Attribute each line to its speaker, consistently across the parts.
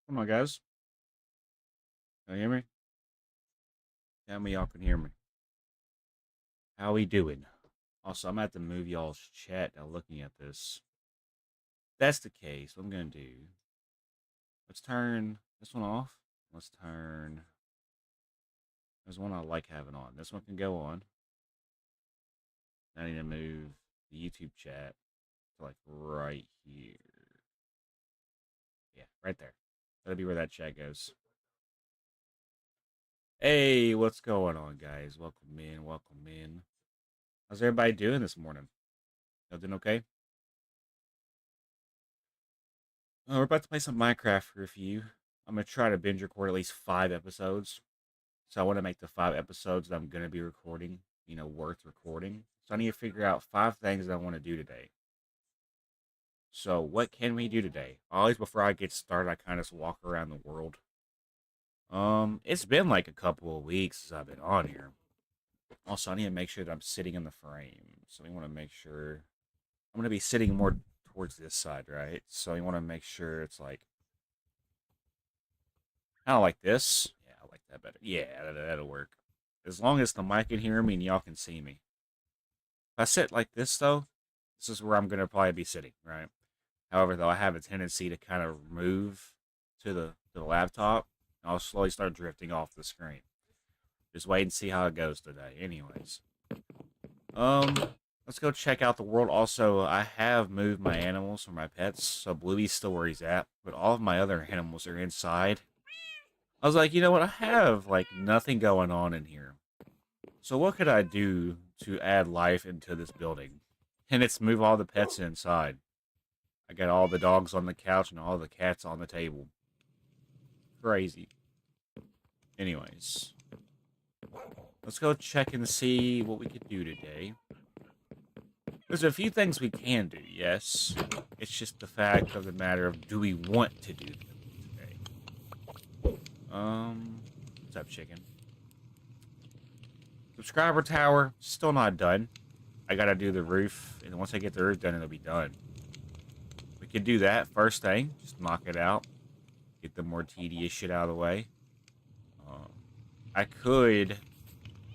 Speaker 1: Come on, guys. Can you hear me? Tell me y'all can hear me. How we doing? Also, I'm at to move y'all's chat now looking at this. If that's the case, what I'm going to do, let's turn this one off. Let's turn, there's one I like having on. This one can go on. I need to move the YouTube chat to like right here. Yeah, right there. That'll be where that chat goes. Hey, what's going on, guys? Welcome in, welcome in. How's everybody doing this morning? Y'all doing okay? We're about to play some Minecraft for a few. I'm gonna try to binge record at least 5 episodes. So I want to make the 5 episodes that I'm gonna be recording, worth recording. So I need to figure out 5 things that I want to do today. So what can we do today? Always before I get started, I kind of just walk around the world. It's been like a couple of weeks since I've been on here. Also, I need to make sure that I'm sitting in the frame. So we want to make sure I'm gonna be sitting more towards this side, right? So we want to make sure it's like kind of like this. Yeah, I like that better. Yeah, that'll work. As long as the mic can hear me and y'all can see me. If I sit like this, though, this is where I'm going to probably be sitting, right? However, though, I have a tendency to kind of move to the laptop. And I'll slowly start drifting off the screen. Just wait and see how it goes today. Anyways. Um, let's go check out the world. Also, I have moved my animals for my pets. So Bluey's still where he's at. But all of my other animals are inside. I was like, you know what? I have like nothing going on in here. So what could I do to add life into this building? And it's move all the pets inside. I got all the dogs on the couch and all the cats on the table. Crazy. Anyways, let's go check and see what we could do today. There's a few things we can do, yes. It's just the fact of the matter of do we want to do them today? What's up, chicken? Subscriber tower, still not done. I gotta do the roof, and once I get the roof done, it'll be done. We could do that first thing, just knock it out, get the more tedious shit out of the way. Um, I could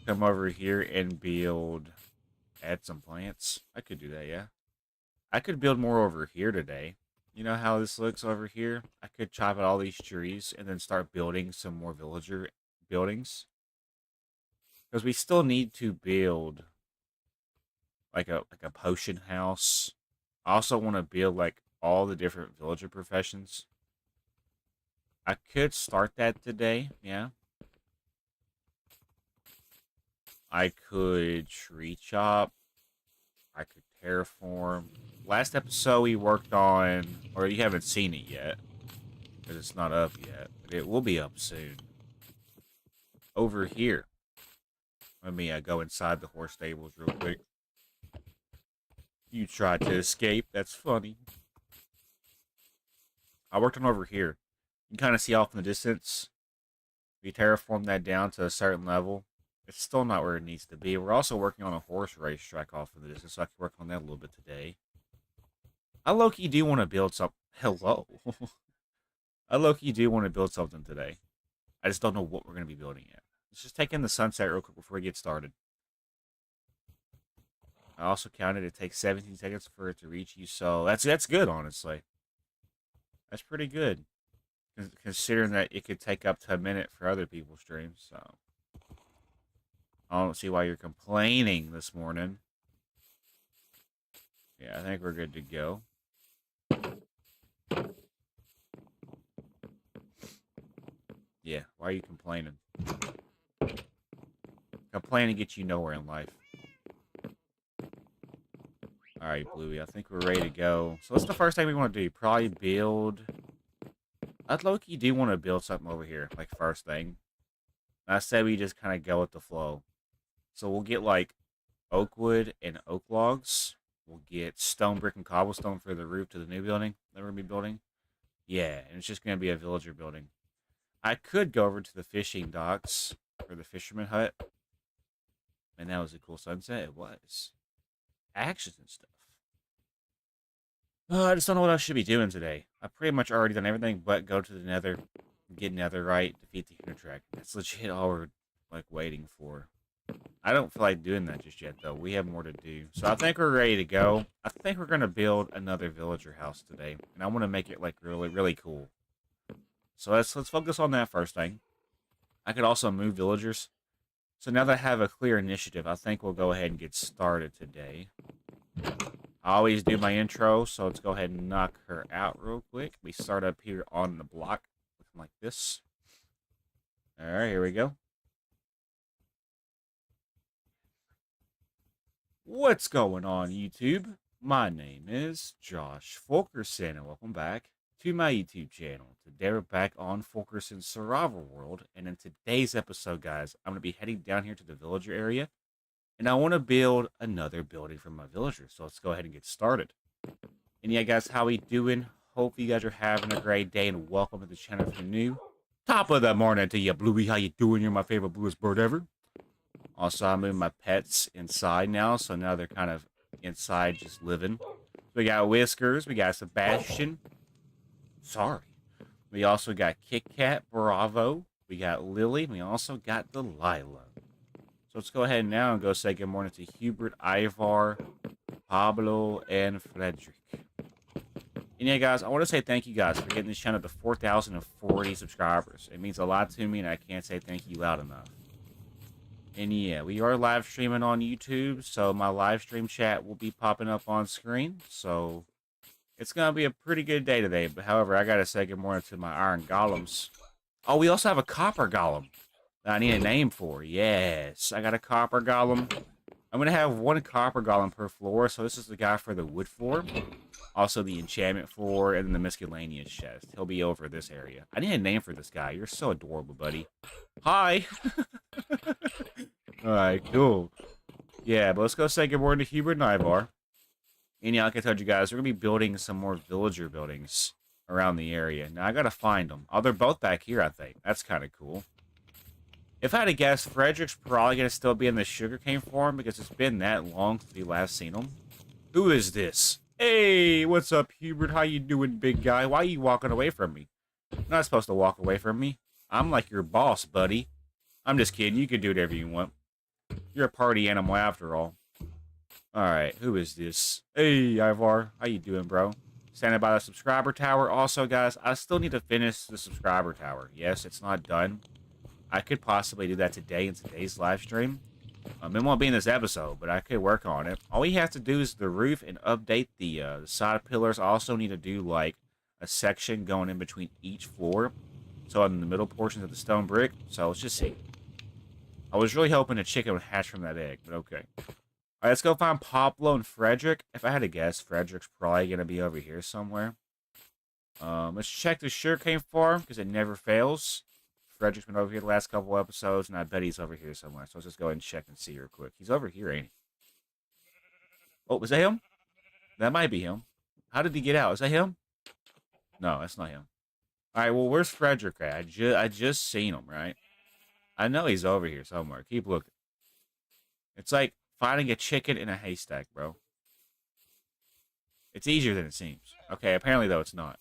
Speaker 1: come over here and add some plants. I could do that, yeah. I could build more over here today. You know how this looks over here? I could chop out all these trees and then start building some more villager buildings. Because we still need to build like a potion house. I also want to build like all the different villager professions. I could start that today, yeah. I could tree chop. I could terraform. Last episode we worked on, or you haven't seen it yet, because it's not up yet, but it will be up soon. Over here. Let me go inside the horse stables real quick. You tried to escape. That's funny. I worked on over here. You can kind of see off in the distance. We terraformed that down to a certain level. It's still not where it needs to be. We're also working on a horse racetrack off in the distance, so I can work on that a little bit today. I low-key do want to build some. Hello. I low-key do want to build something today. I just don't know what we're going to be building yet. Let's just take in the sunset real quick before we get started. I also counted it takes 17 seconds for it to reach you, so that's good, honestly. That's pretty good, considering that it could take up to a minute for other people's streams. So I don't see why you're complaining this morning. Yeah, I think we're good to go. Yeah, why are you complaining? Complaining gets you nowhere in life. Alright, Bluey, I think we're ready to go. So what's the first thing we want to do? Probably build... I'd low-key do want to build something over here, like first thing. I said we just kind of go with the flow. So we'll get like oak wood and oak logs. We'll get stone, brick, and cobblestone for the roof to the new building that we're going to be building. Yeah, and it's just going to be a villager building. I could go over to the fishing docks for the fisherman hut. And that was a cool sunset. It was. Actions and stuff. I just don't know what I should be doing today. I've pretty much already done everything but go to the nether, get netherite, defeat the Human Track. That's legit all we're, like, waiting for. I don't feel like doing that just yet, though. We have more to do. So I think we're ready to go. I think we're going to build another villager house today. And I want to make it, like, really, really cool. So let's focus on that first thing. I could also move villagers. So now that I have a clear initiative, I think we'll go ahead and get started today. I always do my intro, so let's go ahead and knock her out real quick. We start up here on the block, looking like this. Alright, here we go. What's going on, YouTube? My name is Josh Fulkerson, and welcome back to my YouTube channel. Today we're back on Fulkerson's Survival World, and in today's episode, guys, I'm going to be heading down here to the villager area, and I want to build another building for my villagers, so let's go ahead and get started. And yeah, guys, how we doing? Hope you guys are having a great day, and welcome to the channel if you're new. Top of the morning to you, Bluey. How you doing? You're my favorite bluest bird ever. Also, I'm moving my pets inside now, so now they're kind of inside just living. We got Whiskers, we got Sebastian. Sorry. We also got Kit Kat, Bravo. We got Lily. We also got Delilah. So let's go ahead now and go say good morning to Hubert, Ivar, Pablo, and Frederick. And yeah, guys, I want to say thank you guys for getting this channel to 4,040 subscribers. It means a lot to me, and I can't say thank you loud enough. And yeah, we are live streaming on YouTube, so my live stream chat will be popping up on screen. So it's going to be a pretty good day today. But however, I got to say good morning to my iron golems. Oh, we also have a copper golem that I need a name for. Yes, I got a copper golem. I'm going to have one copper golem per floor. So this is the guy for the wood floor. Also the enchantment floor and then the miscellaneous chest. He'll be over this area. I need a name for this guy. You're so adorable, buddy. Hi. Alright, cool. Yeah, but let's go say good morning to Hubert and Ivar. And yeah, like I told you guys, we're going to be building some more villager buildings around the area. Now, I got to find them. Oh, they're both back here, I think. That's kind of cool. If I had to guess, Frederick's probably going to still be in the sugarcane farm because it's been that long since we last seen him. Who is this? Hey, what's up, Hubert? How you doing, big guy? Why are you walking away from me? You're not supposed to walk away from me. I'm like your boss, buddy. I'm just kidding. You can do whatever you want. You're a party animal after all. Alright, who is this? Hey, Ivar. How you doing, bro? Standing by the subscriber tower. Also, guys, I still need to finish the subscriber tower. Yes, it's not done. I could possibly do that today in today's live stream. It won't be in this episode, but I could work on it. All we have to do is the roof and update the side pillars. I also need to do, like, a section going in between each floor. So in the middle portions of the stone brick. So let's just see. I was really hoping a chicken would hatch from that egg, but okay. Alright, let's go find Pablo and Frederick. If I had to guess, Frederick's probably going to be over here somewhere. Let's check the sugarcane farm, because it never fails. Frederick's been over here the last couple episodes, and I bet he's over here somewhere. So let's just go ahead and check and see real quick. He's over here, ain't he? Oh, was that him? That might be him. How did he get out? Is that him? No, that's not him. Alright, well, where's Frederick at? I just seen him, right? I know he's over here somewhere. Keep looking. It's like finding a chicken in a haystack, bro. It's easier than it seems. Okay, apparently, though, it's not.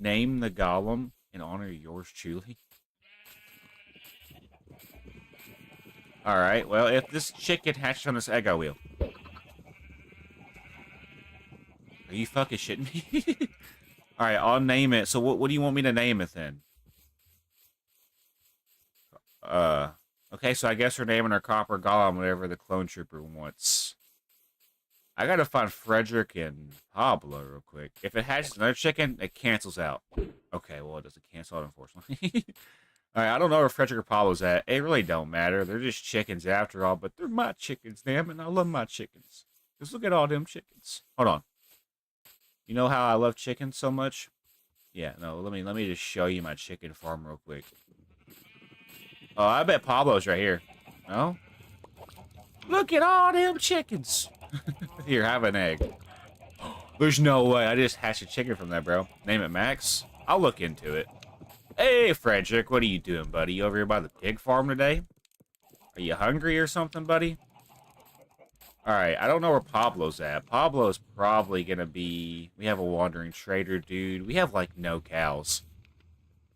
Speaker 1: Name the golem in honor of yours truly. Alright, well, if this chicken hatched on this egg, I will. Are you fucking shitting me? Alright, I'll name it. So what do you want me to name it then? Okay, so I guess we're naming our copper golem whatever the clone trooper wants. I gotta find Frederick and Pablo real quick. If it hatches another chicken, it cancels out. Okay, well, it doesn't cancel out, unfortunately. Alright, I don't know where Frederick or Pablo's at. It really don't matter. They're just chickens after all, but they're my chickens, damn it. And I love my chickens. Just look at all them chickens. Hold on. You know how I love chickens so much? Yeah, no, let me just show you my chicken farm real quick. Oh, I bet Pablo's right here. No? Look at all them chickens. Here, have an egg. There's no way. I just hatched a chicken from that, bro. Name it Max. I'll look into it. Hey, Frederick, what are you doing, buddy? You over here by the pig farm today? Are you hungry or something, buddy? Alright, I don't know where Pablo's at. Pablo's probably gonna be... We have a wandering trader, dude. We have, like, no cows.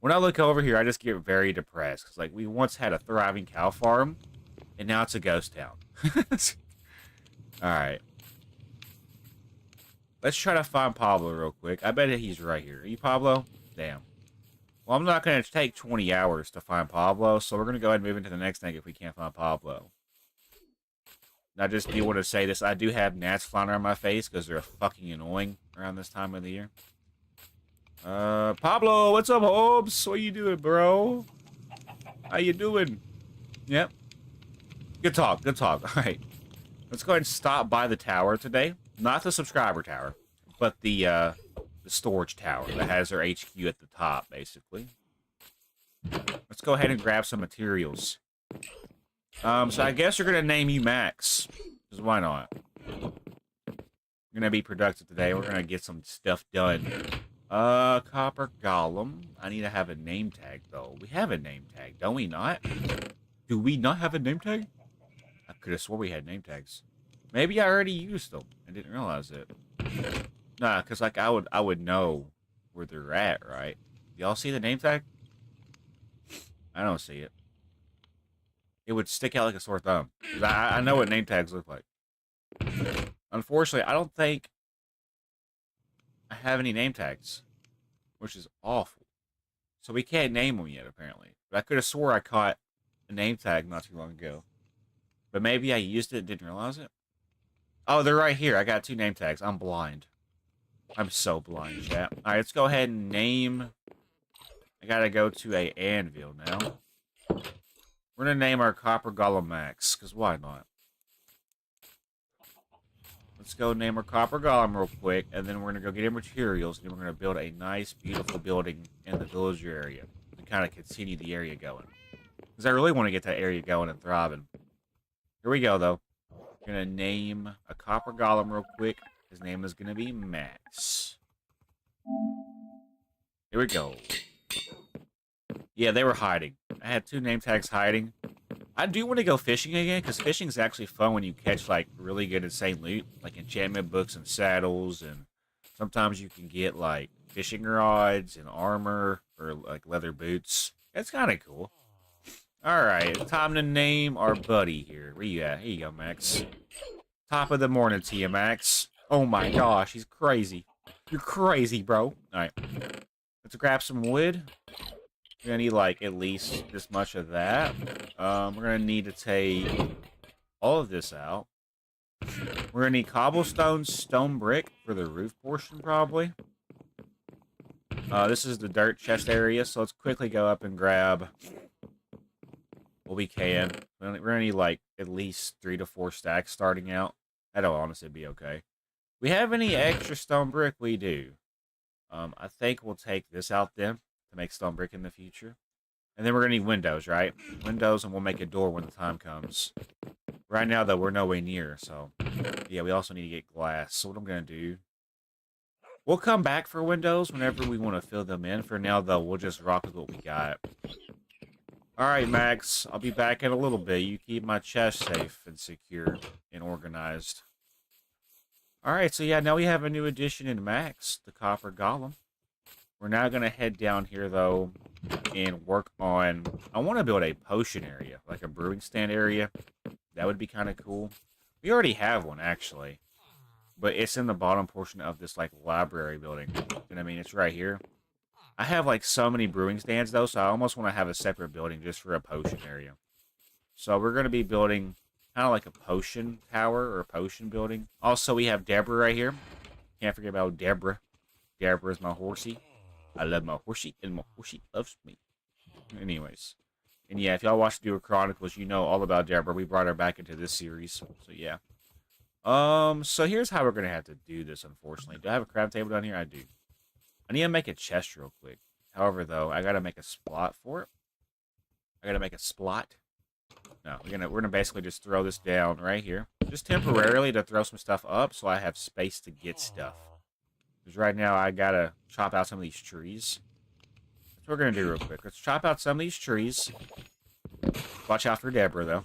Speaker 1: When I look over here, I just get very depressed. Because, like, we once had a thriving cow farm, and now it's a ghost town. Alright. Let's try to find Pablo real quick. I bet he's right here. Are you Pablo? Damn. Well, I'm not going to take 20 hours to find Pablo, so we're going to go ahead and move into the next thing if we can't find Pablo. And I just do want to say this. I do have gnats flying around my face because they're fucking annoying around this time of the year. Pablo, what's up, Hobbs? What you doing, bro? How you doing? Yep. Good talk, good talk. All right. Let's go ahead and stop by the tower today. Not the subscriber tower, but the storage tower that has their HQ at the top, basically. Let's go ahead and grab some materials. So I guess we're gonna name you Max, because why not? We're gonna be productive today. We're gonna get some stuff done. Copper Golem. I need to have a name tag, though. We have a name tag, don't we not? Do we not have a name tag? I could have swore we had name tags. Maybe I already used them. I didn't realize it. Nah, because, like, I would know where they're at, right? Y'all see the name tag? I don't see it. It would stick out like a sore thumb. I know what name tags look like. Unfortunately, I don't think I have any name tags, which is awful. So we can't name them yet, apparently. But I could have swore I caught a name tag not too long ago. But maybe I used it, didn't realize it. Oh, they're right here. I got 2 name tags. I'm blind. I'm so blind, chat. Alright, let's go ahead and name... I gotta go to a anvil now. We're gonna name our Copper Golem Max, because why not? Let's go name our Copper Golem real quick, and then we're gonna go get our materials, and then we're gonna build a nice, beautiful building in the villager area to kind of continue the area going. Because I really want to get that area going and thriving. Here we go, though. We're gonna name a Copper Golem real quick. His name is gonna be Max. Here we go. Yeah, they were hiding. I had 2 name tags hiding. I do want to go fishing again, because fishing is actually fun when you catch, like, really good insane loot. Like enchantment books and saddles, and sometimes you can get, like, fishing rods and armor, or, like, leather boots. It's kind of cool. Alright, time to name our buddy here. Where you at? Here you go, Max. Top of the morning to you, Max. Oh my gosh, he's crazy. You're crazy, bro. Alright. Let's grab some wood. We're gonna need, like, at least this much of that. We're gonna need to take all of this out. We're gonna need cobblestone, stone brick for the roof portion, probably. This is the dirt chest area, so let's quickly go up and grab what we can. We're gonna need, like, at least 3 to 4 stacks starting out. That'll honestly be okay. We have any extra stone brick? We do. I think we'll take this out then to make stone brick in the future. And then we're gonna need windows, right? Windows, and we'll make a door when the time comes. Right now, though, we're no way near, so... Yeah, we also need to get glass. So what I'm gonna do... We'll come back for windows whenever we want to fill them in. For now, though, we'll just rock with what we got. Alright, Max. I'll be back in a little bit. You keep my chest safe and secure and organized. Alright, so yeah, now we have a new addition in Max, the Copper Golem. We're now going to head down here, though, and work on... I want to build a potion area, like a brewing stand area. That would be kind of cool. We already have one, actually. But it's in the bottom portion of this, like, library building. You know what I mean? It's right here. I have, like, so many brewing stands, though, so I almost want to have a separate building just for a potion area. So we're going to be building kind of like a potion tower or a potion building. Also, we have Deborah right here. Can't forget about Deborah. Deborah is my horsey. I love my horsey, and my horsey loves me. Anyways. And yeah, if y'all watch the Duo Chronicles, you know all about Deborah. We brought her back into this series. So yeah. So here's how we're going to have to do this, unfortunately. Do I have a crab table down here? I do. I need to make a chest real quick. However, though, I got to make a splot for it. I got to make a splot. No, we're gonna basically just throw this down right here. Just temporarily to throw some stuff up so I have space to get stuff. Because right now I gotta chop out some of these trees. That's what we're gonna do real quick. Let's chop out some of these trees. Watch out for Deborah, though.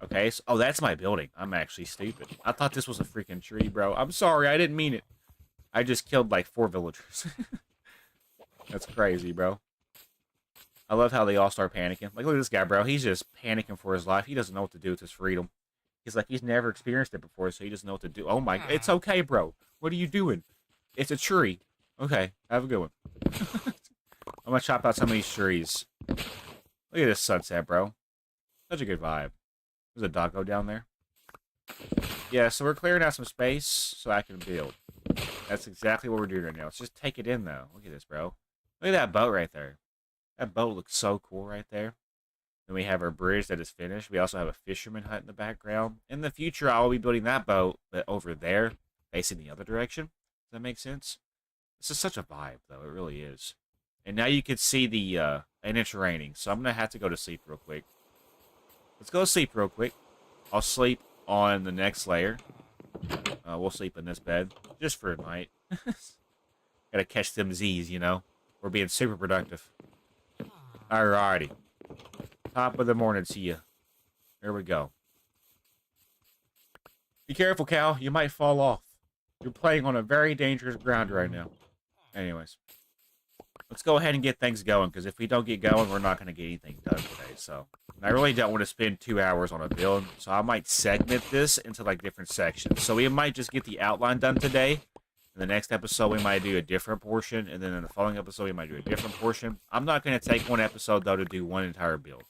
Speaker 1: Okay, so, oh, that's my building. I'm actually stupid. I thought this was a freaking tree, bro. I'm sorry, I didn't mean it. I just killed like 4 villagers. That's crazy, bro. I love how they all start panicking. Like, look at this guy, bro. He's just panicking for his life. He doesn't know what to do with his freedom. He's like, he's never experienced it before, so he doesn't know what to do. Oh my, it's okay, bro. What are you doing? It's a tree. Okay, have a good one. I'm gonna chop out some of these trees. Look at this sunset, bro. Such a good vibe. There's a doggo down there. Yeah, so we're clearing out some space so I can build. That's exactly what we're doing right now. Let's just take it in, though. Look at this, bro. Look at that boat right there. That boat looks so cool right there. Then we have our bridge that is finished. We also have a fisherman hut in the background. In the future, I will be building that boat, but over there, facing the other direction. Does that make sense? This is such a vibe, though. It really is. And now you can see the, and it's raining, so I'm going to have to go to sleep real quick. Let's go to sleep real quick. I'll sleep on the next layer. We'll sleep in this bed, just for a night. Gotta catch them Z's, you know? We're being super productive. Alrighty. Top of the morning to you. Here we go. Be careful, Cal. You might fall off. You're playing on a very dangerous ground right now. Anyways. Let's go ahead and get things going, because if we don't get going, we're not going to get anything done today. So, I really don't want to spend 2 hours on a build, so I might segment this into, like, different sections. So we might just get the outline done today. In the next episode, we might do a different portion, and then in the following episode, we might do a different portion. I'm not going to take one episode, though, to do one entire build.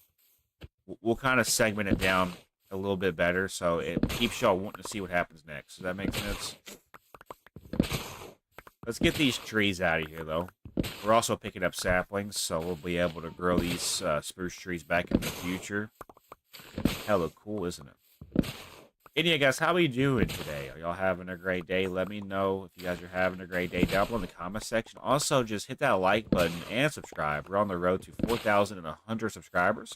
Speaker 1: We'll kind of segment it down a little bit better, so it keeps y'all wanting to see what happens next. Does that make sense? Let's get these trees out of here, though. We're also picking up saplings, so we'll be able to grow these spruce trees back in the future. Hella cool, isn't it? Anyway, guys, how are you doing today? Are y'all having a great day? Let me know if you guys are having a great day down below in the comment section. Also, just hit that like button and subscribe. We're on the road to 4,100 subscribers.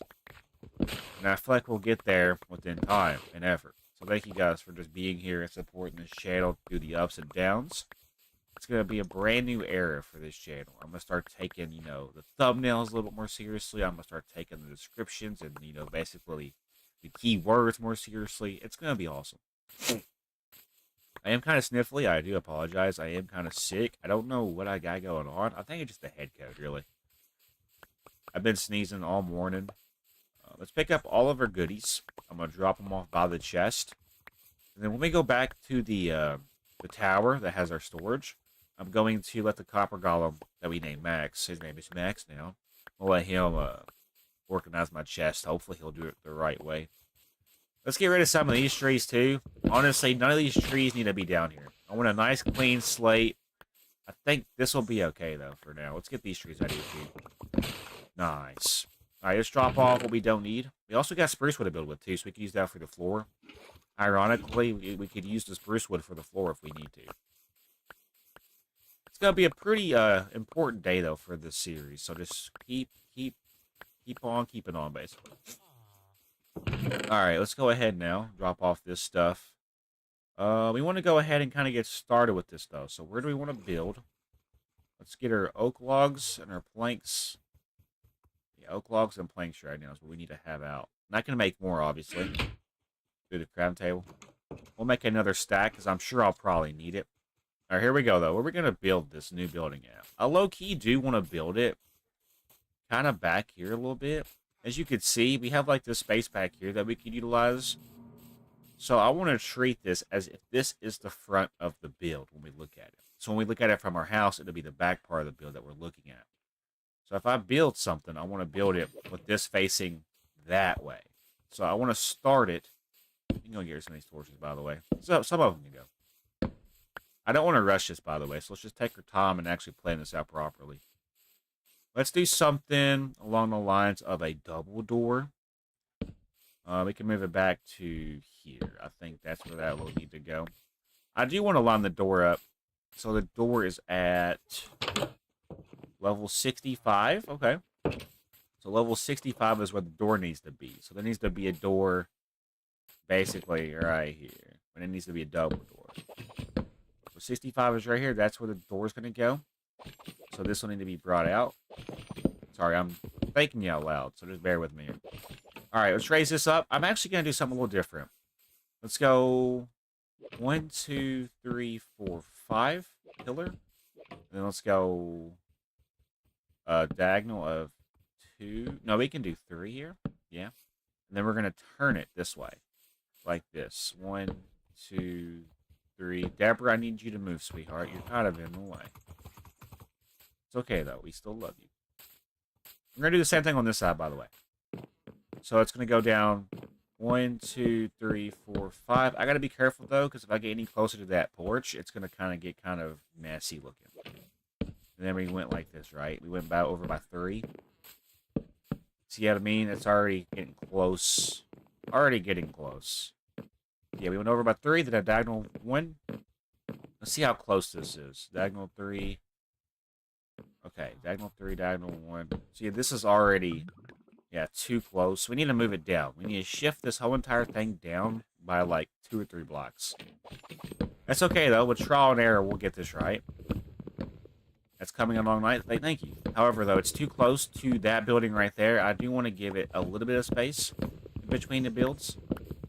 Speaker 1: And I feel like we'll get there within time and effort. So thank you guys for just being here and supporting this channel through the ups and downs. It's going to be a brand new era for this channel. I'm going to start taking, you know, the thumbnails a little bit more seriously. I'm going to start taking the descriptions and, you know, basically the keywords more seriously. It's going to be awesome. I am kind of sniffly. I do apologize. I am kind of sick. I don't know what I got going on. I think it's just the head cold, really. I've been sneezing all morning. Let's pick up all of our goodies. I'm going to drop them off by the chest. And then when we go back to the tower that has our storage, I'm going to let the copper golem that we named Max, his name is Max now, we'll let him organize my chest. Hopefully he'll do it the right way. Let's get rid of some of these trees too. Honestly, none of these trees need to be down here. I want a nice clean slate. I think this will be okay though for now. Let's get these trees out of here too. Nice. Alright, let's drop off what we don't need. We also got spruce wood to build with too, so we can use that for the floor. Ironically, we could use the spruce wood for the floor if we need to. It's going to be a pretty important day, though, for this series. So just keep on keeping on, basically. Alright, let's go ahead now. Drop off this stuff. We want to go ahead and kind of get started with this, though. So where do we want to build? Let's get our oak logs and our planks. Yeah, oak logs and planks right now is what we need to have out. Not going to make more, obviously. Through the crab table. We'll make another stack, because I'm sure I'll probably need it. Alright, here we go, though. Where are we going to build this new building at? I low-key do want to build it kind of back here a little bit. As you can see, we have, like, this space back here that we could utilize. So I want to treat this as if this is the front of the build when we look at it. So when we look at it from our house, it'll be the back part of the build that we're looking at. So if I build something, I want to build it with this facing that way. So I want to start it. You can go get some of these torches, by the way. So some of them can go. I don't want to rush this, by the way, so let's just take our time and actually plan this out properly. Let's do something along the lines of a double door. We can move it back to here. I think that's where that will need to go. I do want to line the door up. So the door is at level 65. Okay. So level 65 is where the door needs to be. So there needs to be a door basically right here. And it needs to be a double door. So 65 is right here. That's where the door is going to go. So this will need to be brought out. Sorry, I'm thinking you out loud, so just bear with me here. All right, let's raise this up. I'm actually going to do something a little different. Let's go 1, 2, 3, 4, 5 pillar. And then let's go diagonal of 2. No, we can do 3 here. Yeah. And then we're going to turn it this way. Like this. 1, 2, 3. Deborah, I need you to move, sweetheart. You're kind of in the way. It's okay, though. We still love you. We're going to do the same thing on this side, by the way. So it's going to go down 1, 2, 3, 4, 5. I got to be careful, though, because if I get any closer to that porch, it's going to get kind of messy looking. And then we went like this, right? We went about over by 3. See what I mean? It's already getting close. Already getting close. Yeah, we went over by 3, then a diagonal 1. Let's see how close this is. Diagonal 3. Okay, diagonal 3, diagonal 1. See, this is already, yeah, too close. We need to move it down. We need to shift this whole entire thing down by like 2 or 3 blocks. That's okay, though. With trial and error, we'll get this right. That's coming along night. Thank you. However, though, it's too close to that building right there. I do want to give it a little bit of space between the builds.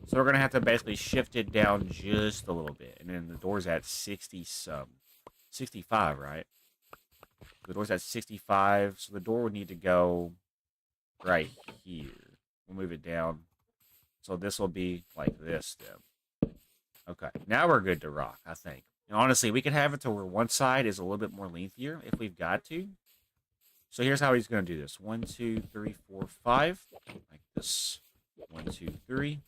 Speaker 1: So we're going to have to basically shift it down just a little bit. And then the door's at 65, right? The door's at 65, so the door would need to go right here. We'll move it down. So this will be like this then. Okay, now we're good to rock, I think. And honestly, we could have it to where one side is a little bit more lengthier if we've got to. So here's how he's going to do this. 1, 2, 3, 4, 5. Like this. 1, 2, 3.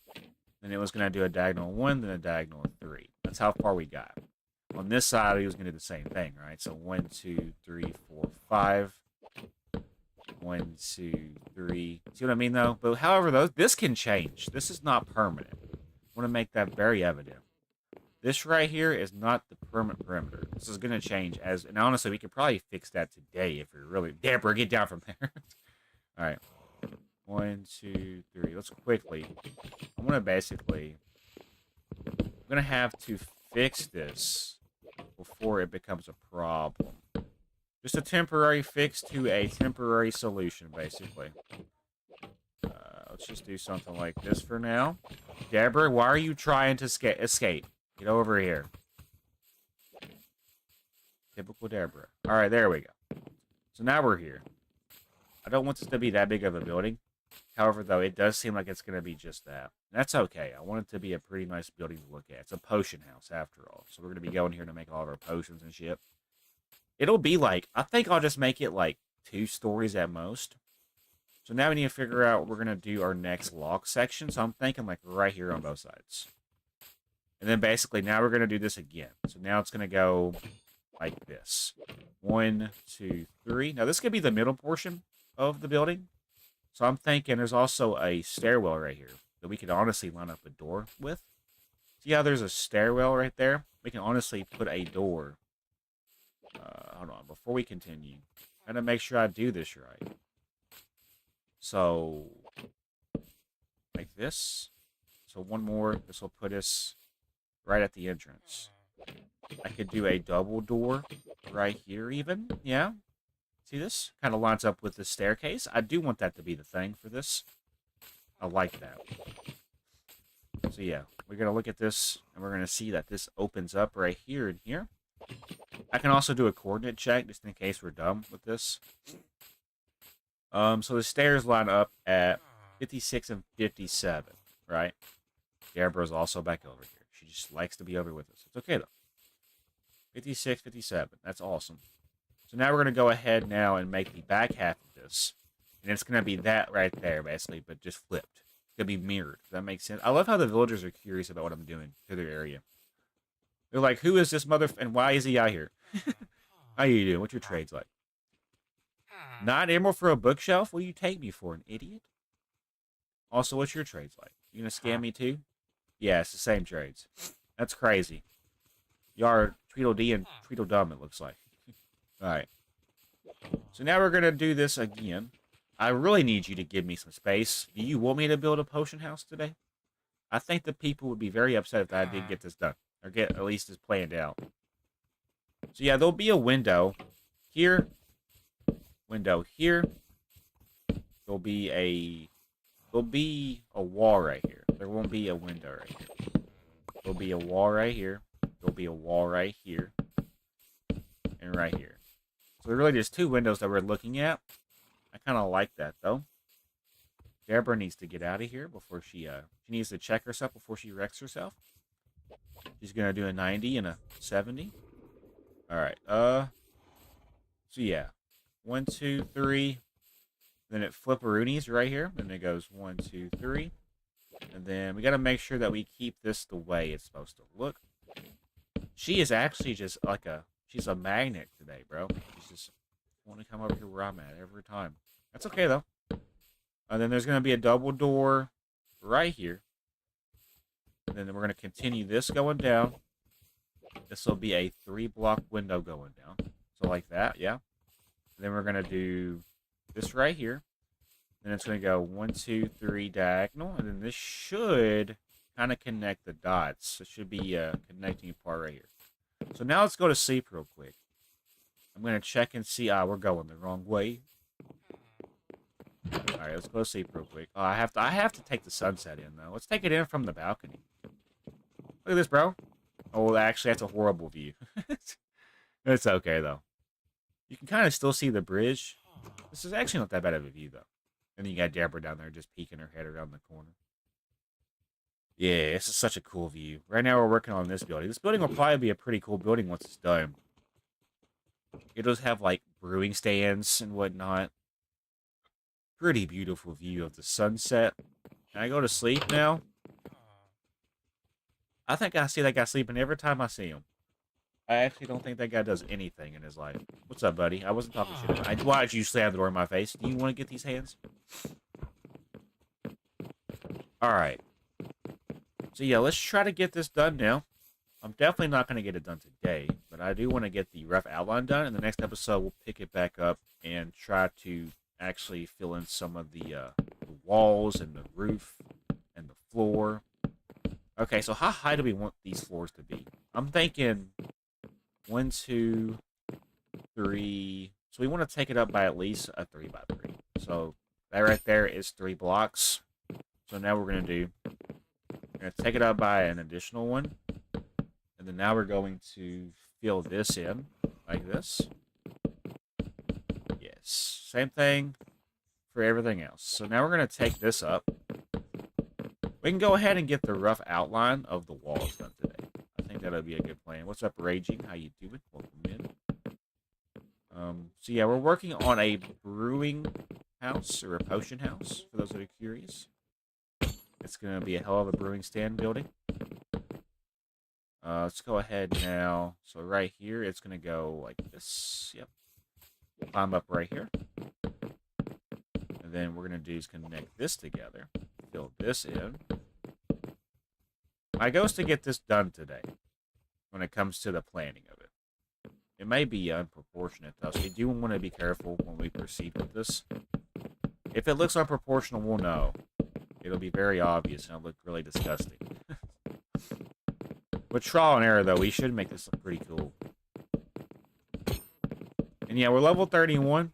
Speaker 1: Then it was going to do a diagonal 1, then a diagonal 3. That's how far we got. On this side, he was going to do the same thing, right? So 1, 2, 3, 4, 5. 1, 2, 3. See what I mean, though? But however, this can change. This is not permanent. I want to make that very evident. This right here is not the permanent perimeter. This is going to change and honestly, we could probably fix that today if we really... Deborah, get down from there. All right. 1, 2, 3. Let's quickly... I'm going to have to fix this before it becomes a problem. Just a temporary fix to a temporary solution, basically. Let's just do something like this for now. Deborah, why are you trying to escape? Get over here. Typical Deborah. All right, there we go. So now we're here. I don't want this to be that big of a building. However, though, it does seem like it's going to be just that. And that's okay. I want it to be a pretty nice building to look at. It's a potion house, after all. So we're going to be going here to make all of our potions and shit. It'll be like, I think I'll just make it like 2 stories at most. So now we need to figure out what we're going to do our next lock section. So I'm thinking like right here on both sides. And then basically now we're going to do this again. So now it's going to go like this. 1, 2, 3. Now this could be the middle portion of the building. So I'm thinking there's also a stairwell right here that we could honestly line up a door with. See how there's a stairwell right there? We can honestly put a door. Hold on, before we continue, I gotta make sure I do this right. So, like this. So one more. This will put us right at the entrance. I could do a double door right here even. Yeah. See this? Kind of lines up with the staircase. I do want that to be the thing for this. I like that. So yeah, we're going to look at this, and we're going to see that this opens up right here and here. I can also do a coordinate check, just in case we're dumb with this. So the stairs line up at 56 and 57, right? Deborah's also back over here. She just likes to be over with us. It's okay, though. 56, 57. That's awesome. So now we're going to go ahead now and make the back half of this. And it's going to be that right there, basically, but just flipped. It's going to be mirrored. Does that make sense? I love how the villagers are curious about what I'm doing to their area. They're like, who is this and why is he out here? How you doing? What's your trades like? 9 emerald for a bookshelf? What do you take me for, an idiot? Also, what's your trades like? You going to scam me too? Yeah, it's the same trades. That's crazy. You are Tweedledee and Tweedledum, it looks like. Alright. So now we're going to do this again. I really need you to give me some space. Do you want me to build a potion house today? I think the people would be very upset if I didn't get this done. Or get at least this planned out. So yeah, there'll be a window here. Window here. There'll be a there'll be a wall right here. There won't be a window right here. There'll be a wall right here. There'll be a wall right here. And right here. So really there's two windows that we're looking at. I kind of like that, though. Deborah needs to get out of here before she needs to check herself before she wrecks herself. She's going to do a 90 and a 70. All right. So yeah. 1, 2, 3. Then it flipperoonies right here. Then it goes 1, 2, 3. And then we got to make sure that we keep this the way it's supposed to look. She is actually just like she's a magnet today, bro. She's just want to come over here where I'm at every time. That's okay, though. And then there's going to be a double door right here. And then we're going to continue this going down. This will be a 3-block window going down. So like that, yeah. And then we're going to do this right here. Then it's going to go 1, 2, 3 diagonal. And then this should kind of connect the dots. It should be a connecting part right here. So now let's go to sleep real quick. I'm going to check and see. We're going the wrong way. All right, let's go to sleep real quick. I have to take the sunset in, though. Let's take it in from the balcony. Look at this, bro. Oh, actually, that's a horrible view. It's okay, though. You can kind of still see the bridge. This is actually not that bad of a view, though. And then you got Deborah down there just peeking her head around the corner. Yeah, this is such a cool view. Right now, we're working on this building. This building will probably be a pretty cool building once it's done. It'll just have, like, brewing stands and whatnot. Pretty beautiful view of the sunset. Can I go to sleep now? I think I see that guy sleeping every time I see him. I actually don't think that guy does anything in his life. What's up, buddy? I wasn't talking shit. Why did you slam the door in my face? Do you want to get these hands? Alright. So yeah, let's try to get this done now. I'm definitely not going to get it done today, but I do want to get the rough outline done. In the next episode, we'll pick it back up and try to actually fill in some of the walls and the roof and the floor. Okay, so how high do we want these floors to be? I'm thinking 1, 2, 3. So we want to take it up by at least a 3 by 3. So that right there is 3 blocks. So now we're going to take it up by an additional one. And then now we're going to fill this in like this. Yes, same thing for everything else. So now we're going to take this up. We can go ahead and get the rough outline of the walls done today. I think that'll be a good plan. What's up, Raging? How you doing? Welcome in. So yeah, we're working on a brewing house or a potion house, for those that are curious. It's going to be a hell of a brewing stand building. Let's go ahead now. So right here, it's going to go like this. Yep. Climb up right here. And then we're going to do is connect this together. Fill this in. My goal is to get this done today when it comes to the planning of it. It may be unproportionate, though, so you do want to be careful when we proceed with this. If it looks unproportional, we'll know. It'll be very obvious, and it'll look really disgusting. With trial and error, though, we should make this look pretty cool. And yeah, we're level 31.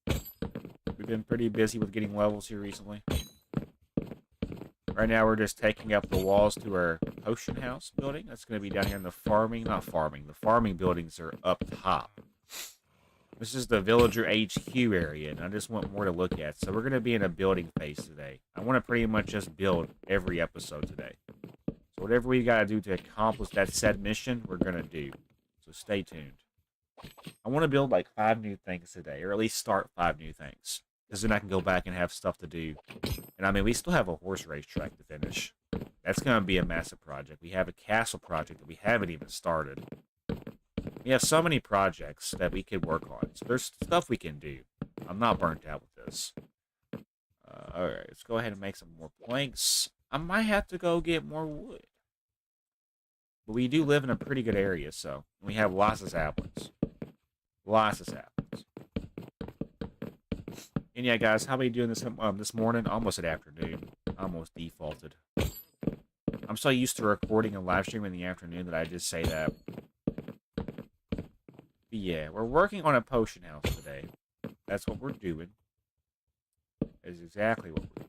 Speaker 1: We've been pretty busy with getting levels here recently. Right now, we're just taking up the walls to our potion house building. That's going to be down here in the farming. Not farming. The farming buildings are up top. This is the villager HQ area, and I just want more to look at. So we're going to be in a building phase today. I want to pretty much just build every episode today. So whatever we got to do to accomplish that said mission, we're going to do. So stay tuned. I want to build like 5 new things today, or at least start 5 new things. Because then I can go back and have stuff to do. And I mean, we still have a horse race track to finish. That's going to be a massive project. We have a castle project that we haven't even started. We have so many projects that we could work on. So there's stuff we can do. I'm not burnt out with this. Alright, let's go ahead and make some more planks. I might have to go get more wood. But we do live in a pretty good area, so we have lots of saplings. Lots of saplings. And yeah, guys, how are we doing this morning? Almost at afternoon. Almost defaulted. I'm so used to recording a live stream in the afternoon that I just say that. But yeah, we're working on a potion house today. That's what we're doing. That is exactly what we're doing.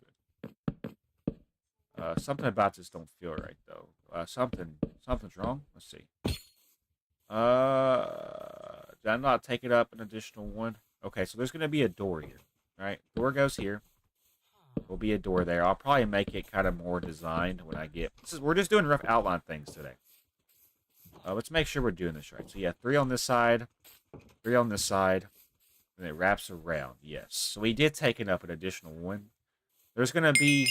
Speaker 1: Something about this don't feel right though. Something's wrong. Let's see. Did I not take it up an additional one? Okay, so there's gonna be a door here, right? Door goes here. There'll be a door there. I'll probably make it kind of more designed when I get. We're just doing rough outline things today. Let's make sure we're doing this right. So yeah, 3 on this side, 3 on this side, and it wraps around. Yes. So we did take it up an additional one. There's gonna be.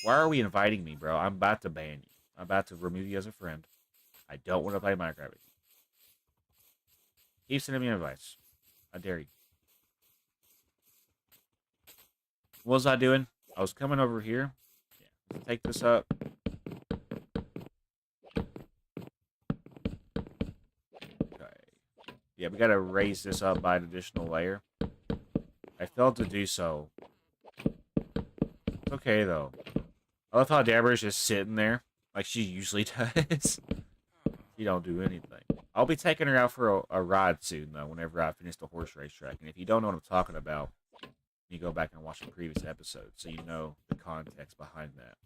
Speaker 1: Why are we inviting me, bro? I'm about to ban you. I'm about to remove you as a friend. I don't want to play Minecraft with you. Keep sending me advice. I dare you. What was I doing? I was coming over here. Yeah. Let's take this up. Yeah, we gotta raise this up by an additional layer. I failed to do so. It's okay, though. I love how Deborah's just sitting there, like she usually does. She don't do anything. I'll be taking her out for a ride soon, though, whenever I finish the horse racetrack. And if you don't know what I'm talking about, you go back and watch the previous episode, so you know the context behind that.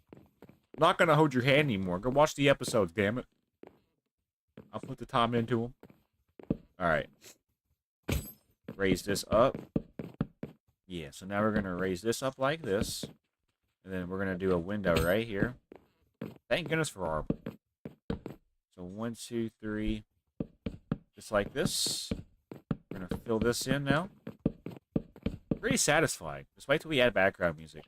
Speaker 1: I'm not gonna hold your hand anymore. Go watch the episodes, damn it. I'll put the time into them. Alright. Raise this up. Yeah, so now we're going to raise this up like this. And then we're going to do a window right here. Thank goodness for our. So 1, 2, 3. Just like this. We're going to fill this in now. Pretty satisfying. Just wait till we add background music.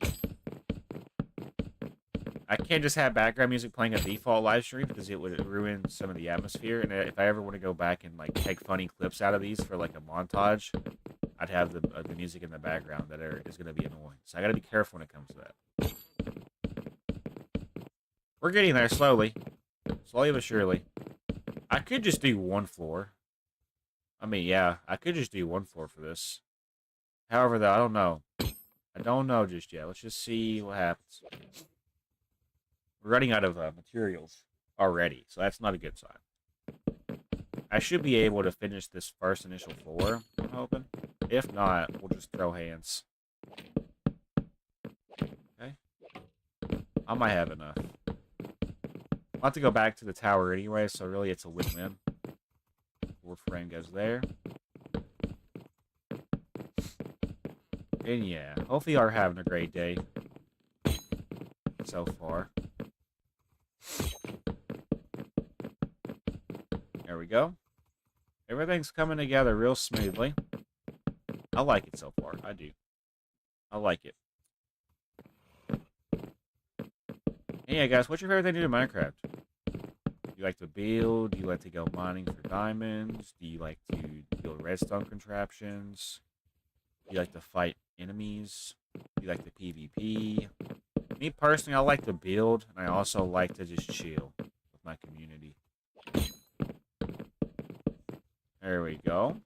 Speaker 1: I can't just have background music playing a default live stream because it would ruin some of the atmosphere. And if I ever want to go back and like take funny clips out of these for like a montage, I'd have the music in the background that is going to be annoying. So I got to be careful when it comes to that. We're getting there slowly. Slowly but surely. I could just do 1 floor. I mean, yeah, I could just do 1 floor for this. However, though, I don't know. I don't know just yet. Let's just see what happens. We're running out of materials already, so that's not a good sign. I should be able to finish this first initial floor, I'm hoping. If not, we'll just throw hands. Okay. I might have enough. I'll have to go back to the tower anyway, so really it's a win-win. 4 frame goes there. And yeah, hopefully you are having a great day so far. There we go. Everything's coming together real smoothly. I like it so far. I do. I like it. Hey, yeah, guys, what's your favorite thing to do in Minecraft? Do you like to build? Do you like to go mining for diamonds? Do you like to build redstone contraptions? Do you like to fight enemies? Do you like the PvP? Me personally, I like to build, and I also like to just chill with my community. There we go.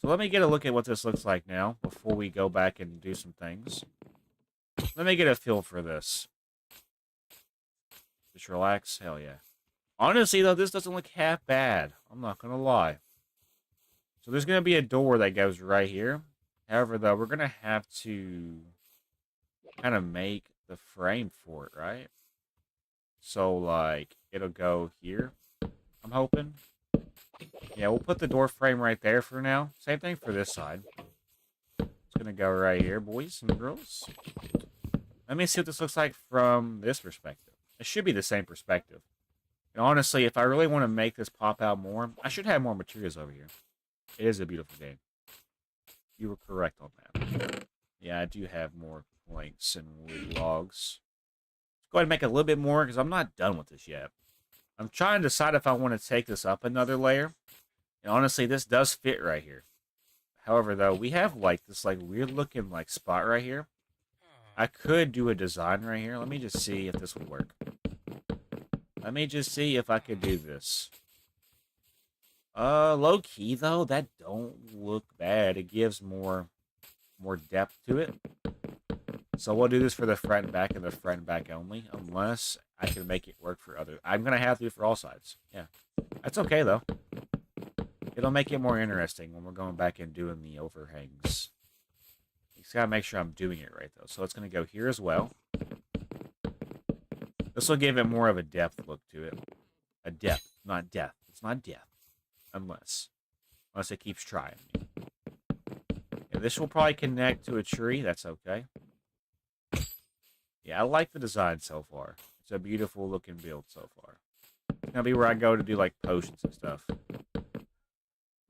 Speaker 1: So let me get a look at what this looks like now before we go back and do some things. Let me get a feel for this. Just relax. Hell yeah. Honestly, though, this doesn't look half bad. I'm not going to lie. So there's going to be a door that goes right here. However, though, we're going to have to kind of make the frame for it, right? So, like, it'll go here, I'm hoping. Yeah, we'll put the door frame right there for now. Same thing for this side. It's going to go right here, boys and girls. Let me see what this looks like from this perspective. It should be the same perspective. And honestly, if I really want to make this pop out more, I should have more materials over here. It is a beautiful game. You were correct on that. Yeah, I do have more planks and wood logs. Let's go ahead and make a little bit more because I'm not done with this yet. I'm trying to decide if I want to take this up another layer. And honestly, this does fit right here. However, though, we have like this like weird looking like spot right here. I could do a design right here. Let me just see if this would work. Let me just see if I could do this. Low key though, that don't look bad. It gives more depth to it. So we'll do this for the front and back and the front and back only, unless I can make it work for other. I'm gonna have to do it for all sides. Yeah, that's okay though. It'll make it more interesting when we're going back and doing the overhangs. You just gotta make sure I'm doing it right though. So it's gonna go here as well. This will give it more of a depth look to it. A depth, not death. It's not death. Unless it keeps trying. Yeah, this will probably connect to a tree. That's okay. Yeah, I like the design so far. It's a beautiful looking build so far. It's gonna be where I go to do like potions and stuff.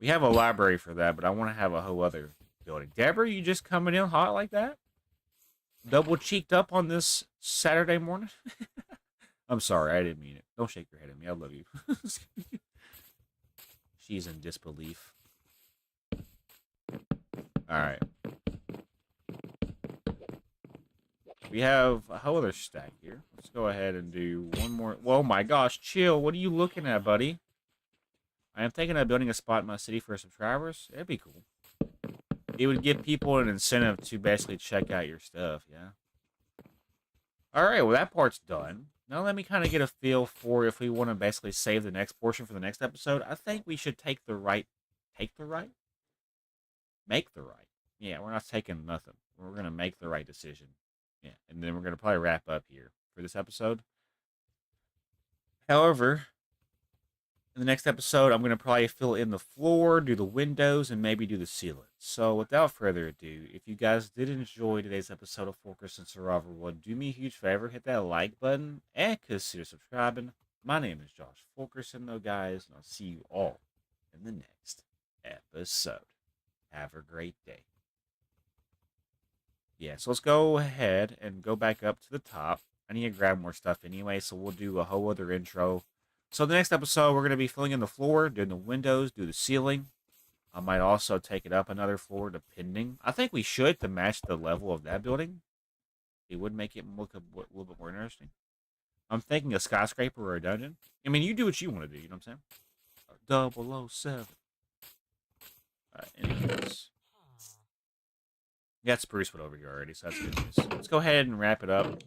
Speaker 1: We have a library for that, but I want to have a whole other building. Deborah, you just coming in hot like that? Double cheeked up on this Saturday morning? I'm sorry, I didn't mean it. Don't shake your head at me. I love you. She's in disbelief. Alright. We have a whole other stack here. Let's go ahead and do one more. Whoa, my gosh, chill. What are you looking at, buddy? I am thinking of building a spot in my city for subscribers. That'd be cool. It would give people an incentive to basically check out your stuff, yeah? Alright, well, that part's done. Now let me kind of get a feel for if we want to basically save the next portion for the next episode. I think we should take the right... Take the right? Make the right. Yeah, we're not taking nothing. We're going to make the right decision. Yeah, and then we're going to probably wrap up here for this episode. However, in the next episode, I'm going to probably fill in the floor, do the windows, and maybe do the ceiling. So without further ado, if you guys did enjoy today's episode of FU7KERSON'S Survival World, do me a huge favor, hit that like button, and consider subscribing. My name is Josh FU7KERSON, though, guys, and I'll see you all in the next episode. Have a great day. Yeah, so let's go ahead and go back up to the top. I need to grab more stuff anyway, so we'll do a whole other intro. So the next episode, we're going to be filling in the floor, doing the windows, do the ceiling. I might also take it up another floor, depending. I think we should to match the level of that building. It would make it look a little bit more interesting. I'm thinking a skyscraper or a dungeon. I mean, you do what you want to do, you know what I'm saying? 007. Alright, anyways. Got spruce wood over here already, so that's good news. Let's go ahead and wrap it up.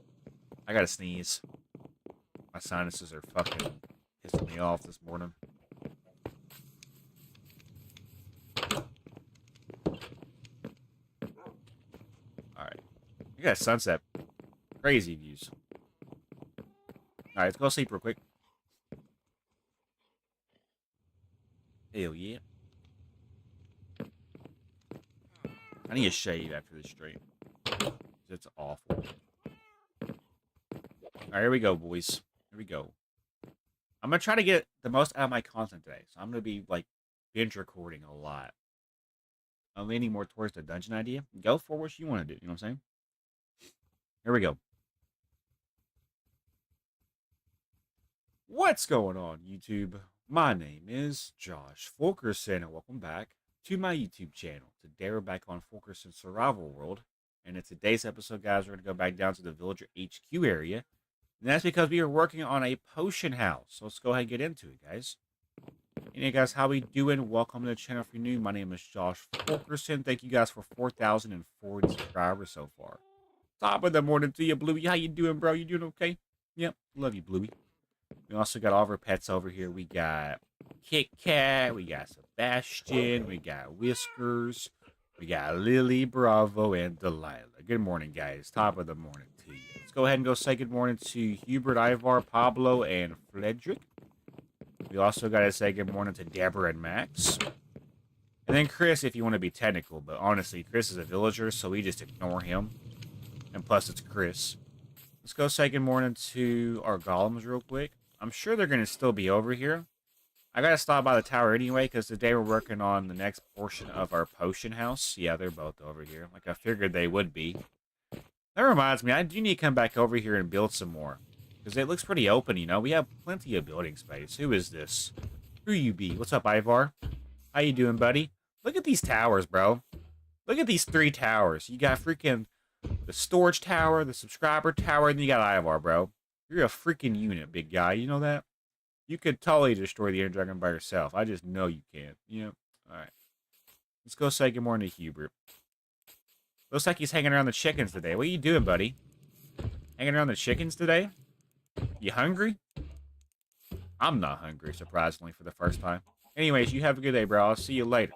Speaker 1: I gotta sneeze. My sinuses are fucking pissing me off this morning. Alright. You got sunset. Crazy views. Alright, let's go sleep real quick. Hell yeah. I need a shave after this stream. It's awful. Alright, here we go, boys. Here we go. I'm going to try to get the most out of my content today. So I'm going to be, like, binge recording a lot. I'm leaning more towards the dungeon idea. Go for what you want to do. You know what I'm saying? Here we go. What's going on, YouTube? My name is Josh FU7KERSON, and welcome back to my YouTube channel. Today we're back on FU7KERSON'S Survival World, and in today's episode, guys, we're going to go back down to the villager HQ area, and that's because we are working on a potion house. So let's go ahead and get into it, guys. Hey guys, how we doing? Welcome to the channel if you're new. My name is Josh FU7KERSON. Thank you guys for 4,040 subscribers so far. Top of the morning to you, Bluey. How you doing, bro? You doing okay? Yep, love you, Bluey. We also got all of our pets over here. We got Kit Kat, we got Sebastian, we got Whiskers, we got Lily, Bravo, and Delilah. Good morning, guys. Top of the morning to you. Let's go ahead and go say good morning to Hubert, Ivar, Pablo, and Frederick. We also got to say good morning to Deborah and Max. And then Chris, if you want to be technical. But honestly, Chris is a villager, so we just ignore him. And plus, it's Chris. Let's go say good morning to our golems real quick. I'm sure they're going to still be over here. I got to stop by the tower anyway, because today we're working on the next portion of our potion house. Yeah, they're both over here, like I figured they would be. That reminds me, I do need to come back over here and build some more. Because it looks pretty open, you know. We have plenty of building space. Who is this? Who you be? What's up, Ivar? How you doing, buddy? Look at these towers, bro. Look at these 3 towers. You got freaking the storage tower, the subscriber tower, and then you got Ivar, bro. You're a freaking unit, big guy. You know that? You could totally destroy the Iron Dragon by yourself. I just know you can. You know? Alright. Let's go say good morning to Hubert. Looks like he's hanging around the chickens today. What are you doing, buddy? Hanging around the chickens today? You hungry? I'm not hungry, surprisingly, for the first time. Anyways, you have a good day, bro. I'll see you later.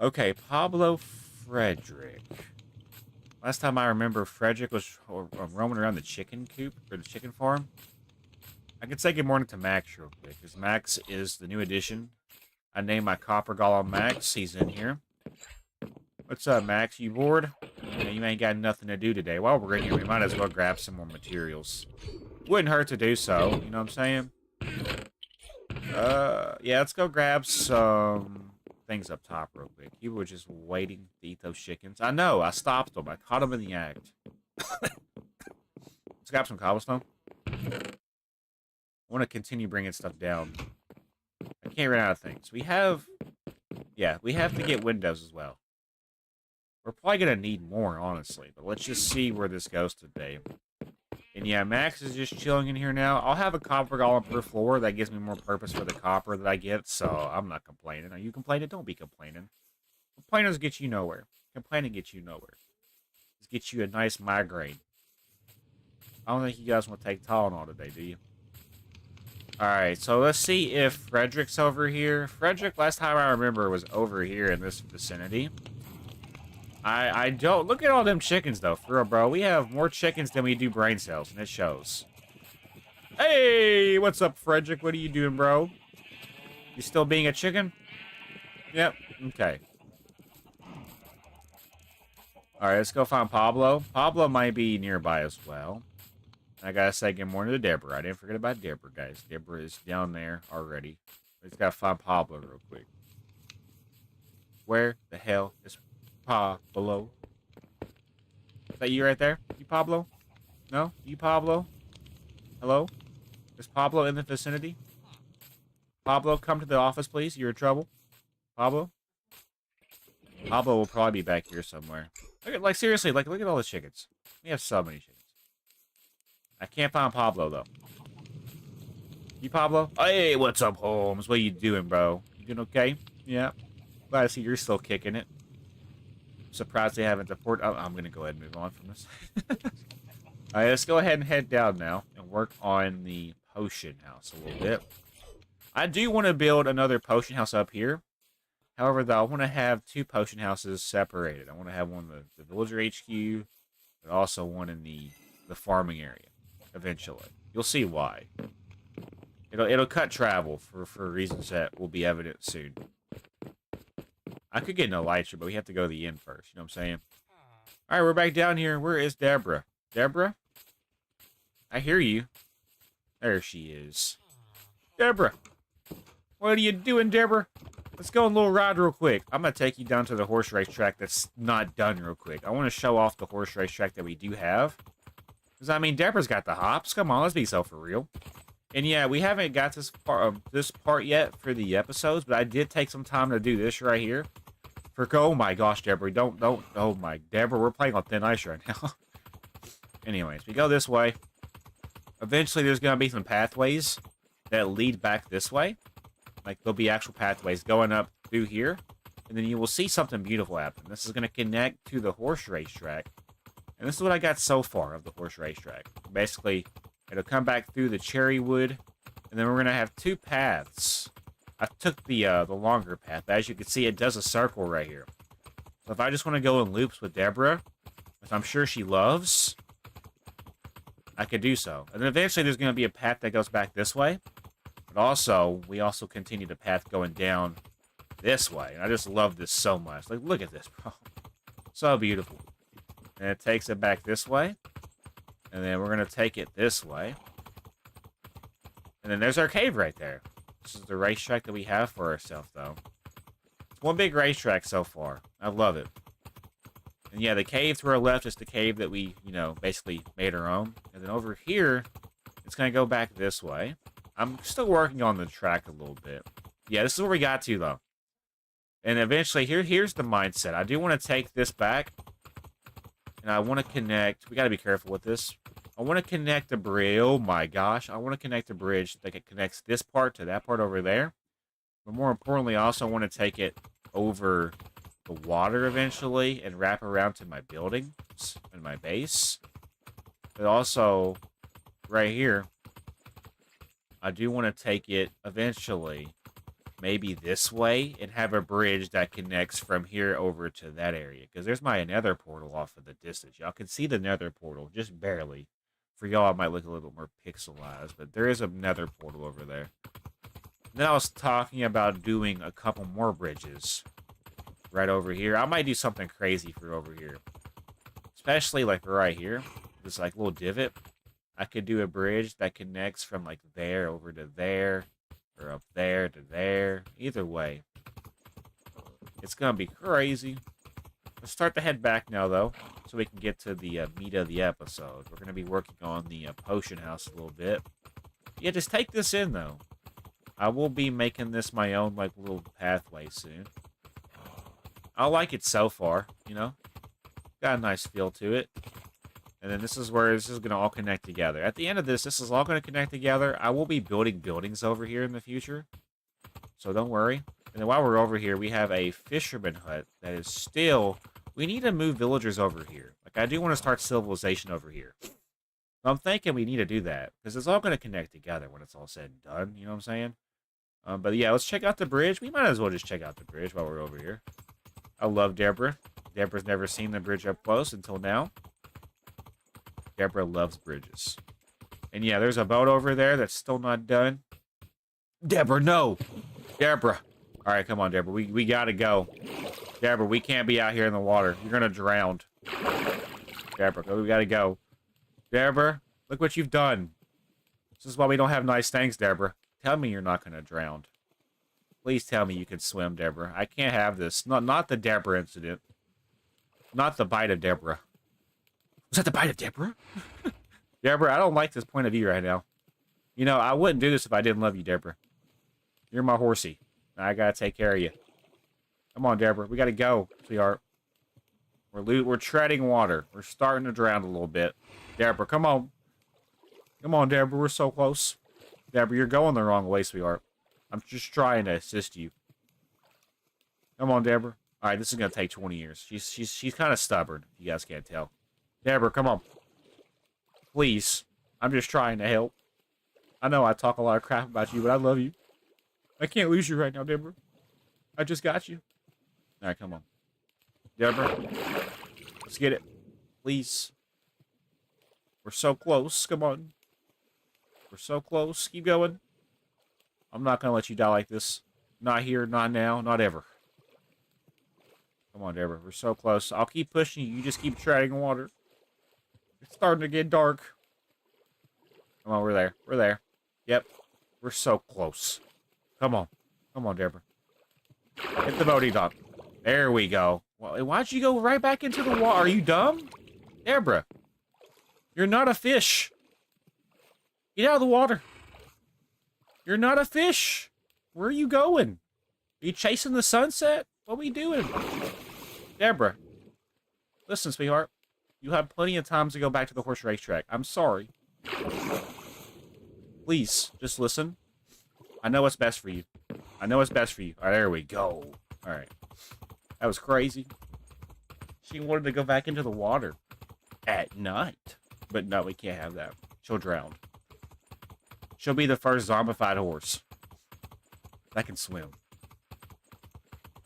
Speaker 1: Okay, Pablo Frederick. Last time I remember, Frederick was roaming around the chicken coop, or the chicken farm. I can say good morning to Max real quick, because Max is the new addition. I named my copper golem Max. He's in here. What's up, Max? You bored? Yeah, you ain't got nothing to do today. While we're in here, we might as well grab some more materials. Wouldn't hurt to do so, you know what I'm saying? Yeah, let's go grab some things up top real quick. You were just waiting to eat those chickens. I know, I stopped them. I caught them in the act. Let's grab some cobblestone. I want to continue bringing stuff down. I can't run out of things. We have to get windows as well. We're probably going to need more, honestly. But let's just see where this goes today. And yeah, Max is just chilling in here now. I'll have a copper golem per floor. That gives me more purpose for the copper that I get. So I'm not complaining. Are you complaining? Don't be complaining. Complainers get you nowhere. Complaining gets you nowhere. Just get you a nice migraine. I don't think you guys want to take Tylenol today, do you? Alright, so let's see if Frederick's over here. Frederick, last time I remember, was over here in this vicinity. I don't... Look at all them chickens, though. For real, bro. We have more chickens than we do brain cells, and it shows. Hey! What's up, Frederick? What are you doing, bro? You still being a chicken? Yep. Okay. Alright, let's go find Pablo. Pablo might be nearby as well. I gotta say good morning to Deborah. I didn't forget about Deborah, guys. Deborah is down there already. We just gotta find Pablo real quick. Where the hell is Pablo? Is that you right there? You Pablo? No? You Pablo? Hello? Is Pablo in the vicinity? Pablo, come to the office, please. You're in trouble. Pablo? Pablo will probably be back here somewhere. Look at, like, seriously, like, look at all the chickens. We have so many chickens. I can't find Pablo, though. You Pablo? Hey, what's up, Holmes? What are you doing, bro? You doing okay? Yeah. Glad to see you're still kicking it. Surprised they haven't deported. Oh, I'm going to go ahead and move on from this. Alright, let's go ahead and head down now and work on the potion house a little bit. I do want to build another potion house up here. However, though, I want to have two potion houses separated. I want to have one in the villager HQ, but also one in the farming area. Eventually, you'll see why. It'll cut travel for reasons that will be evident soon. I could get an elytra, but we have to go to the inn first. You know what I'm saying? All right, we're back down here. Where is Deborah? Deborah, I hear you. There she is. Deborah, what are you doing, Deborah? Let's go on a little ride real quick. I'm gonna take you down to the horse race track that's not done real quick. I want to show off the horse race track that we do have. Because, I mean, Deborah's got the hops. Come on, let's be so for real. And, yeah, we haven't got this part yet for the episodes, but I did take some time to do this right here. Oh, my gosh, Deborah, don't, oh, my, Deborah, we're playing on thin ice right now. Anyways, we go this way. Eventually, there's going to be some pathways that lead back this way. Like, there'll be actual pathways going up through here. And then you will see something beautiful happen. This is going to connect to the horse race track. And this is what I got so far of the horse racetrack. Basically, it'll come back through the cherry wood, and then we're going to have two paths. I took the longer path. As you can see, it does a circle right here. So if I just want to go in loops with Deborah, which I'm sure she loves, I could do so. And then eventually there's going to be a path that goes back this way. But also, we also continue the path going down this way. And I just love this so much. Like, look at this, bro. So beautiful. And it takes it back this way. And then we're going to take it this way. And then there's our cave right there. This is the racetrack that we have for ourselves, though. It's one big racetrack so far. I love it. And yeah, the cave to our left is the cave that we, you know, basically made our own. And then over here, it's going to go back this way. I'm still working on the track a little bit. Yeah, this is where we got to, though. And eventually, here's the mindset. I do want to take this back. And I want to connect. We got to be careful with this. I want to connect the bridge. Oh my gosh. I want to connect the bridge that connects this part to that part over there. But more importantly, I also want to take it over the water eventually and wrap around to my buildings and my base. But also, right here, I do want to take it eventually maybe this way and have a bridge that connects from here over to that area. Because there's my nether portal off of the distance. Y'all can see the nether portal, just barely. For y'all, it might look a little more pixelized, but there is a nether portal over there. Then I was talking about doing a couple more bridges right over here. I might do something crazy for over here. Especially like right here. This like little divot. I could do a bridge that connects from like there over to there. Or up there to there. Either way. It's going to be crazy. Let's start to head back now, though. So we can get to the meat of the episode. We're going to be working on the potion house a little bit. Yeah, just take this in, though. I will be making this my own, like, little pathway soon. I like it so far, you know? Got a nice feel to it. And then this is where this is going to all connect together. At the end of this is all going to connect together. I will be building buildings over here in the future. So don't worry. And then while we're over here, we have a fisherman hut that is still... We need to move villagers over here. Like, I do want to start civilization over here. I'm thinking we need to do that. Because it's all going to connect together when it's all said and done. You know what I'm saying? But yeah, let's check out the bridge. We might as well just check out the bridge while we're over here. I love Deborah. Deborah's never seen the bridge up close until now. Deborah loves bridges. And yeah, there's a boat over there that's still not done. Deborah, no! Deborah! Alright, come on, Deborah. We gotta go. Deborah, we can't be out here in the water. You're gonna drown. Deborah, we gotta go. Deborah, look what you've done. This is why we don't have nice things, Deborah. Tell me you're not gonna drown. Please tell me you can swim, Deborah. I can't have this. Not the Deborah incident. Not the bite of Deborah. Was that the bite of Deborah? Deborah, I don't like this point of view right now. You know, I wouldn't do this if I didn't love you, Deborah. You're my horsey. I gotta take care of you. Come on, Deborah. We gotta go, sweetheart. We're treading water. We're starting to drown a little bit. Deborah, come on. Come on, Deborah. We're so close. Deborah, you're going the wrong way, sweetheart. I'm just trying to assist you. Come on, Deborah. All right, this is gonna take 20 years. She's kind of stubborn. If you guys can't tell. Deborah, come on. Please. I'm just trying to help. I know I talk a lot of crap about you, but I love you. I can't lose you right now, Deborah. I just got you. All right, come on. Deborah. Let's get it. Please. We're so close. Come on. We're so close. Keep going. I'm not going to let you die like this. Not here, not now, not ever. Come on, Deborah. We're so close. I'll keep pushing you. You just keep treading water. It's starting to get dark. Come on, we're there. We're there. Yep. We're so close. Come on. Come on, Deborah. Hit the boaty dock. There we go. Well, why'd you go right back into the water? Are you dumb? Deborah. You're not a fish. Get out of the water. You're not a fish. Where are you going? Are you chasing the sunset? What are we doing? Deborah. Listen, sweetheart. You have plenty of time to go back to the horse racetrack. I'm sorry. Please, just listen. I know what's best for you. I know what's best for you. All right, there we go. All right. That was crazy. She wanted to go back into the water at night. But no, we can't have that. She'll drown. She'll be the first zombified horse that can swim.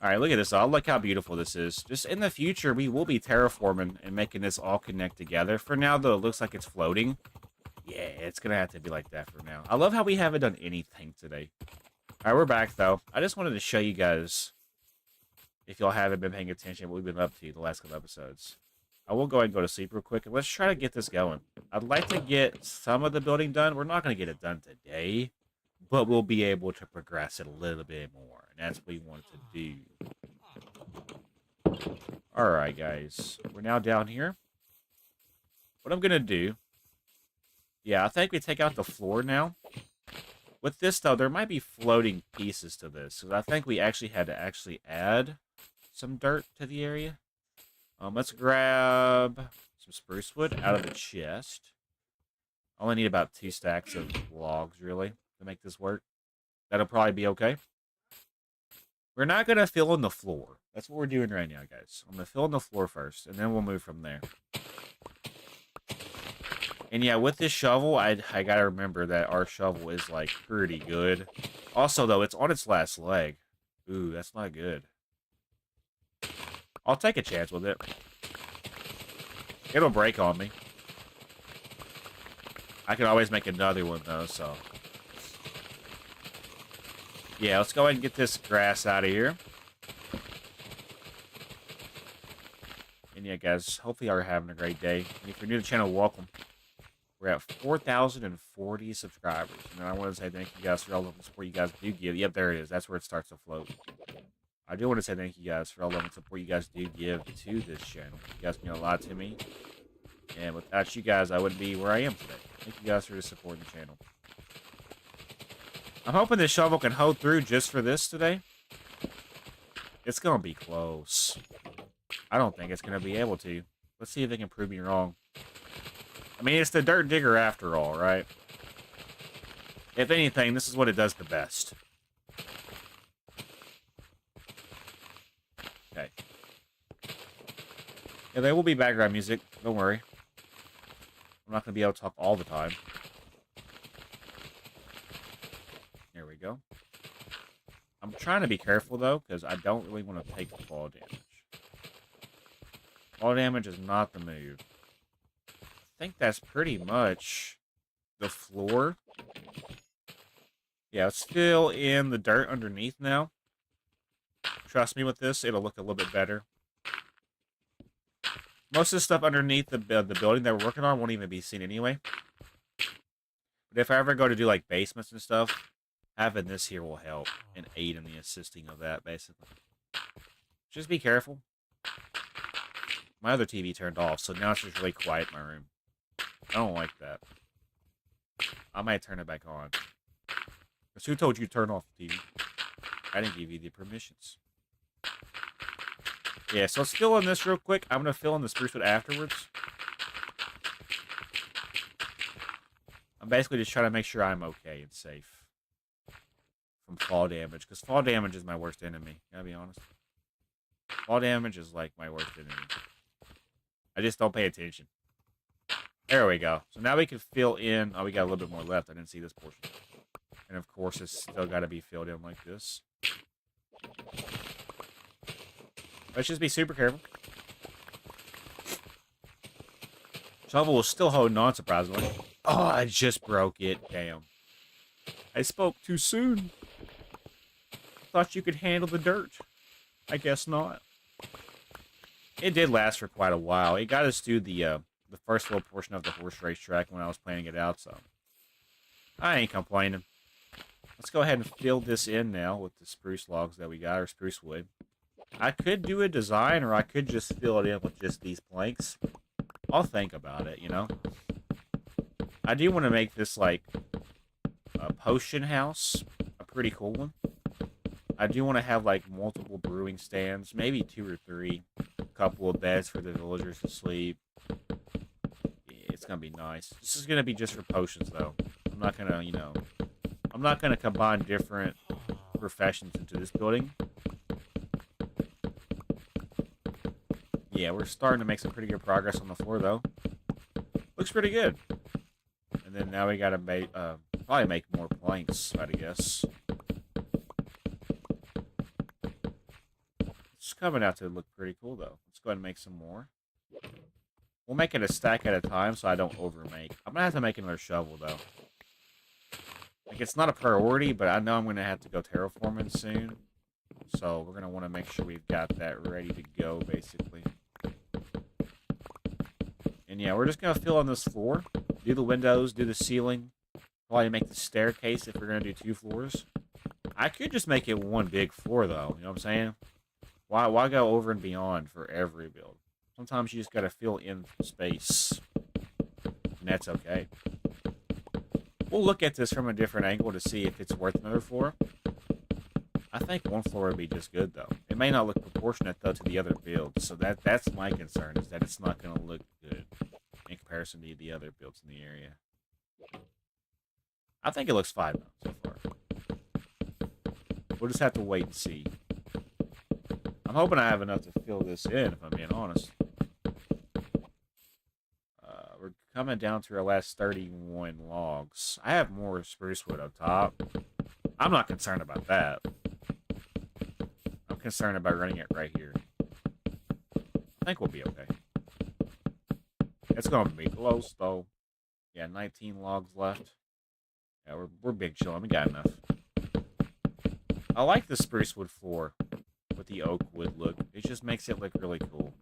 Speaker 1: All right, look at this. Oh, look how beautiful this is. Just in the future, we will be terraforming and making this all connect together. For now, though, it looks like it's floating. Yeah, it's going to have to be like that for now. I love how we haven't done anything today. All right, we're back, though. I just wanted to show you guys, if y'all haven't been paying attention, what we've been up to the last couple episodes. I will go ahead and go to sleep real quick, and let's try to get this going. I'd like to get some of the building done. We're not going to get it done today, but we'll be able to progress it a little bit more, and that's what we want to do. All right, guys. We're now down here. What I'm going to do... Yeah, I think we take out the floor now. With this, though, there might be floating pieces to this. Because I think we actually had to add some dirt to the area. Let's grab some spruce wood out of the chest. I only need about 2 stacks of logs, really, to make this work. That'll probably be okay. We're not going to fill in the floor. That's what we're doing right now, guys. I'm going to fill in the floor first, and then we'll move from there. And yeah, with this shovel, I gotta remember that our shovel is, like, pretty good. Also, though, it's on its last leg. Ooh, that's not good. I'll take a chance with it. It'll break on me. I can always make another one, though, so... Yeah, let's go ahead and get this grass out of here. And yeah, guys, hopefully you're having a great day. And if you're new to the channel, welcome. We're at 4,040 subscribers. And I want to say thank you guys for all of the support you guys do give. Yep, there it is. That's where it starts to float. I do want to say thank you guys for all of the support you guys do give to this channel. You guys mean a lot to me. And without you guys, I wouldn't be where I am today. Thank you guys for supporting the channel. I'm hoping this shovel can hold through just for this today. It's going to be close. I don't think it's going to be able to. Let's see if they can prove me wrong. I mean, it's the dirt digger after all, right? If anything, this is what it does the best. Okay. Yeah, there will be background music. Don't worry. I'm not going to be able to talk all the time. There we go. I'm trying to be careful, though, because I don't really want to take fall damage. Fall damage is not the move. I think that's pretty much the floor. Yeah, let's fill in the dirt underneath now. Trust me with this, it'll look a little bit better. Most of the stuff underneath the building that we're working on won't even be seen anyway. But if I ever go to do, like, basements and stuff, having this here will help and aid in the assisting of that, basically. Just be careful. My other TV turned off, so now it's just really quiet in my room. I don't like that. I might turn it back on. Because who told you to turn off the TV? I didn't give you the permissions. Yeah, so let's fill in this real quick. I'm going to fill in the spruce wood afterwards. I'm basically just trying to make sure I'm okay and safe from fall damage. Because fall damage is my worst enemy. Gotta be honest. Fall damage is like my worst enemy. I just don't pay attention. There we go. So now we can fill in... Oh, we got a little bit more left. I didn't see this portion. And of course, it's still got to be filled in like this. Let's just be super careful. Shovel was still holding on, surprisingly. Oh, I just broke it. Damn. I spoke too soon. Thought you could handle the dirt. I guess not. It did last for quite a while. It got us through the first little portion of the horse race track when I was planning it out, so I ain't complaining. Let's go ahead and fill this in now with the spruce logs that we got, or spruce wood. I could do a design, or I could just fill it in with just these planks. I'll think about it, you know? I do want to make this, like, a potion house, a pretty cool one. I do want to have, like, multiple brewing stands, maybe 2 or 3. A couple of beds for the villagers to sleep. It's going to be nice. This is going to be just for potions, though. I'm not going to, you know... I'm not going to combine different professions into this building. Yeah, we're starting to make some pretty good progress on the floor, though. Looks pretty good. And then now we got to make, probably make more planks, I guess. It's coming out to look pretty cool, though. Let's go ahead and make some more. We'll make it a stack at a time so I don't overmake. I'm going to have to make another shovel, though. Like, it's not a priority, but I know I'm going to have to go terraforming soon. So we're going to want to make sure we've got that ready to go, basically. And yeah, we're just going to fill in this floor. Do the windows, do the ceiling. Probably make the staircase if we're going to do 2 floors. I could just make it one big floor, though. You know what I'm saying? Why go over and beyond for every build? Sometimes you just got to fill in space. And that's okay. We'll look at this from a different angle to see if it's worth another floor. I think 1 floor would be just good, though. It may not look proportionate, though, to the other builds. So that's my concern, is that it's not going to look good in comparison to the other builds in the area. I think it looks fine, though, so far. We'll just have to wait and see. I'm hoping I have enough to fill this in, if I'm being honest. We're coming down to our last 31 logs. I have more spruce wood up top. I'm not concerned about that. I'm concerned about running it right here. I think we'll be okay. It's going to be close, though. Yeah, 19 logs left. Yeah, we're big chilling. We got enough. I like the spruce wood floor with the oak wood look. It just makes it look really cool.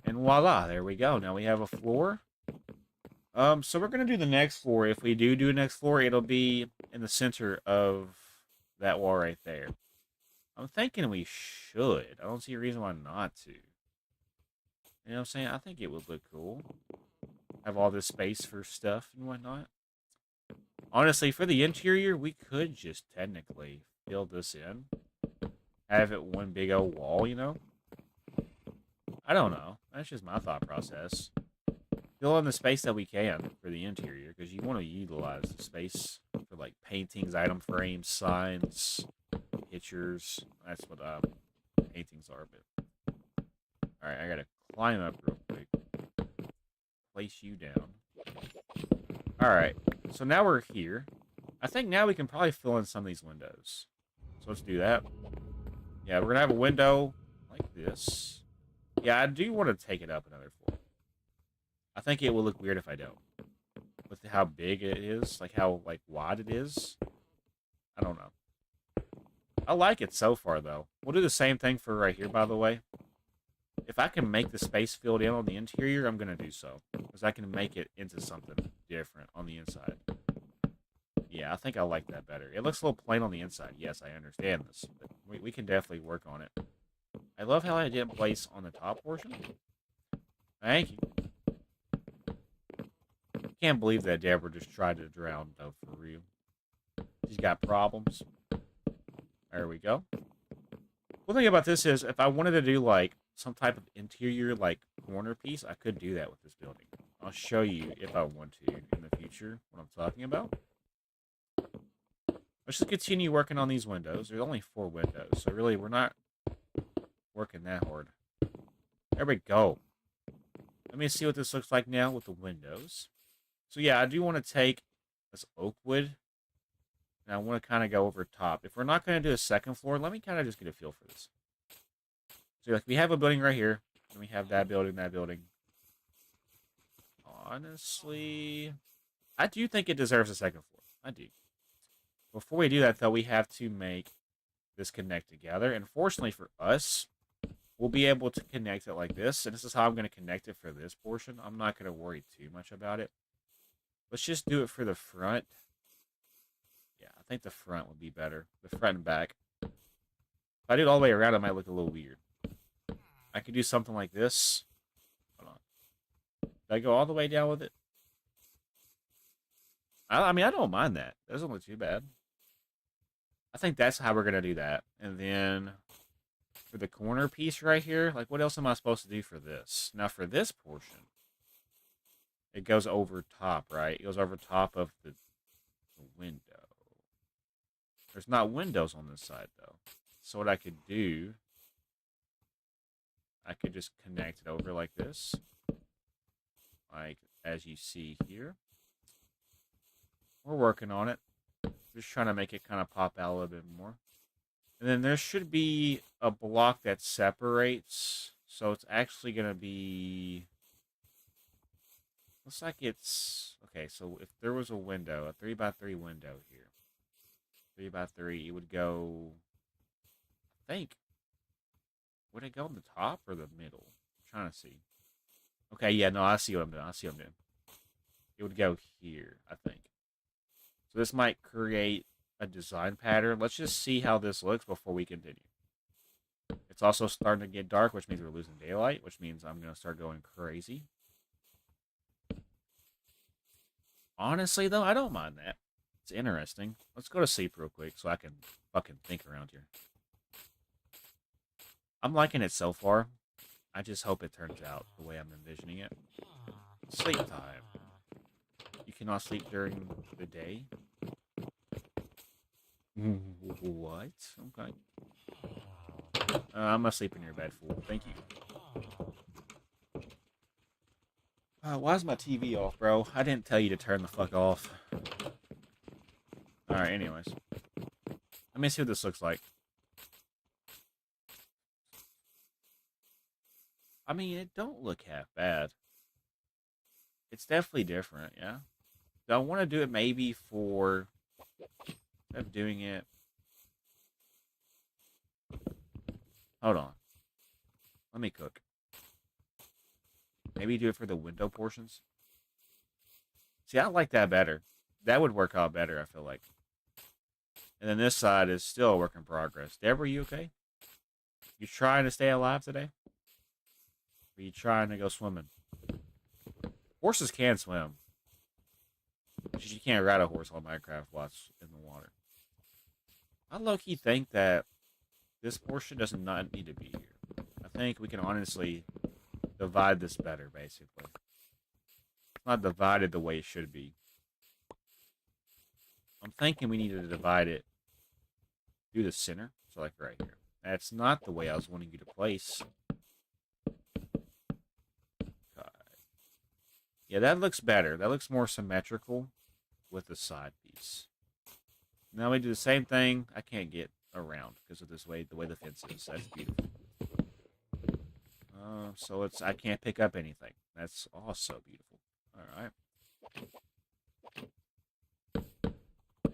Speaker 1: And voila, there we go. Now we have a floor. So we're going to do the next floor. If we do a next floor, it'll be in the center of that wall right there. I'm thinking we should. I don't see a reason why not to. You know what I'm saying? I think it would look cool. Have all this space for stuff and whatnot. Honestly, for the interior, we could just technically fill this in. Have it one big old wall, you know? I don't know. That's just my thought process. Fill in the space that we can for the interior, because you want to utilize the space for, like, paintings, item frames, signs, pictures. That's what paintings are, but... Alright, I gotta climb up real quick. Place you down. Alright, so now we're here. I think now we can probably fill in some of these windows. So let's do that. Yeah, we're gonna have a window like this. Yeah, I do want to take it up another floor. I think it will look weird if I don't. With how big it is, like how wide it is. I don't know. I like it so far, though. We'll do the same thing for right here, by the way. If I can make the space filled in on the interior, I'm going to do so. Because I can make it into something different on the inside. Yeah, I think I like that better. It looks a little plain on the inside. Yes, I understand this. But we can definitely work on it. I love how I didn't place on the top portion. Thank you. Can't believe that Deborah just tried to drown, though, for real. She's got problems. There we go. One thing about this is, if I wanted to do, like, some type of interior, like, corner piece, I could do that with this building. I'll show you, if I want to, in the future, what I'm talking about. Let's just continue working on these windows. There's only 4 windows, so really, we're not working that hard. There we go. Let me see what this looks like now with the windows. So yeah, I do want to take this oak wood, and I want to kind of go over top. If we're not going to do a second floor, let me kind of just get a feel for this. So like, we have a building right here, and we have that building, that building. Honestly, I do think it deserves a second floor. I do. Before we do that, though, we have to make this connect together. And fortunately for us, we'll be able to connect it like this. And this is how I'm going to connect it for this portion. I'm not going to worry too much about it. Let's just do it for the front. Yeah, I think the front would be better. The front and back. If I do it all the way around, it might look a little weird. I could do something like this. Hold on. Did I go all the way down with it? I mean, I don't mind that. That doesn't look too bad. I think that's how we're going to do that. And then for the corner piece right here, like, what else am I supposed to do for this? Now, for this portion, it goes over top, right? It goes over top of the window. There's not windows on this side, though. So what I could do, I could just connect it over like this. Like, as you see here. We're working on it. Just trying to make it kind of pop out a little bit more. And then there should be a block that separates. So it's actually going to be... Looks like it's... Okay, so if there was a window, a 3x3 window here. 3x3, it would go... I think... Would it go on the top or the middle? I'm trying to see. Okay, yeah, no, I see what I'm doing. I see what I'm doing. It would go here, I think. So this might create a design pattern. Let's just see how this looks before we continue. It's also starting to get dark, which means we're losing daylight, which means I'm going to start going crazy. Honestly, though, I don't mind that. It's interesting. Let's go to sleep real quick so I can fucking think around here. I'm liking it so far. I just hope it turns out the way I'm envisioning it. Sleep time. You cannot sleep during the day? What? Okay. I'm gonna sleep in your bed, fool. Thank you. Why is my TV off, bro? I didn't tell you to turn the fuck off. Alright, anyways. Let me see what this looks like. I mean, it don't look half bad. It's definitely different, yeah. Do I want to do it maybe for... Instead of doing it... Hold on. Let me cook. Maybe do it for the window portions. See, I like that better. That would work out better, I feel like. And then this side is still a work in progress. Deborah, you okay? You trying to stay alive today? Or you trying to go swimming? Horses can swim. You can't ride a horse on Minecraft while it's in the water. I low-key think that this portion does not need to be here. I think we can honestly divide this better, basically. It's not divided the way it should be. I'm thinking we need to divide it through the center. So, like, right here. That's not the way I was wanting you to place. God. Yeah, that looks better. That looks more symmetrical with the side piece. Now we do the same thing. I can't get around because of this way, the way the fence is. That's beautiful. So it's I can't pick up anything. That's also beautiful. All right.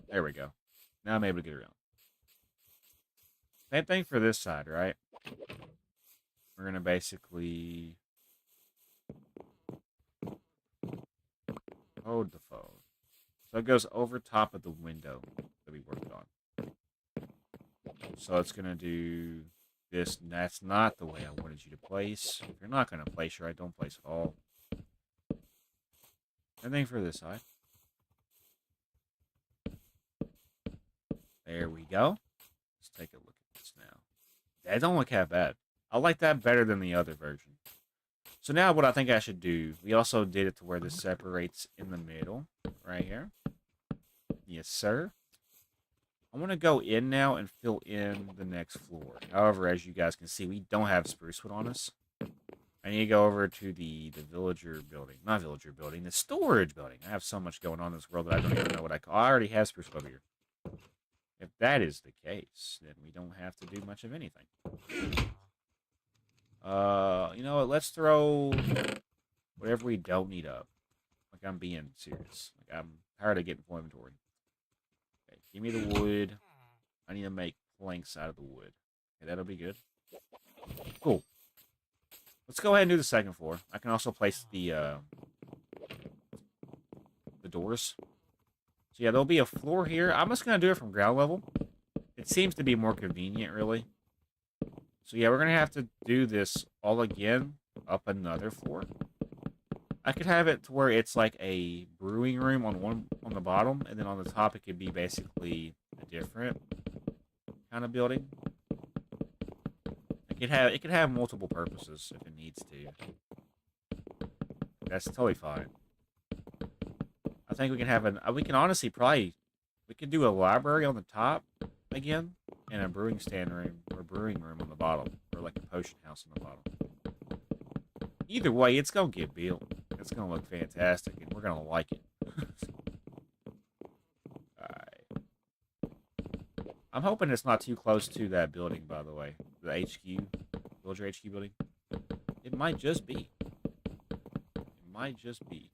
Speaker 1: There we go. Now I'm able to get around. Same thing for this side, right? We're going to basically hold the phone. So it goes over top of the window that we worked on. So it's going to do this. That's not the way I wanted you to place. If you're not going to place right, don't place at all. Same thing for this side. There we go. Let's take a look at this now. That don't look half bad. I like that better than the other version. So now what I think I should do, we also did it to where this separates in the middle, right here. Yes, sir. I want to go in now and fill in the next floor. However, as you guys can see, we don't have spruce wood on us. I need to go over to the villager building. Not villager building, the storage building. I have so much going on in this world that I don't even know what I call. I already have spruce wood over here. If that is the case, then we don't have to do much of anything. You know what? Let's throw whatever we don't need up. Like, I'm being serious. Like, I'm tired of getting full inventory. Okay, give me the wood. I need to make planks out of the wood. Okay, that'll be good. Cool. Let's go ahead and do the second floor. I can also place the doors. So yeah, there'll be a floor here. I'm just going to do it from ground level. It seems to be more convenient, really. So yeah, we're going to have to do this all again up another floor. I could have it to where it's like a brewing room on the bottom, and then on the top it could be basically a different kind of building. It could have multiple purposes if it needs to. That's totally fine. I think we can have we can honestly probably, we could do a library on the top again, and a brewing stand room, or brewing room on the bottom, or like a potion house on the bottom. Either way, it's going to get built. It's going to look fantastic, and we're going to like it. Alright. I'm hoping it's not too close to that building, by the way. The HQ, Villager HQ building. It might just be. It might just be.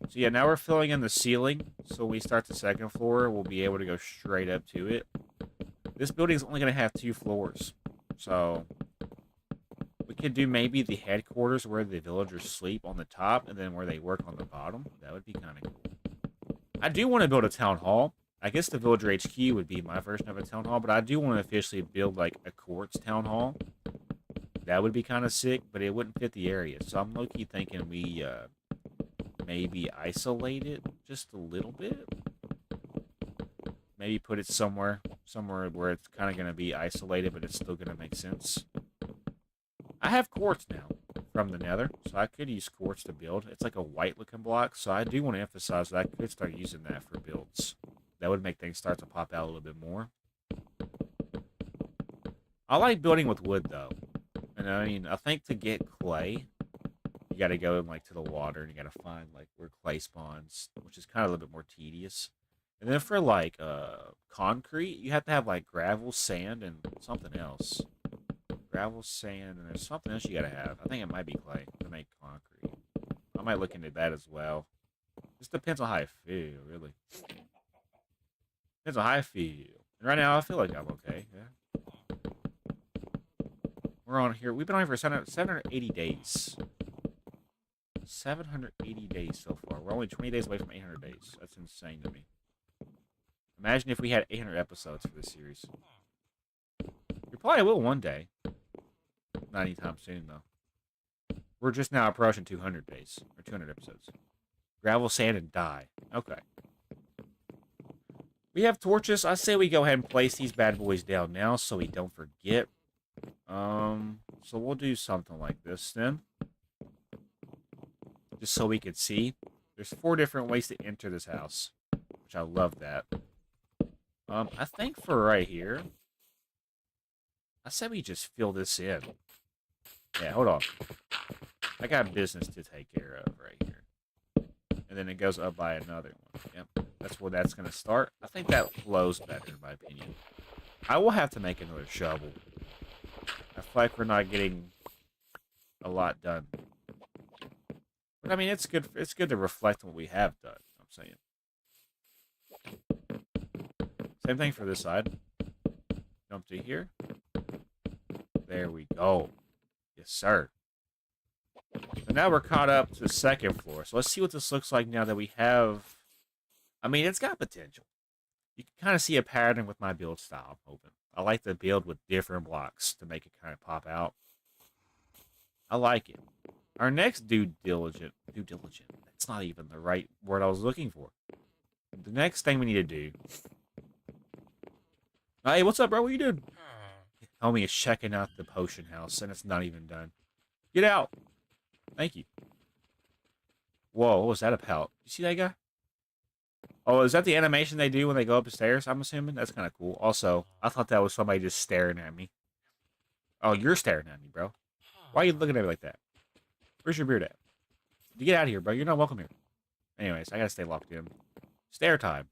Speaker 1: So yeah, now we're filling in the ceiling. So when we start the second floor, we'll be able to go straight up to it. This building is only going to have 2 floors. So we could do maybe the headquarters where the villagers sleep on the top, and then where they work on the bottom. That would be kind of cool. I do want to build a town hall. I guess the Villager HQ would be my version of a town hall, but I do want to officially build like a quartz town hall. That would be kind of sick, but it wouldn't fit the area. So I'm low-key thinking we maybe isolate it just a little bit. Maybe put it somewhere where it's kind of going to be isolated, but it's still going to make sense. I have quartz now from the nether, so I could use quartz to build. It's like a white-looking block, so I do want to emphasize that I could start using that for builds. That would make things start to pop out a little bit more. I like building with wood, though. And I mean, I think to get clay, you got to go like to the water and you got to find like where clay spawns, which is kind of a little bit more tedious. And then for like concrete, you have to have like gravel, sand, and something else. Gravel, sand, and there's something else you gotta have. I think it might be clay to make concrete. I might look into that as well. Just depends on how I feel, really. Depends on how I feel. And right now, I feel like I'm okay. Yeah. We're on here. We've been on here for 780 days. 780 days so far. We're only 20 days away from 800 days. That's insane to me. Imagine if we had 800 episodes for this series. We probably will one day. Not anytime soon, though. We're just now approaching 200 days. Or 200 episodes. Gravel, sand, and dye. Okay. We have torches. I say we go ahead and place these bad boys down now so we don't forget. So we'll do something like this then. Just so we can see. There's 4 different ways to enter this house. Which I love that. I think for right here, I said we just fill this in. Yeah, hold on. I got business to take care of right here. And then it goes up by another one. Yep, that's where that's going to start. I think that flows better, in my opinion. I will have to make another shovel. I feel like we're not getting a lot done. But, I mean, it's good to reflect on what we have done, I'm saying. Same thing for this side. Jump to here. There we go. Yes, sir. So now we're caught up to the 2nd floor. So let's see what this looks like now that we have... I mean, it's got potential. You can kind of see a pattern with my build style, I'm hoping. I like to build with different blocks to make it kind of pop out. I like it. Our next due diligent. That's not even the right word I was looking for. The next thing we need to do... Hey, what's up, bro? What you doing? Homie is checking out the potion house, and it's not even done. Get out! Thank you. Whoa, what was that about? You see that guy? Oh, is that the animation they do when they go up the stairs, I'm assuming? That's kind of cool. Also, I thought that was somebody just staring at me. Oh, you're staring at me, bro. Why are you looking at me like that? Where's your beard at? You get out of here, bro. You're not welcome here. Anyways, I gotta stay locked in. Stare time.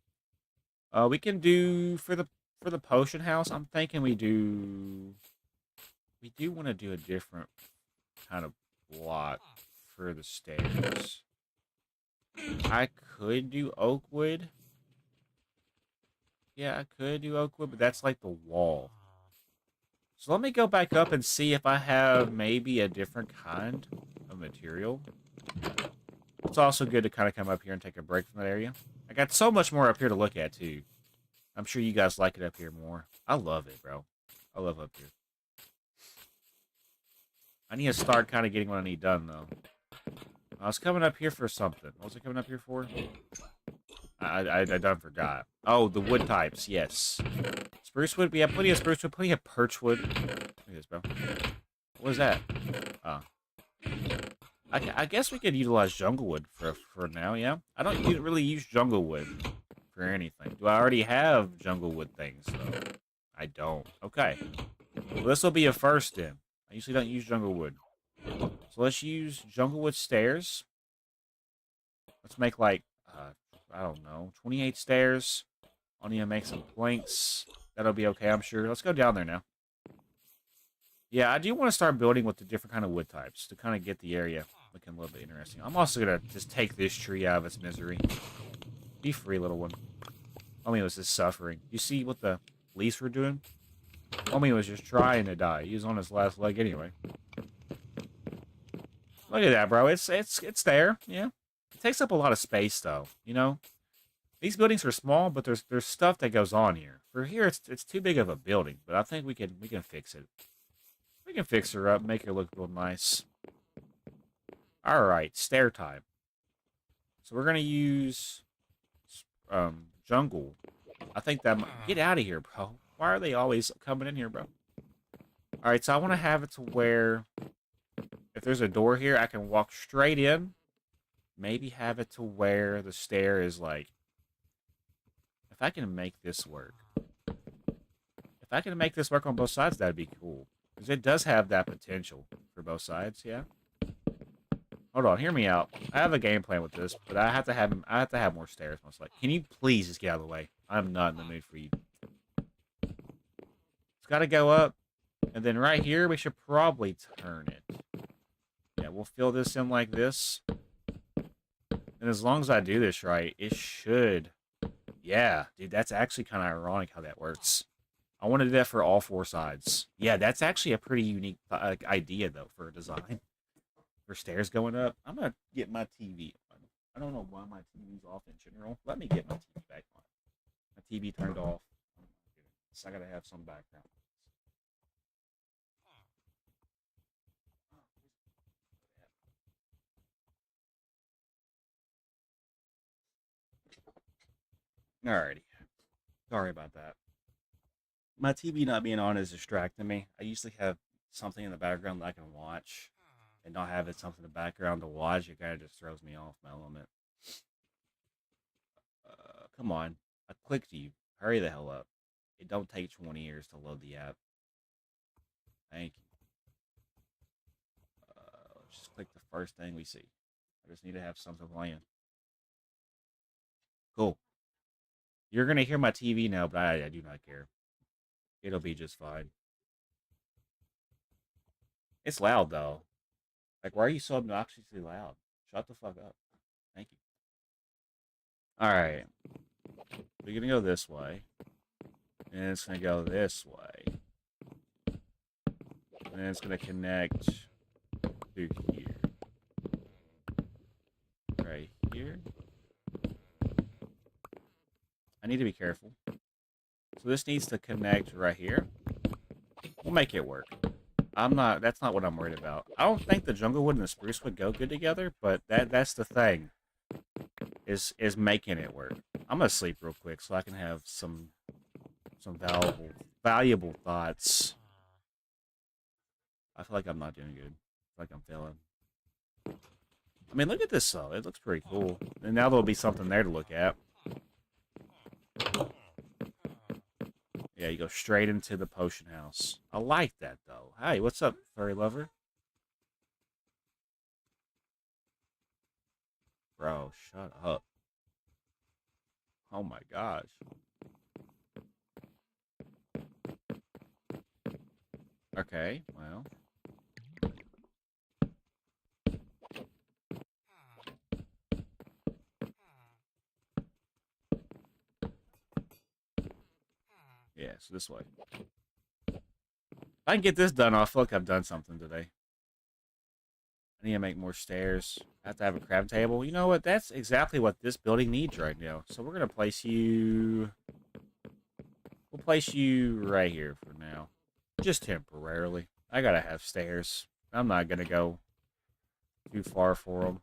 Speaker 1: We can do for the potion house. I'm thinking we do want to do a different kind of block for the stairs. I could do oak wood. Yeah, I could do oak wood, but that's like the wall. So let me go back up and see if I have maybe a different kind of material. It's also good to kind of come up here and take a break from that area. I got so much more up here to look at, too. I'm sure you guys like it up here more. I love it, bro. I love up here. I need to start kind of getting what I need done, though. I was coming up here for something. What was I coming up here for? I done forgot. Oh, the wood types, yes. Spruce wood? We have plenty of spruce wood, plenty of birch wood. Look at this, bro. What is that? Oh. I guess we could utilize jungle wood for now, yeah? I don't really use jungle wood for anything. Do I already have jungle wood things, though? I don't. Okay. Well, this will be a first, then. I usually don't use jungle wood. So let's use jungle wood stairs. Let's make, like, I don't know, 28 stairs. I'll need to make some planks. That'll be okay, I'm sure. Let's go down there now. Yeah, I do want to start building with the different kind of wood types to kind of get the area looking a little bit interesting. I'm also going to just take this tree out of its misery. Be free, little one. Homie was just suffering. You see what the leaves were doing? Homie was just trying to die. He was on his last leg anyway. Look at that, bro. It's there, yeah. It takes up a lot of space, though, you know? These buildings are small, but there's stuff that goes on here. For here, it's too big of a building, but I think we can fix it. We can fix her up, make her look real nice. Alright, stair time. So we're gonna use jungle. I think that get out of here, bro. Why are they always coming in here, bro? Alright, so I want to have it to where if there's a door here, I can walk straight in. Maybe have it to where the stair is like... If I can make this work. If I can make this work on both sides, that'd be cool. Because it does have that potential for both sides, yeah? Hold on, hear me out. I have a game plan with this, but I have to have more stairs most likely. Can you please just get out of the way? I'm not in the mood for you. It's gotta go up. And then right here, we should probably turn it. Yeah, we'll fill this in like this. And as long as I do this right, it should. Yeah, dude, that's actually kind of ironic how that works. I want to do that for all four sides. Yeah, that's actually a pretty unique idea, though, for a design. For stairs going up. I'm going to get my TV on. I don't know why my TV's off in general. Let me get my TV back on. My TV turned off. So I got to have some background. Alrighty. Sorry about that. My TV not being on is distracting me. I usually have something in the background that I can watch, and not having something in the background to watch. It kind of just throws me off my element. Come on, I clicked you. Hurry the hell up. It don't take 20 years to load the app. Thank you. Let's just click the first thing we see. I just need to have something playing. Cool. You're gonna hear my TV now, but I do not care. It'll be just fine. It's loud though. Like, why are you so obnoxiously loud? Shut the fuck up. Thank you. Alright. We're gonna go this way. And it's gonna go this way. And then it's gonna connect through here. Right here. I need to be careful. So this needs to connect right here. We'll make it work. That's not what I'm worried about. I don't think the jungle wood and the spruce would go good together, but that's the thing. Is making it work. I'm gonna sleep real quick so I can have some valuable thoughts. I feel like I'm not doing good. I feel like I'm failing. I mean, look at this though. It looks pretty cool. And now there'll be something there to look at. Yeah, you go straight into the potion house. I like that though. Hey, what's up, furry lover? Bro, shut up. Oh my gosh. Okay, well. Yeah, so this way. If I can get this done, I feel like I've done something today. I need to make more stairs. I have to have a crab table. You know what? That's exactly what this building needs right now. So we're going to place you... We'll place you right here for now. Just temporarily. I got to have stairs. I'm not going to go too far for them.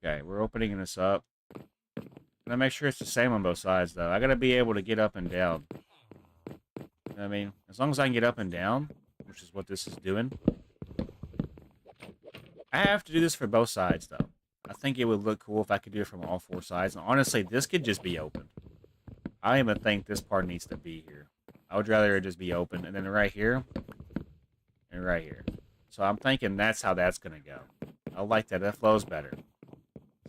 Speaker 1: Okay, we're opening this up. Gotta make sure it's the same on both sides, though. I gotta be able to get up and down. You know what I mean? As long as I can get up and down, which is what this is doing. I have to do this for both sides, though. I think it would look cool if I could do it from all four sides. And honestly, this could just be open. I don't even think this part needs to be here. I would rather it just be open. And then right here, and right here. So I'm thinking that's how that's gonna go. I like that. That flows better.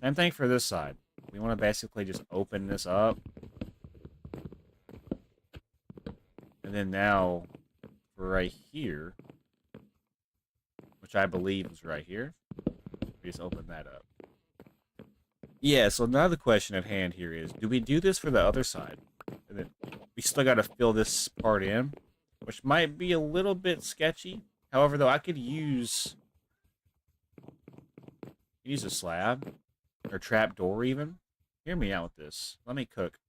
Speaker 1: Same thing for this side. We want to basically just open this up. And then now, for right here, which I believe is right here, we just open that up. Yeah, so now the question at hand here is, do we do this for the other side? And then we still got to fill this part in, which might be a little bit sketchy. However, though, I could use a slab. Or trap door even. Hear me out with this. Let me cook.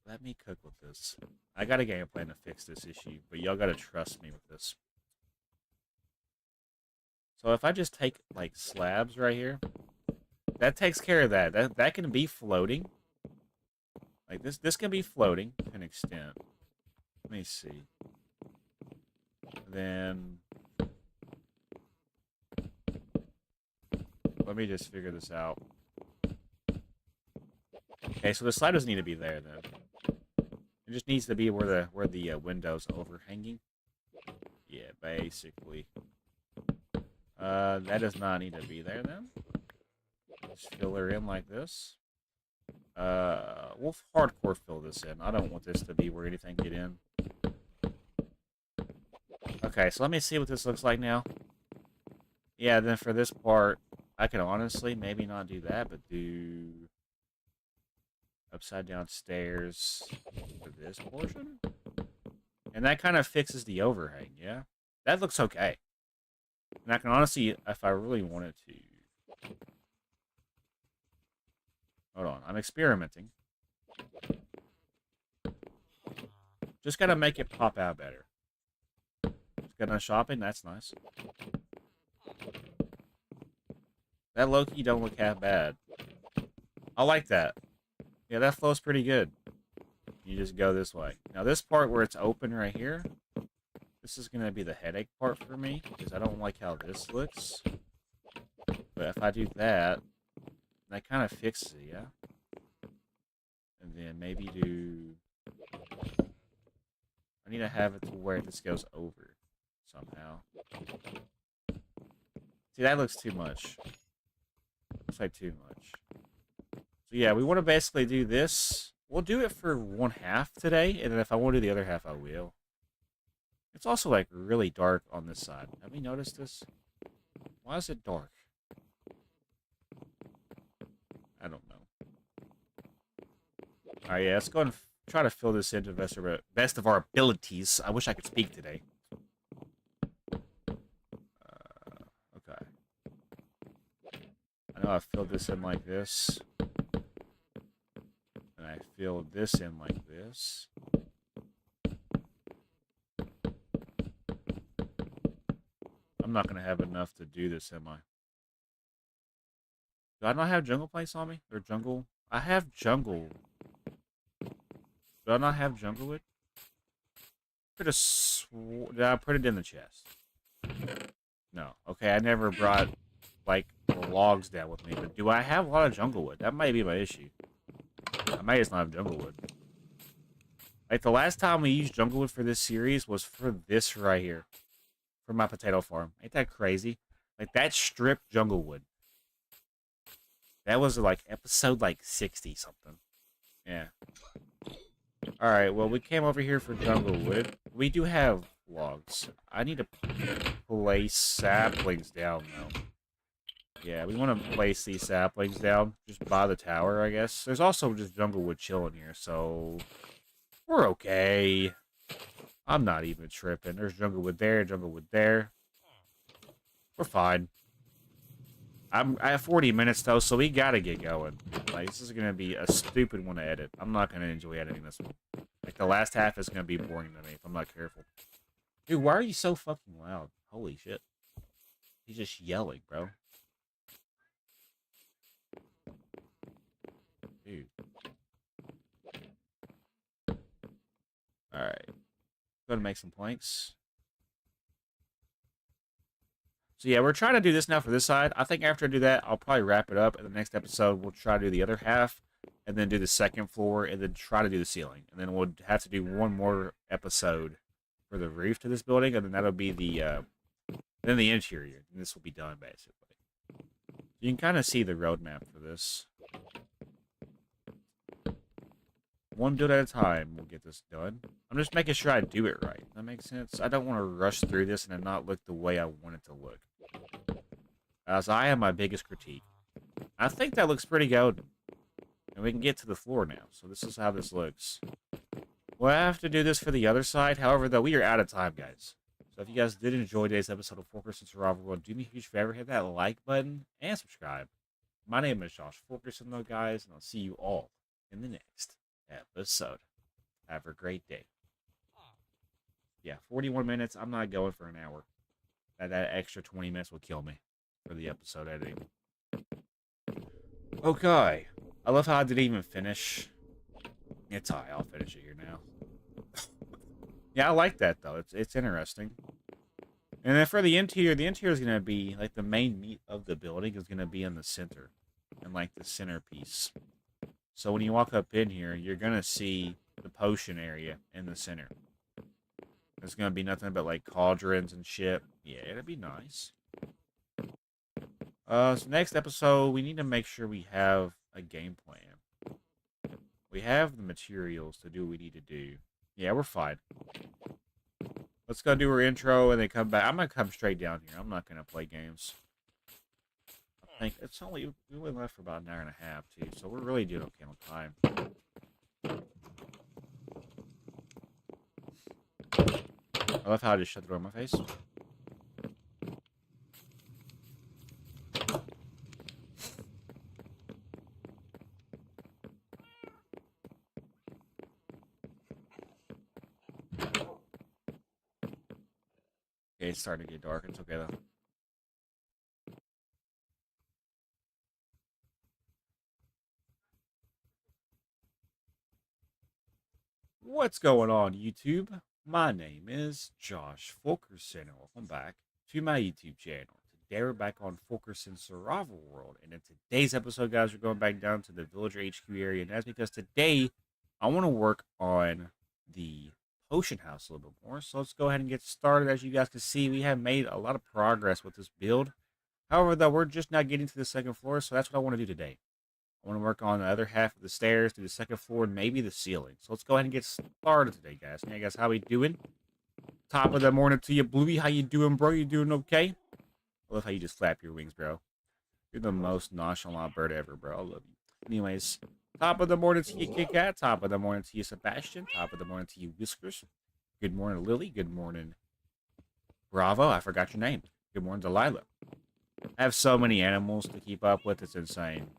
Speaker 1: Let me cook with this. I got a game plan to fix this issue, but y'all gotta trust me with this. So if I just take like slabs right here, that takes care of that. That can be floating. Like this can be floating to an extent. Let me see. Then let me just figure this out. Okay, so the slide doesn't need to be there then. It just needs to be where the window's overhanging. Yeah, basically. That does not need to be there then. Just fill her in like this. We'll hardcore fill this in. I don't want this to be where anything get in. Okay, so let me see what this looks like now. Yeah, then for this part, I can honestly maybe not do that, but do upside down stairs for this portion. And that kind of fixes the overhang, yeah? That looks okay. And I can honestly, if I really wanted to... Hold on, I'm experimenting. Just gotta make it pop out better. Just got done shopping, that's nice. That low-key don't look half bad. I like that. Yeah, that flows pretty good. You just go this way. Now this part where it's open right here, this is going to be the headache part for me, because I don't like how this looks. But if I do that, that kind of fixes it, yeah? And then maybe do... I need to have it to where this goes over somehow. See, that looks too much. Looks like too much. So yeah, we want to basically do this. We'll do it for 1/2 today, and then if I want to do the other half, I will. It's also like really dark on this side. Have you noticed this? Why is it dark? I don't know. Alright, yeah, let's go and try to fill this in to the best of our abilities. I wish I could speak today. Okay. I know I filled this in like this. And I filled this in like this. I'm not going to have enough to do this, am I? Do I not have jungle planks on me? Or jungle? I have jungle. Do I not have jungle wood? Did I put it in the chest? No. Okay, I never brought, like, the logs down with me. But do I have a lot of jungle wood? That might be my issue. I might just not have jungle wood. Like, the last time we used jungle wood for this series was for this right here. For my potato farm. Ain't that crazy? Like, that stripped jungle wood. That was, like, episode, like, 60-something. Yeah. Alright, well, we came over here for jungle wood. We do have logs. I need to place saplings down, though. Yeah, we want to place these saplings down just by the tower, I guess. There's also just jungle wood chilling here, so we're okay. I'm not even tripping. There's jungle wood there, jungle wood there. We're fine. I have 40 minutes, though, so we gotta get going. Like, this is gonna be a stupid one to edit. I'm not gonna enjoy editing this one. Like, the last half is gonna be boring to me if I'm not careful. Dude, why are you so fucking loud? Holy shit. He's just yelling, bro. Dude. Alright. Go to make some planks. So yeah, we're trying to do this now for this side. I think after I do that, I'll probably wrap it up. In the next episode, we'll try to do the other half, and then do the second floor, and then try to do the ceiling. And then we'll have to do one more episode for the roof to this building, and then that'll be the interior. And this will be done, basically. You can kind of see the roadmap for this. One build at a time, we'll get this done. I'm just making sure I do it right. That makes sense? I don't want to rush through this and it not look the way I want it to look. As I am my biggest critique. I think that looks pretty good. And we can get to the floor now. So this is how this looks. We'll have to do this for the other side. However, though, we are out of time, guys. So if you guys did enjoy today's episode of 4% Survival World, do me a huge favor, hit that like button and subscribe. My name is Josh 4%, though, guys, and I'll see you all in the next episode. Have a great day. Yeah, 41 minutes. I'm not going for an hour. That extra 20 minutes will kill me for the episode editing. Okay. I love how I didn't even finish. It's alright. I'll finish it here now. Yeah, I like that, though. It's interesting. And then for the interior is going to be, like, the main meat of the building is going to be in the center. And, like, the centerpiece. So when you walk up in here, you're going to see the potion area in the center. There's going to be nothing but, like, cauldrons and shit. Yeah, it'll be nice. So next episode, we need to make sure we have a game plan. We have the materials to do what we need to do. Yeah, we're fine. Let's go do our intro and then come back. I'm going to come straight down here. I'm not going to play games. I think it's only, we only left for about an hour and a half, too. So we're really doing okay on time. I love how I just shut the door in my face. Okay, it's starting to get dark. It's okay, though. What's going on, YouTube? My name is Josh Fulkerson, and welcome back to my YouTube channel. Today we're back on Fulkerson's Survival World, and in today's episode, guys, we're going back down to the Villager HQ area, and that's because today I want to work on the potion house a little bit more. So let's go ahead and get started. As you guys can see, we have made a lot of progress with this build. However, though, we're just not getting to the second floor, so that's what I want to do today. I want to work on the other half of the stairs to the second floor and maybe the ceiling. So let's go ahead and get started today, guys. Hey, guys, how we doing? Top of the morning to you, Bluey. How you doing, bro? You doing okay? I love how you just flap your wings, bro. You're the most nonchalant bird ever, bro. I love you. Anyways, top of the morning to you, Kit Kat. Top of the morning to you, Sebastian. Top of the morning to you, Whiskers. Good morning, Lily. Good morning, Bravo. I forgot your name. Good morning, Delilah. I have so many animals to keep up with. It's insane.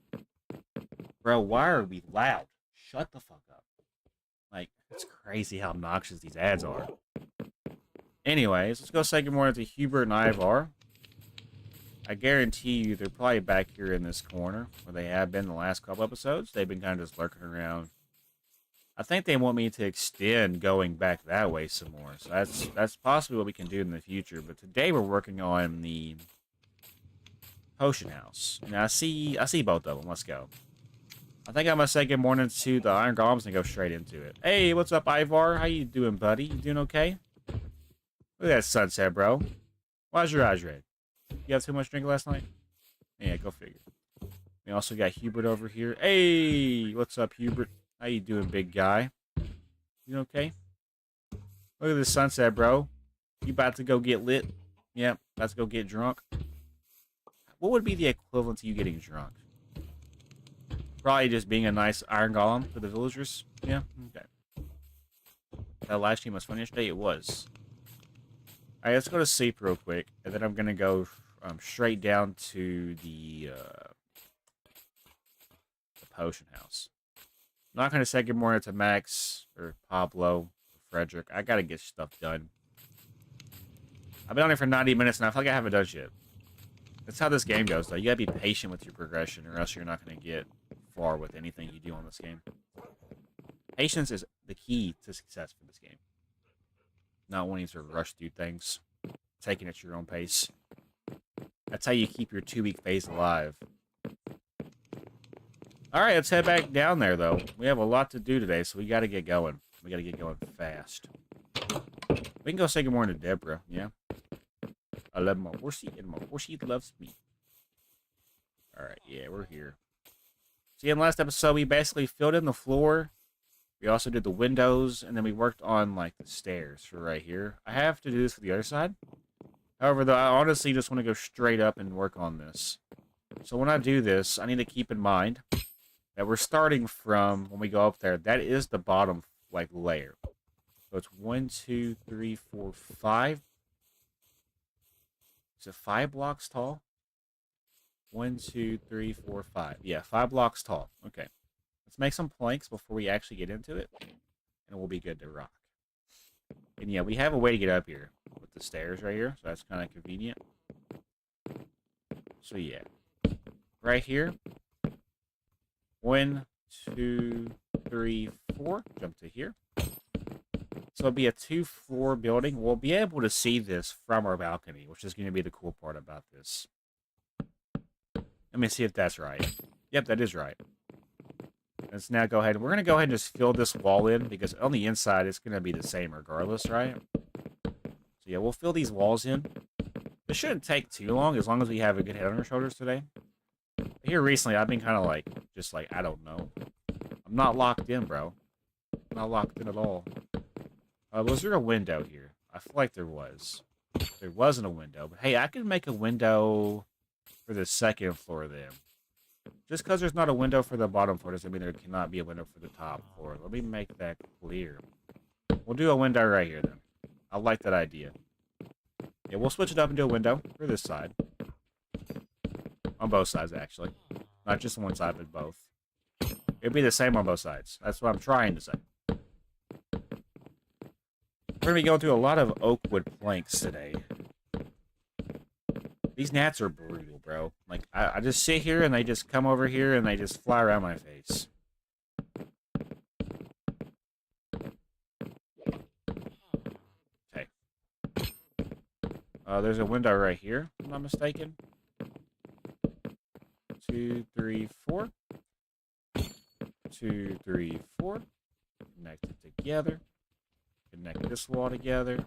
Speaker 1: Bro, why are we loud? Shut the fuck up. Like, it's crazy how obnoxious these ads are. Anyways, let's go say good morning to Hubert and Ivar. I guarantee you they're probably back here in this corner where they have been the last couple episodes. They've been kind of just lurking around. I think they want me to extend going back that way some more. So that's possibly what we can do in the future. But today we're working on the potion house. Now I see both of them. Let's go. I think I'm gonna say good morning to the Iron Golems and go straight into it. Hey, what's up, Ivar? How you doing, buddy? You doing okay? Look at that sunset, bro. Why's your eyes red? You have too much drink last night? Yeah, go figure. We also got Hubert over here. Hey, what's up, Hubert? How you doing, big guy? You okay? Look at this sunset, bro. You about to go get lit? Yep, about to go get drunk. What would be the equivalent to you getting drunk? Probably just being a nice Iron Golem for the villagers. Yeah, okay. That live stream was fun yesterday. It was. Alright, let's go to sleep real quick, and then I'm gonna go straight down to the potion house. I'm not gonna say good morning to Max or Pablo or Frederick. I gotta get stuff done. I've been on here for 90 minutes and I feel like I haven't done shit. That's how this game goes, though. You gotta be patient with your progression, or else you're not gonna get far with anything you do on this game. Patience is the key to success for this game. Not wanting to rush through things. Taking it at your own pace. That's how you keep your 2-week phase alive. Alright, let's head back down there, though. We have a lot to do today, so we gotta get going. We gotta get going fast. We can go say good morning to Deborah, yeah? I love my horsey, and my horsey loves me. Alright, yeah, we're here. See, in the last episode, we basically filled in the floor. We also did the windows, and then we worked on, like, the stairs for right here. I have to do this for the other side. However, though, I honestly just want to go straight up and work on this. So when I do this, I need to keep in mind that we're starting from, when we go up there, that is the bottom, like, layer. So it's 1, 2, 3, 4, 5. Is it 5 blocks tall? 1, 2, 3, 4, 5. Yeah, 5 blocks tall. Okay. Let's make some planks before we actually get into it, and we'll be good to rock. And yeah, we have a way to get up here with the stairs right here, so that's kind of convenient. So yeah. Right here. 1, 2, 3, 4. Jump to here. So it'll be a 2-floor building. We'll be able to see this from our balcony, which is going to be the cool part about this. Let me see if that's right. Yep, that is right. Let's now go ahead. We're going to go ahead and just fill this wall in because on the inside it's going to be the same regardless, right? So yeah, we'll fill these walls in. This shouldn't take too long as we have a good head on our shoulders today. Here recently, I've been kind of like, I don't know. I'm not locked in, bro. I'm not locked in at all. Was there a window here? I feel like there was. There wasn't a window, but hey, I could make a window for the second floor then. Just because there's not a window for the bottom floor doesn't mean there cannot be a window for the top floor. Let me make that clear. We'll do a window right here then. I like that idea. Yeah, we'll switch it up and do a window for this side. On both sides, actually. Not just on one side, but both. It'd be the same on both sides. That's what I'm trying to say. We're going to be going through a lot of oak wood planks today. These gnats are brutal, bro. Like, I just sit here and they just come over here and they just fly around my face. Okay. There's a window right here, if I'm not mistaken. 2, 3, 4. 2, 3, 4. Connect it together. Connect this wall together.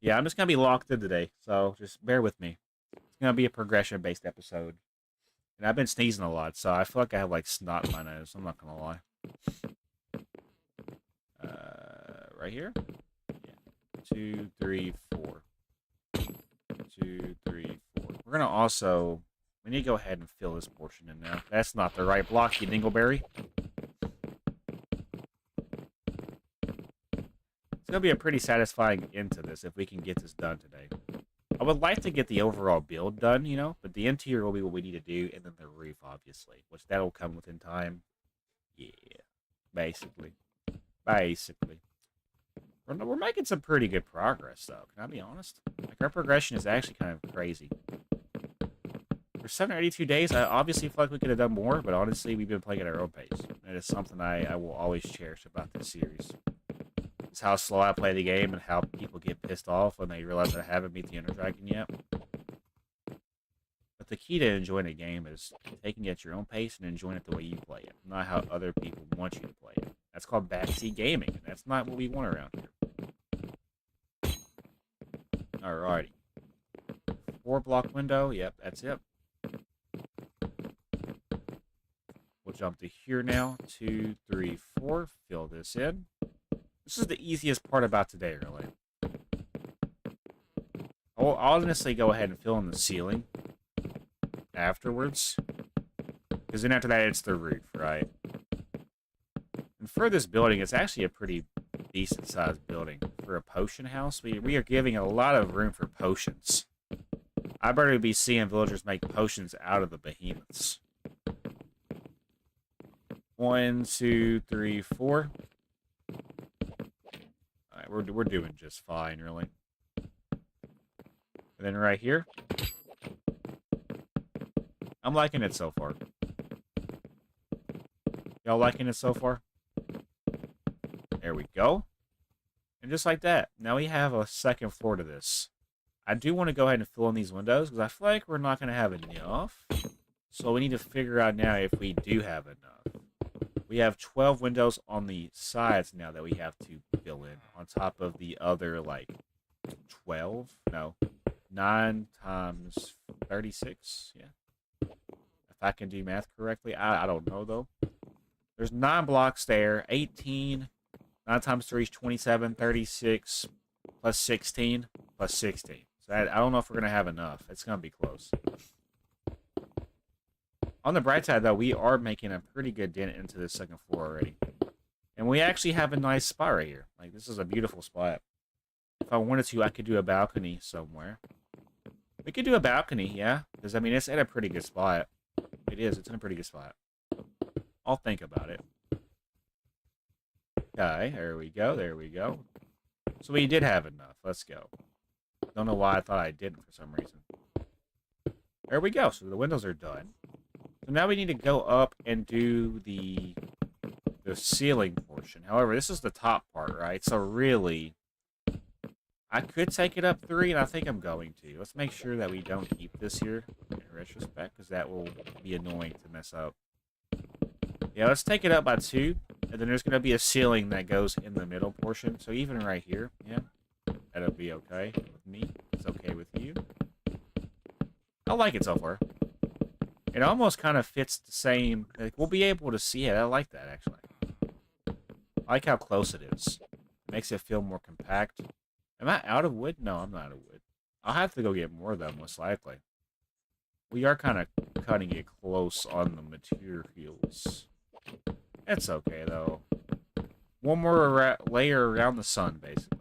Speaker 1: Yeah, I'm just going to be locked in today, so just bear with me. It's going to be a progression-based episode. And I've been sneezing a lot, so I feel like I have, like, snot in my nose. I'm not going to lie. Right here? Yeah. 2, 3, 4. 2, 3, 4. We're going to also... We need to go ahead and fill this portion in now. That's not the right block, you dingleberry. It's going to be a pretty satisfying end to this if we can get this done today. I would like to get the overall build done, you know, but the interior will be what we need to do, and then the roof, obviously, which that'll come within time. Yeah, basically. We're making some pretty good progress, though. Can I be honest? Like, our progression is actually kind of crazy. For 782 days, I obviously feel like we could have done more, but honestly, we've been playing at our own pace. And it's something I will always cherish about this series. It's how slow I play the game and how people get pissed off when they realize I haven't beat the Ender Dragon yet. But the key to enjoying a game is taking it at your own pace and enjoying it the way you play it, not how other people want you to play it. That's called backseat gaming, and that's not what we want around here. Alrighty. 4-block window, yep, that's it. We'll jump to here now. 2, 3, 4. Fill this in. This is the easiest part about today, really. I'll honestly go ahead and fill in the ceiling afterwards. Because then after that, it's the roof, right? And for this building, it's actually a pretty decent-sized building. For a potion house, we are giving a lot of room for potions. I better be seeing villagers make potions out of the behemoths. 1, 2, 3, 4. Alright, we're doing just fine, really. And then right here. I'm liking it so far. Y'all liking it so far? There we go. And just like that, now we have a second floor to this. I do want to go ahead and fill in these windows because I feel like we're not going to have enough. So we need to figure out now if we do have enough. We have 12 windows on the sides now that we have to fill in on top of the other, like, 12? No. 9 times 36? Yeah. If I can do math correctly. I don't know, though. There's 9 blocks there. 18. 9 times 3 is 27. 36 plus 16 plus 16. So I don't know if we're going to have enough. It's going to be close. On the bright side, though, we are making a pretty good dent into the second floor already. And we actually have a nice spot right here. Like, this is a beautiful spot. If I wanted to, I could do a balcony somewhere. We could do a balcony, yeah. Because, I mean, it's at a pretty good spot. It is. It's in a pretty good spot. I'll think about it. Okay, there we go. There we go. So we did have enough. Let's go. Don't know why I thought I didn't for some reason. There we go. So the windows are done. So now we need to go up and do the ceiling portion. portion. However, this is the top part, right? So really, I could take it up 3, and I think I'm going to. Let's make sure that we don't keep this here in retrospect, because that will be annoying to mess up. Yeah, let's take it up by 2, and then there's going to be a ceiling that goes in the middle portion. So even right here, yeah, that'll be okay with me. It's okay with you. I like it so far. It almost kind of fits the same. Like, we'll be able to see it. I like that, actually. I like how close it is. It makes it feel more compact. Am I out of wood? No, I'm not out of wood. I'll have to go get more, though, most likely. We are kind of cutting it close on the materials. It's okay, though. One more layer around the sun, basically.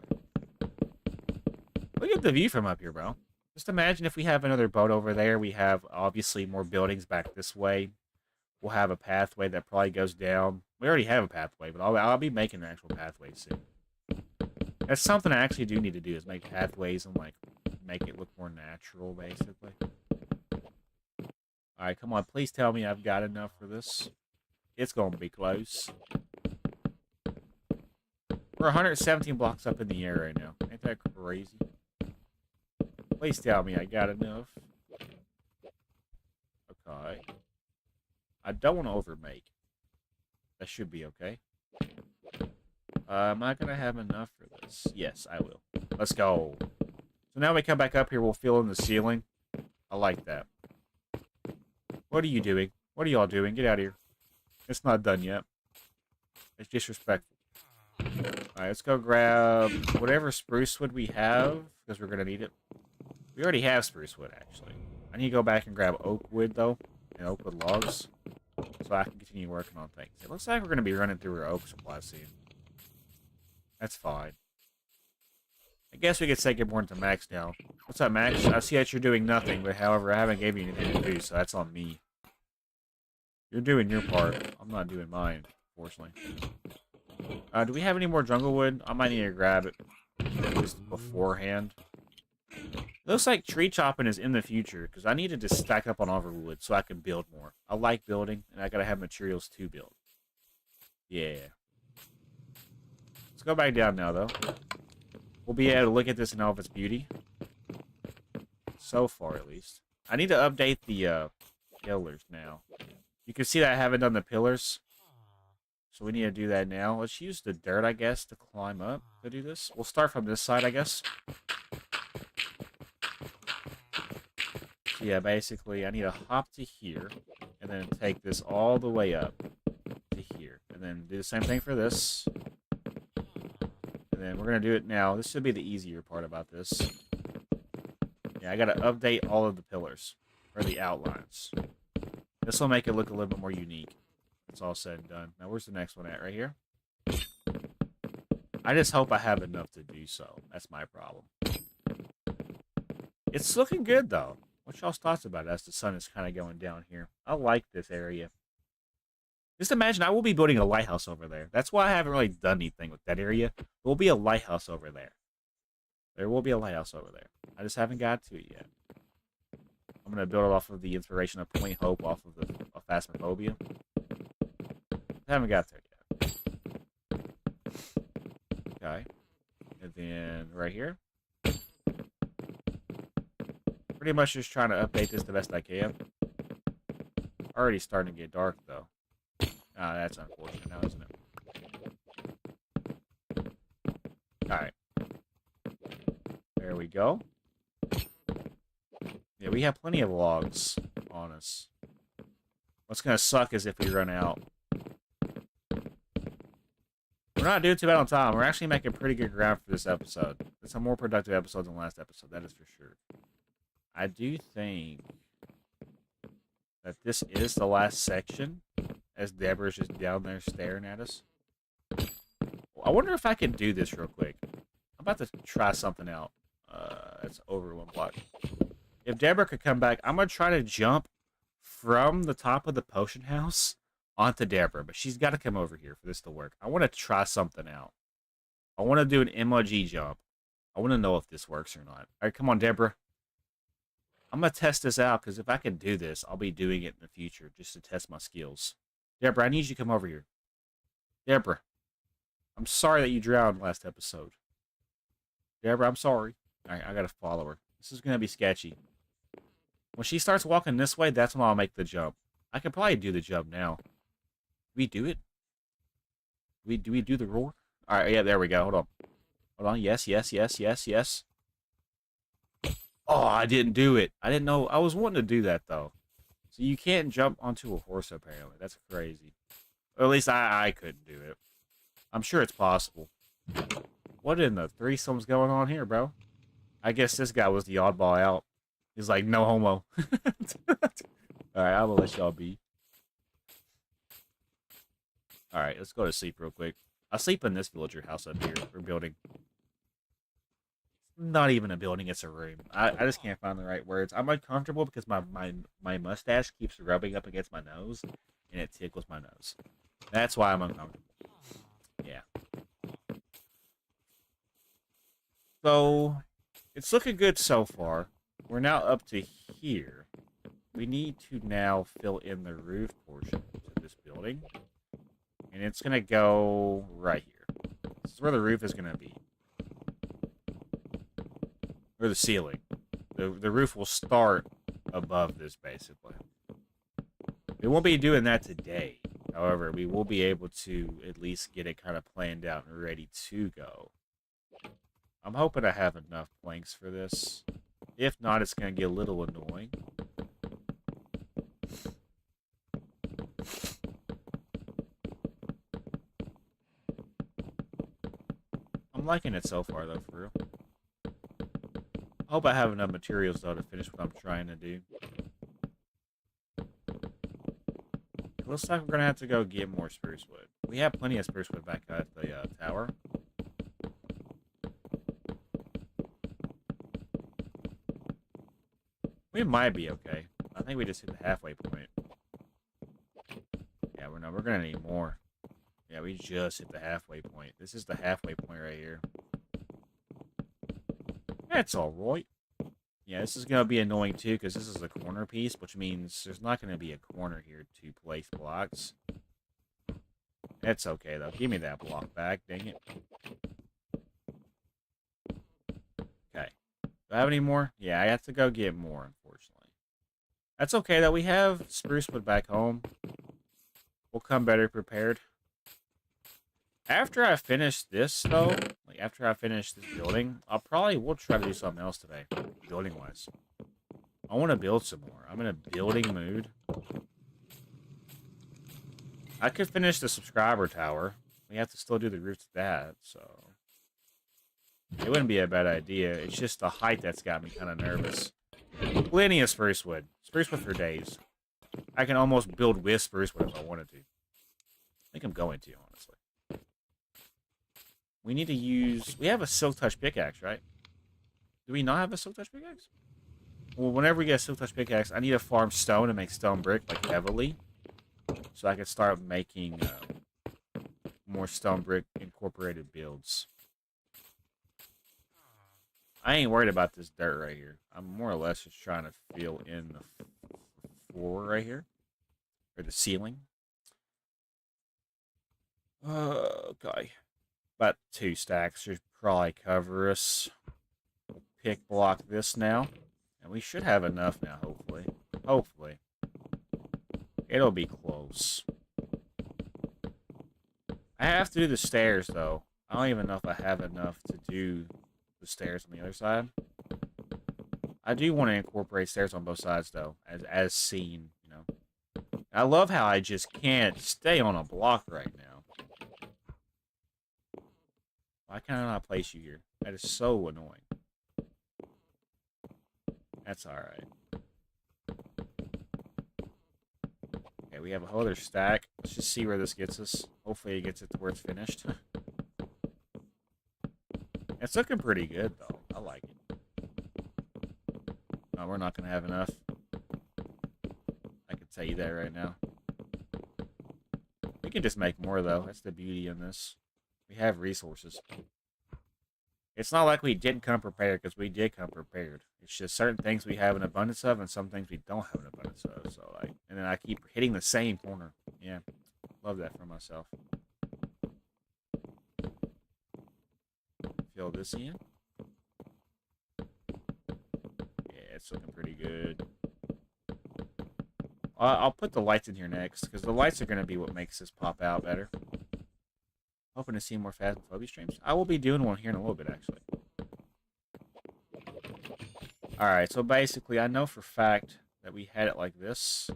Speaker 1: Look at the view from up here, bro. Just imagine if we have another boat over there. We have, obviously, more buildings back this way. We'll have a pathway that probably goes down. We already have a pathway, but I'll be making an actual pathway soon. That's something I actually do need to do, is make pathways and, like, make it look more natural, basically. Alright, come on. Please tell me I've got enough for this. It's going to be close. We're 117 blocks up in the air right now. Ain't that crazy? Please tell me I got enough. Okay. I don't want to overmake. That should be okay. Am I going to have enough for this? Yes, I will. Let's go. So now we come back up here, we'll fill in the ceiling. I like that. What are you doing? What are y'all doing? Get out of here. It's not done yet. It's disrespectful. Alright, let's go grab whatever spruce wood we have, because we're going to need it. We already have spruce wood, actually. I need to go back and grab oak wood, though, and oak wood logs, so I can continue working on things. It looks like we're going to be running through our oak supply soon. That's fine. I guess we could take it more into Max now. What's up, Max? I see that you're doing nothing, but however, I haven't gave you anything to do, so that's on me. You're doing your part. I'm not doing mine, fortunately. Do we have any more jungle wood? I might need to grab it just beforehand. It looks like tree chopping is in the future, because I need to just stack up on all of our wood so I can build more. I like building, and I gotta have materials to build. Yeah. Let's go back down now, though. We'll be able to look at this in all of its beauty. So far, at least. I need to update the pillars now. You can see that I haven't done the pillars. So we need to do that now. Let's use the dirt, I guess, to climb up to do this. We'll start from this side, I guess. So yeah, basically, I need to hop to here, and then take this all the way up to here. And then do the same thing for this. And then we're going to do it now. This should be the easier part about this. Yeah, I got to update all of the pillars, or the outlines. This will make it look a little bit more unique. It's all said and done. Now, where's the next one at? Right here? I just hope I have enough to do so. That's my problem. It's looking good, though. What's y'all's thoughts about it as the sun is kind of going down here? I like this area. Just imagine, I will be building a lighthouse over there. That's why I haven't really done anything with that area. There will be a lighthouse over there. There will be a lighthouse over there. I just haven't got to it yet. I'm going to build it off of the inspiration of Point Hope off of the Phasmophobia. I haven't got there yet. Okay. And then right here. Pretty much just trying to update this the best I can. Already starting to get dark, though. Ah, that's unfortunate now, isn't it? Alright. There we go. Yeah, we have plenty of logs on us. What's going to suck is if we run out. We're not doing too bad on time. We're actually making pretty good ground for this episode. It's a more productive episode than the last episode, that is for sure. I do think that this is the last section, as Deborah's just down there staring at us. I wonder if I can do this real quick. I'm about to try something out. It's over 1 block. If Deborah could come back, I'm going to try to jump from the top of the potion house onto Deborah, but she's got to come over here for this to work. I want to try something out. I want to do an MOG jump. I want to know if this works or not. All right, come on, Deborah. I'm going to test this out, because if I can do this, I'll be doing it in the future just to test my skills. Deborah, I need you to come over here. Deborah. I'm sorry that you drowned last episode. Deborah, I'm sorry. Alright, I gotta follow her. This is gonna be sketchy. When she starts walking this way, that's when I'll make the jump. I can probably do the jump now. Do we do it? Do we do the roar? Alright, yeah, there we go. Hold on. Hold on. Yes, yes, yes, yes, yes. Oh, I didn't do it. I didn't know. I was wanting to do that, though. So you can't jump onto a horse, apparently. That's crazy. Or at least I couldn't do it. I'm sure it's possible. What in the threesome's going on here, bro? I guess this guy was the oddball out. He's like, no homo. Alright, I will let y'all be. Alright, let's go to sleep real quick. I'll sleep in this villager house up here. We're building. Not even a building, it's a room. I just can't find the right words. I'm uncomfortable because my mustache keeps rubbing up against my nose, and it tickles my nose. That's why I'm uncomfortable. Yeah. So, it's looking good so far. We're now up to here. We need to now fill in the roof portion of this building. And it's going to go right here. This is where the roof is going to be. Or the ceiling. The roof will start above this, basically. We won't be doing that today. However, we will be able to at least get it kind of planned out and ready to go. I'm hoping I have enough planks for this. If not, it's going to get a little annoying. I'm liking it so far, though, for real. I hope I have enough materials, though, to finish what I'm trying to do. It looks like we're going to have to go get more spruce wood. We have plenty of spruce wood back at the tower. We might be okay. I think we just hit the halfway point. Yeah, we're going to need more. Yeah, we just hit the halfway point. This is the halfway point right here. That's alright. Yeah, this is going to be annoying too, because this is the corner piece, which means there's not going to be a corner here to place blocks. It's okay, though. Give me that block back, dang it. Okay. Do I have any more? Yeah, I have to go get more, unfortunately. That's okay, though. We have spruce wood back home. We'll come better prepared. After I finish this, though, like after I finish this building, we'll try to do something else today, building-wise. I want to build some more. I'm in a building mood. I could finish the subscriber tower. We have to still do the roof to that, so it wouldn't be a bad idea. It's just the height that's got me kind of nervous. Plenty of spruce wood. Spruce wood for days. I can almost build with spruce wood if I wanted to. I think I'm going to, honestly. We need to use... We have a silk touch pickaxe, right? Do we not have a silk touch pickaxe? Well, whenever we get a silk touch pickaxe, I need to farm stone and make stone brick, like, heavily. So I can start making more stone brick incorporated builds. I ain't worried about this dirt right here. I'm more or less just trying to fill in the floor right here. Or the ceiling. Okay. About 2 stacks should probably cover us. We'll pick block this now. And we should have enough now, hopefully. Hopefully. It'll be close. I have to do the stairs, though. I don't even know if I have enough to do the stairs on the other side. I do want to incorporate stairs on both sides, though, as seen, you know. I love how I just can't stay on a block right now. Why can't I not place you here? That is so annoying. That's alright. Okay, we have a whole other stack. Let's just see where this gets us. Hopefully it gets it to where it's finished. It's looking pretty good, though. I like it. No, we're not going to have enough. I can tell you that right now. We can just make more, though. That's the beauty in this. We have resources. It's not like we didn't come prepared, because we did come prepared. It's just certain things we have an abundance of, and some things we don't have an abundance of. So, like, and then I keep hitting the same corner. Yeah, love that for myself. Fill this in. Yeah, it's looking pretty good. I'll put the lights in here next, because the lights are going to be what makes this pop out better. Hoping to see more Phasmophobia streams. I will be doing one here in a little bit, actually. Alright, so basically, I know for a fact that we had it like this.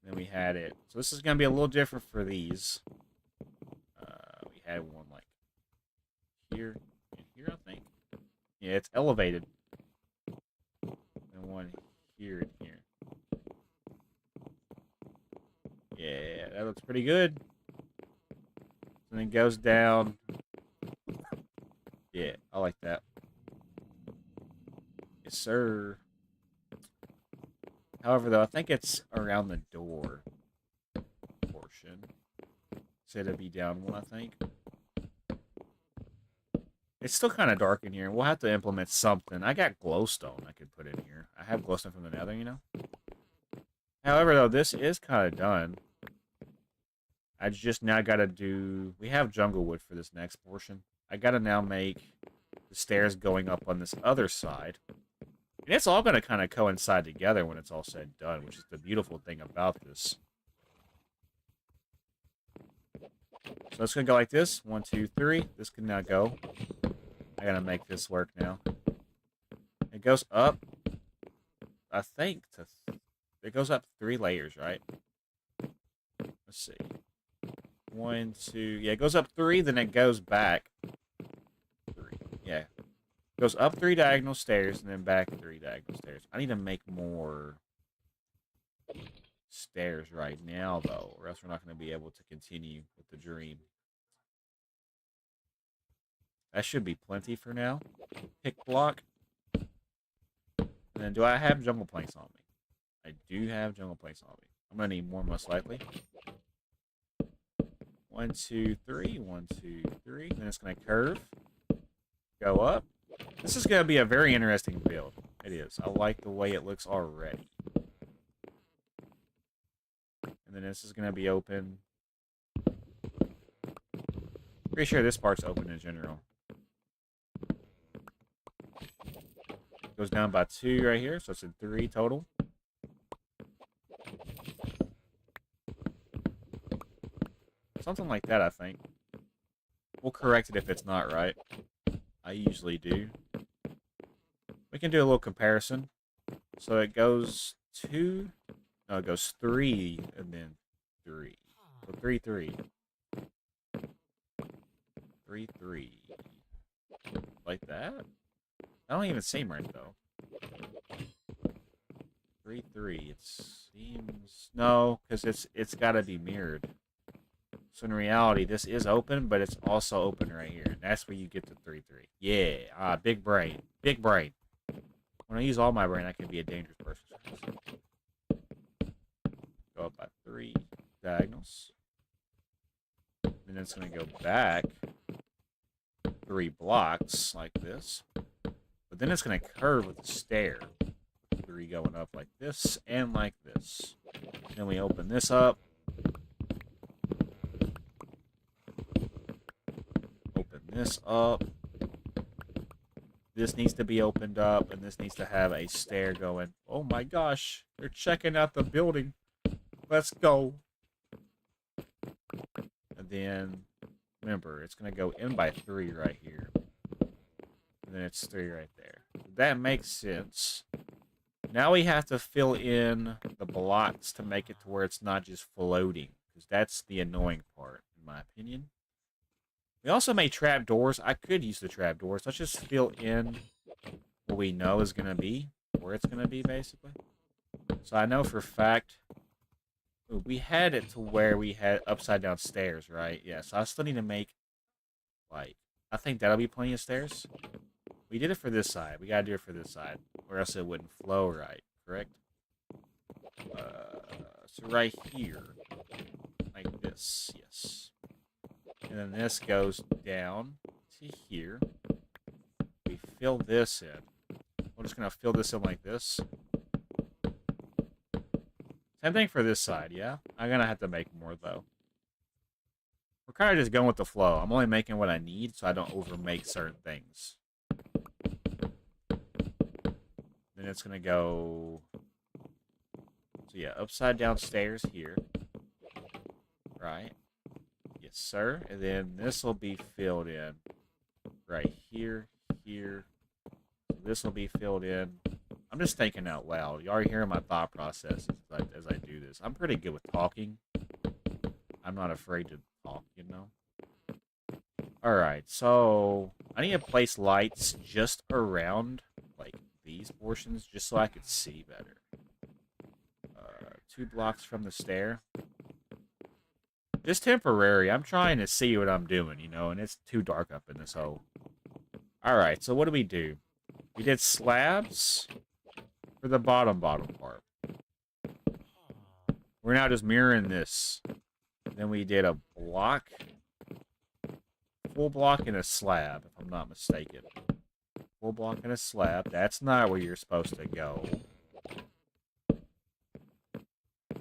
Speaker 1: Then we had it. So this is going to be a little different for these. We had one like here and here, I think. Yeah, it's elevated. And one here and here. Yeah, that looks pretty good. And then goes down. Yeah, I like that. Yes, sir. However, though, I think it's around the door portion. So it'll be down one, I think. It's still kind of dark in here. We'll have to implement something. I got glowstone I could put in here. I have glowstone from the nether, you know? However, though, this is kind of done. I just now got to do... We have jungle wood for this next portion. I got to now make the stairs going up on this other side. And it's all going to kind of coincide together when it's all said and done, which is the beautiful thing about this. So it's going to go like this. 1, 2, 3. This can now go. I got to make this work now. It goes up, I think, it goes up 3 layers, right? Let's see. 1, 2, yeah, it goes up 3, then it goes back 3. Yeah. It goes up 3 diagonal stairs, and then back 3 diagonal stairs. I need to make more stairs right now, though, or else we're not going to be able to continue with the dream. That should be plenty for now. Pick block. And then do I have jungle planks on me? I do have jungle planks on me. I'm going to need more, most likely. 1, 2, 3. 1, 2, 3. Then it's going to curve. Go up. This is going to be a very interesting build. It is. I like the way it looks already. And then this is going to be open. Pretty sure this part's open in general. Goes down by 2 right here, so it's a 3 total. Something like that, I think. We'll correct it if it's not right. I usually do. We can do a little comparison. So it goes 2... No, it goes 3, and then 3. So 3, 3. 3, 3. Like that? I don't even seem right, though. 3, 3. It seems... No, because it's got to be mirrored. So in reality, this is open, but it's also open right here. And that's where you get the 3, 3. Yeah. Big brain. Big brain. When I use all my brain, I can be a dangerous person. Go up by 3 diagonals. And then it's going to go back 3 blocks like this. But then it's going to curve with a stair. 3 going up like this and like this. Then we open this up. Open this up. This needs to be opened up, and this needs to have a stair going. Oh my gosh, they're checking out the building. Let's go. And then, remember, it's going to go in by 3 right here. And then it's 3 right there. That makes sense. Now we have to fill in the blocks to make it to where it's not just floating. Because that's the annoying part, in my opinion. We also made trapdoors. I could use the trapdoors. Let's just fill in what we know is going to be. Where it's going to be, basically. So I know for a fact... Ooh, we had it to where we had upside down stairs, right? Yeah, so I still need to make... Like... I think that'll be plenty of stairs. We did it for this side. We gotta do it for this side. Or else it wouldn't flow right. Correct? So right here. Like this. Yes. And then this goes down to here. We fill this in. We're just going to fill this in like this. Same thing for this side, yeah? I'm going to have to make more, though. We're kind of just going with the flow. I'm only making what I need so I don't overmake certain things. Then it's going to go... So yeah, upside down stairs here. Right. Yes, sir. And then this will be filled in. Right here, here. This will be filled in. I'm just thinking out loud. You already hearing my thought process as I do this. I'm pretty good with talking. I'm not afraid to talk, you know? Alright, so I need to place lights just around, like, these portions, just so I could see better. 2 blocks from the stair. Just temporary. I'm trying to see what I'm doing, you know, and it's too dark up in this hole. Alright, so what do? We did slabs for the bottom part. We're now just mirroring this. Then we did a block, full block and a slab, if I'm not mistaken. Full block and a slab. That's not where you're supposed to go.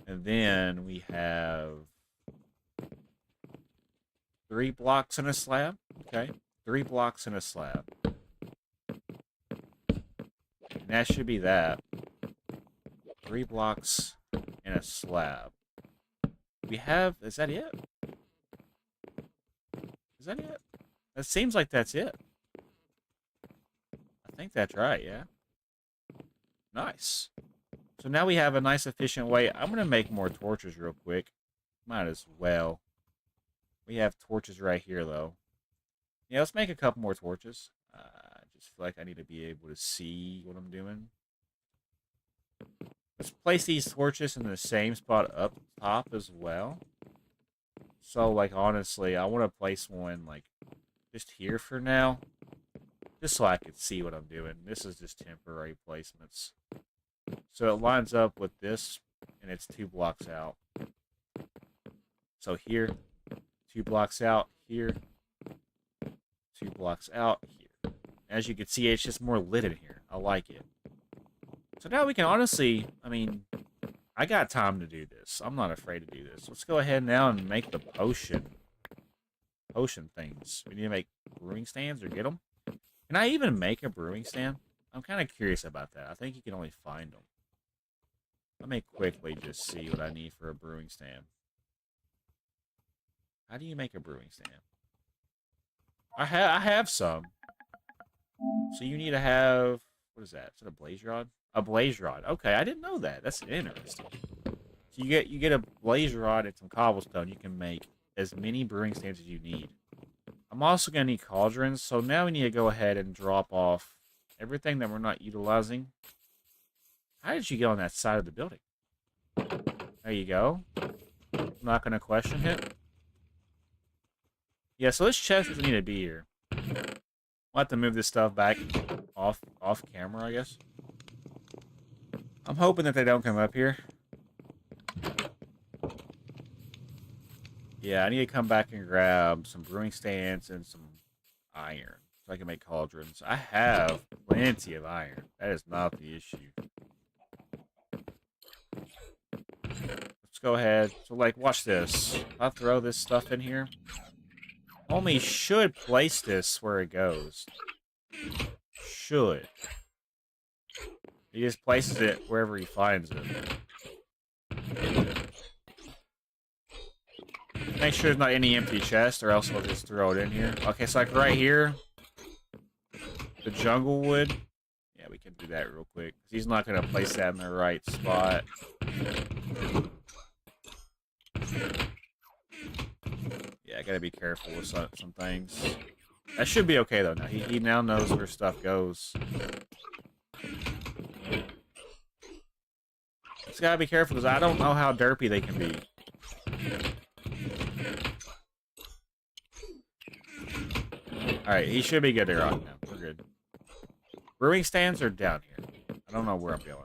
Speaker 1: And then we have 3 blocks and a slab. Okay. 3 blocks and a slab. And that should be that. 3 blocks and a slab. We have... Is that it? Is that it? That seems like that's it. I think that's right, yeah. Nice. So now we have a nice efficient way. I'm going to make more torches real quick. Might as well. We have torches right here, though. Yeah, let's make a couple more torches. I just feel like I need to be able to see what I'm doing. Let's place these torches in the same spot up top as well. So, like, honestly, I want to place one, like, just here for now. Just so I can see what I'm doing. This is just temporary placements. So it lines up with this, and it's 2 blocks out. So here, 2 blocks out, here, 2 blocks out, here. As you can see, it's just more lit in here. I like it. So now we can honestly, I mean, I got time to do this. I'm not afraid to do this. Let's go ahead now and make the potion things. We need to make brewing stands or get them. Can I even make a brewing stand? I'm kind of curious about that. I think you can only find them. Let me quickly just see what I need for a brewing stand. How do you make a brewing stand? I have some. So you need to have... What is that? Is it a blaze rod? A blaze rod. Okay, I didn't know that. That's interesting. So you get a blaze rod and some cobblestone. You can make as many brewing stands as you need. I'm also going to need cauldrons. So now we need to go ahead and drop off everything that we're not utilizing. How did you get on that side of the building? There you go. I'm not going to question it. Yeah, so this chest doesn't need to be here. We'll have to move this stuff back off camera, I guess. I'm hoping that they don't come up here. Yeah, I need to come back and grab some brewing stands and some iron so I can make cauldrons. I have plenty of iron. That is not the issue. Let's go ahead. So, like, watch this. I'll throw this stuff in here. Homie should place this where it goes. Should. He just places it wherever he finds it. Make sure there's not any empty chest, or else we'll just throw it in here. Okay, so like right here, the jungle wood. Yeah, we can do that real quick. He's not going to place that in the right spot. Yeah, I gotta be careful with some things. That should be okay, though. Now he now knows where stuff goes. Just gotta be careful, because I don't know how derpy they can be. Alright, he should be good to rock now. We're good. Brewing stands are down here. I don't know where I'm going.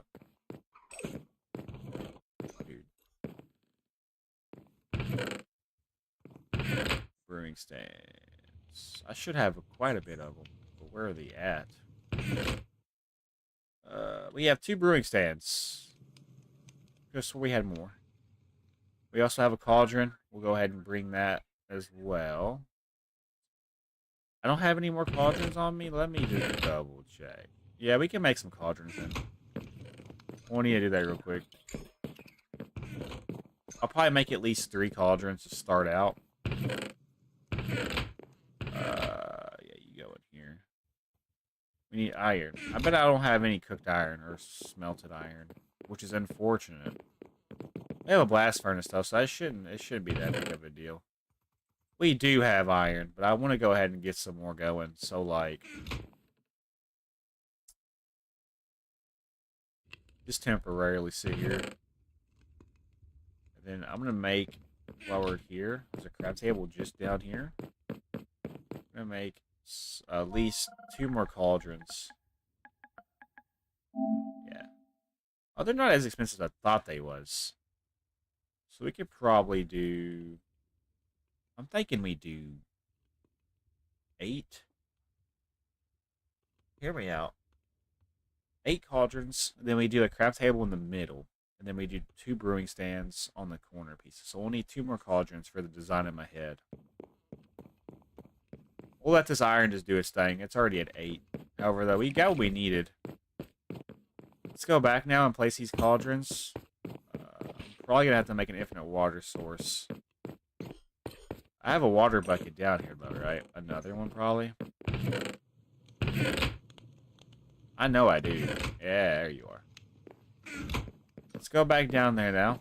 Speaker 1: Brewing stands. I should have quite a bit of them, but where are they at? We have 2 brewing stands. Just where we had more. We also have a cauldron. We'll go ahead and bring that as well. I don't have any more cauldrons on me. Let me just double check. Yeah, we can make some cauldrons then. I need to do that real quick. I'll probably make at least 3 cauldrons to start out. Yeah, you go in here. We need iron. I bet I don't have any cooked iron or smelted iron, which is unfortunate. We have a blast furnace though, so it shouldn't be that big of a deal. We do have iron, but I want to go ahead and get some more going. So like, just temporarily sit here. And then I'm gonna make, while we're here, there's a craft table just down here. I'm gonna make at least 2 more cauldrons. Yeah. Oh, they're not as expensive as I thought they was. So we could probably do... I'm thinking we do 8. Hear me out. 8 cauldrons. And then we do a craft table in the middle. And then we do 2 brewing stands on the corner pieces. So we'll need 2 more cauldrons for the design in my head. We'll let this iron just do its thing. It's already at 8. However, though, we got what we needed. Let's go back now and place these cauldrons. I'm probably going to have to make an infinite water source. I have a water bucket down here, though, right? Another one, probably. I know I do. Yeah, there you are. Let's go back down there now.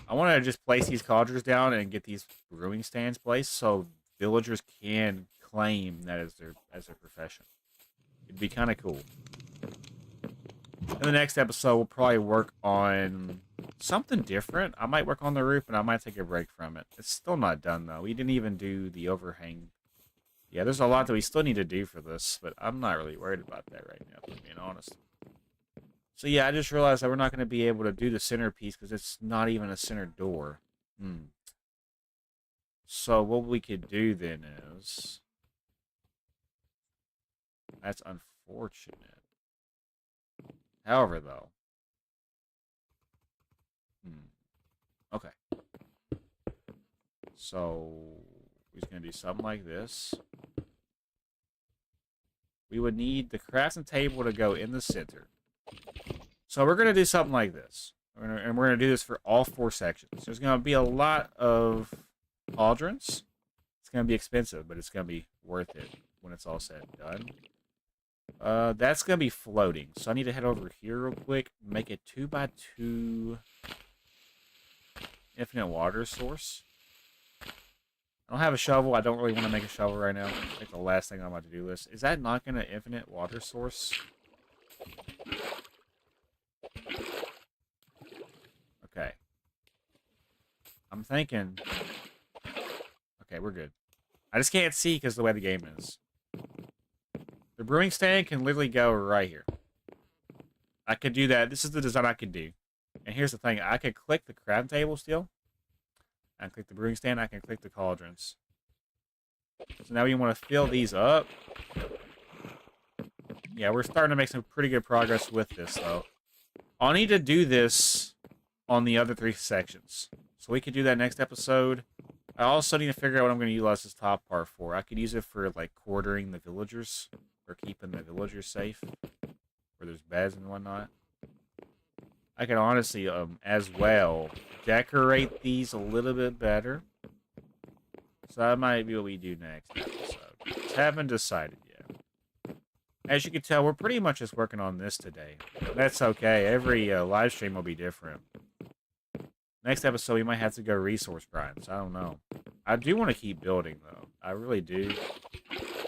Speaker 1: I want to just place these cauldrons down and get these brewing stands placed so villagers can claim that as their profession. It'd be kind of cool. In the next episode, we'll probably work on something different. I might work on the roof, and I might take a break from it. It's still not done, though. We didn't even do the overhang. Yeah, there's a lot that we still need to do for this, but I'm not really worried about that right now, if I'm being honest. So yeah, I just realized that we're not going to be able to do the centerpiece because it's not even a center door. So what we could do then is... That's unfortunate. However, though... Okay. So, we're just going to do something like this. We would need the crafting table to go in the center. So we're going to do something like this. And we're going to do this for all 4 sections. There's going to be a lot of cauldrons. It's going to be expensive, but it's going to be worth it when it's all said and done. That's going to be floating. So I need to head over here real quick. Make a 2x2 infinite water source. I don't have a shovel. I don't really want to make a shovel right now. I think the last thing on my to-do list. Is that not going to infinite water source? Okay. I'm thinking... Okay, we're good. I just can't see because of the way the game is. The brewing stand can literally go right here. I could do that. This is the design I could do. And here's the thing. I could click the crafting table still. I can click the brewing stand. I can click the cauldrons. So now we want to fill these up. Yeah, we're starting to make some pretty good progress with this, though. I'll need to do this on the other 3 sections. So we could do that next episode. I also need to figure out what I'm going to utilize this top part for. I could use it for, like, quartering the villagers. Or keeping the villagers safe. Where there's beds and whatnot. I could honestly, as well, decorate these a little bit better. So that might be what we do next episode. Just haven't decided yet. As you can tell, we're pretty much just working on this today. That's okay. Every live stream will be different. Next episode, we might have to go resource grinds. I don't know. I do want to keep building, though. I really do.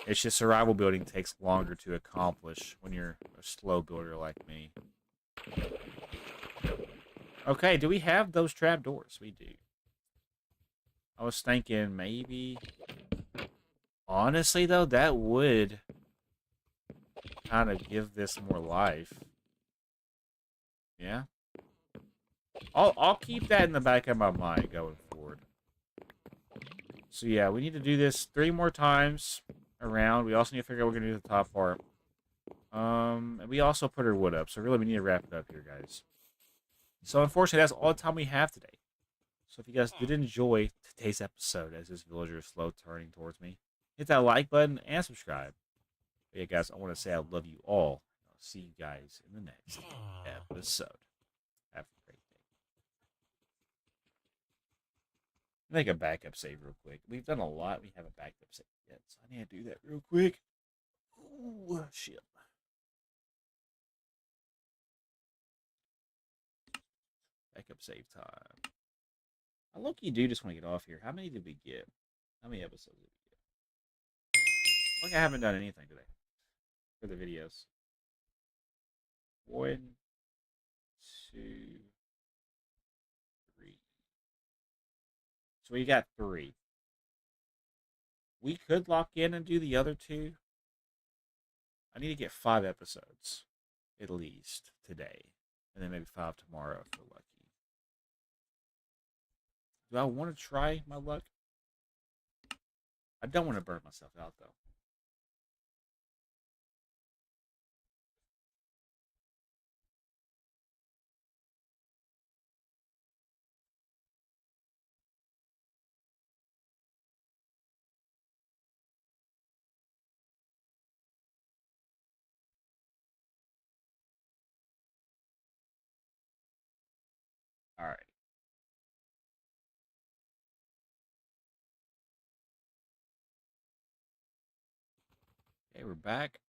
Speaker 1: It's just survival building takes longer to accomplish when you're a slow builder like me. Okay, do we have those trapdoors? We do. I was thinking maybe... Honestly, though, that would kind of give this more life. Yeah? I'll keep that in the back of my mind going forward. So yeah, we need to do this 3 more times around. We also need to figure out what we're going to do the top part. And we also put our wood up, so really we need to wrap it up here, guys. So unfortunately, that's all the time we have today. So if you guys did enjoy today's episode as this villager is slow turning towards me, hit that like button and subscribe. But yeah, guys, I want to say I love you all. I'll see you guys in the next episode. Have a great day. Make a backup save real quick. We've done a lot. We haven't backed up save yet, so I need to do that real quick. Ooh, shit. Backup save time. I low-key do just want to get off here. How many did we get? How many episodes did we get? Like I haven't done anything today for the videos. 1, 2, 3. So we got 3. We could lock in and do the other 2. I need to get 5 episodes, at least, today. And then maybe 5 tomorrow if we're lucky. Do I want to try my luck? I don't want to burn myself out, though. All right. Okay, we're back.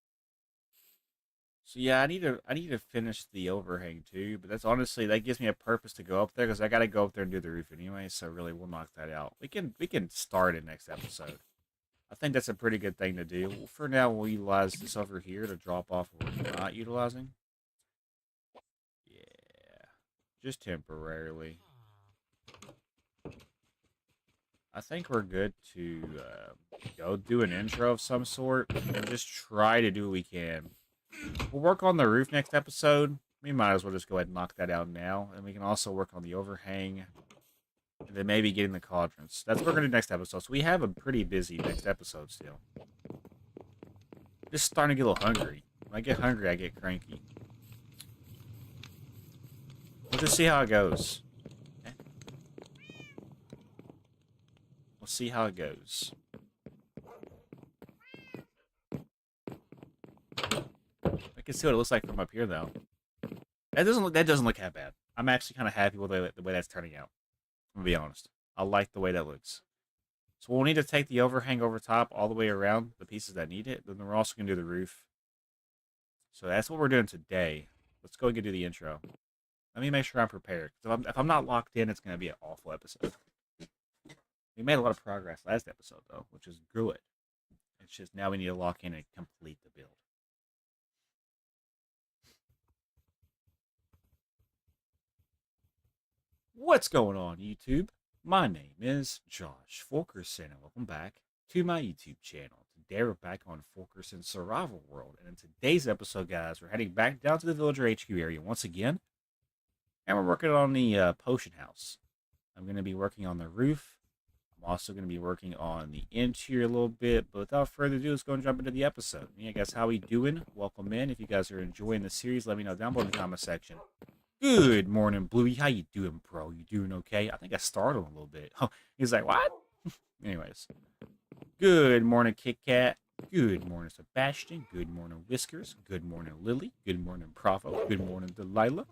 Speaker 1: So yeah, I need to finish the overhang too, but that's honestly that gives me a purpose to go up there because I got to go up there and do the roof anyway. So really, we'll knock that out. We can start it next episode. I think that's a pretty good thing to do. Well, for now, we'll utilize this over here to drop off what we're not utilizing. Yeah, just temporarily. I think we're good to go do an intro of some sort and just try to do what we can. We'll work on the roof next episode. We might as well just go ahead and knock that out now. And we can also work on the overhang. And then maybe getting the cauldrons. That's what we're going to do next episode. So we have a pretty busy next episode still. Just starting to get a little hungry. When I get hungry, I get cranky. We'll just see how it goes. Okay. We'll see how it goes. I can see what it looks like from up here, though. That doesn't look that bad. I'm actually kind of happy with the way that's turning out. I'm gonna be honest. I like the way that looks. So we'll need to take the overhang over top all the way around the pieces that need it. Then we're also gonna do the roof. So that's what we're doing today. Let's go and do the intro. Let me make sure I'm prepared. If I'm not locked in, it's gonna be an awful episode. We made a lot of progress last episode though, which is good. It's just now we need to lock in and complete the build. What's going on, YouTube? My name is Josh Fulkerson, and welcome back to my YouTube channel. Today we're back on Fulkerson's Survival World, and in today's episode, guys, we're heading back down to the villager HQ area once again, and we're working on the potion house. I'm going to be working on the roof. I'm also going to be working on the interior a little bit, but without further ado, let's go and jump into the episode. Yeah, guys, how we doing? Welcome in. If you guys are enjoying the series, let me know down below in the comment section. Good morning, Bluey. How you doing, bro? You doing okay? I think I startled him a little bit. Oh, he's like, what? Anyways. Good morning, Kit Kat. Good morning, Sebastian. Good morning, Whiskers. Good morning, Lily. Good morning, Bravo. Good morning, Delilah.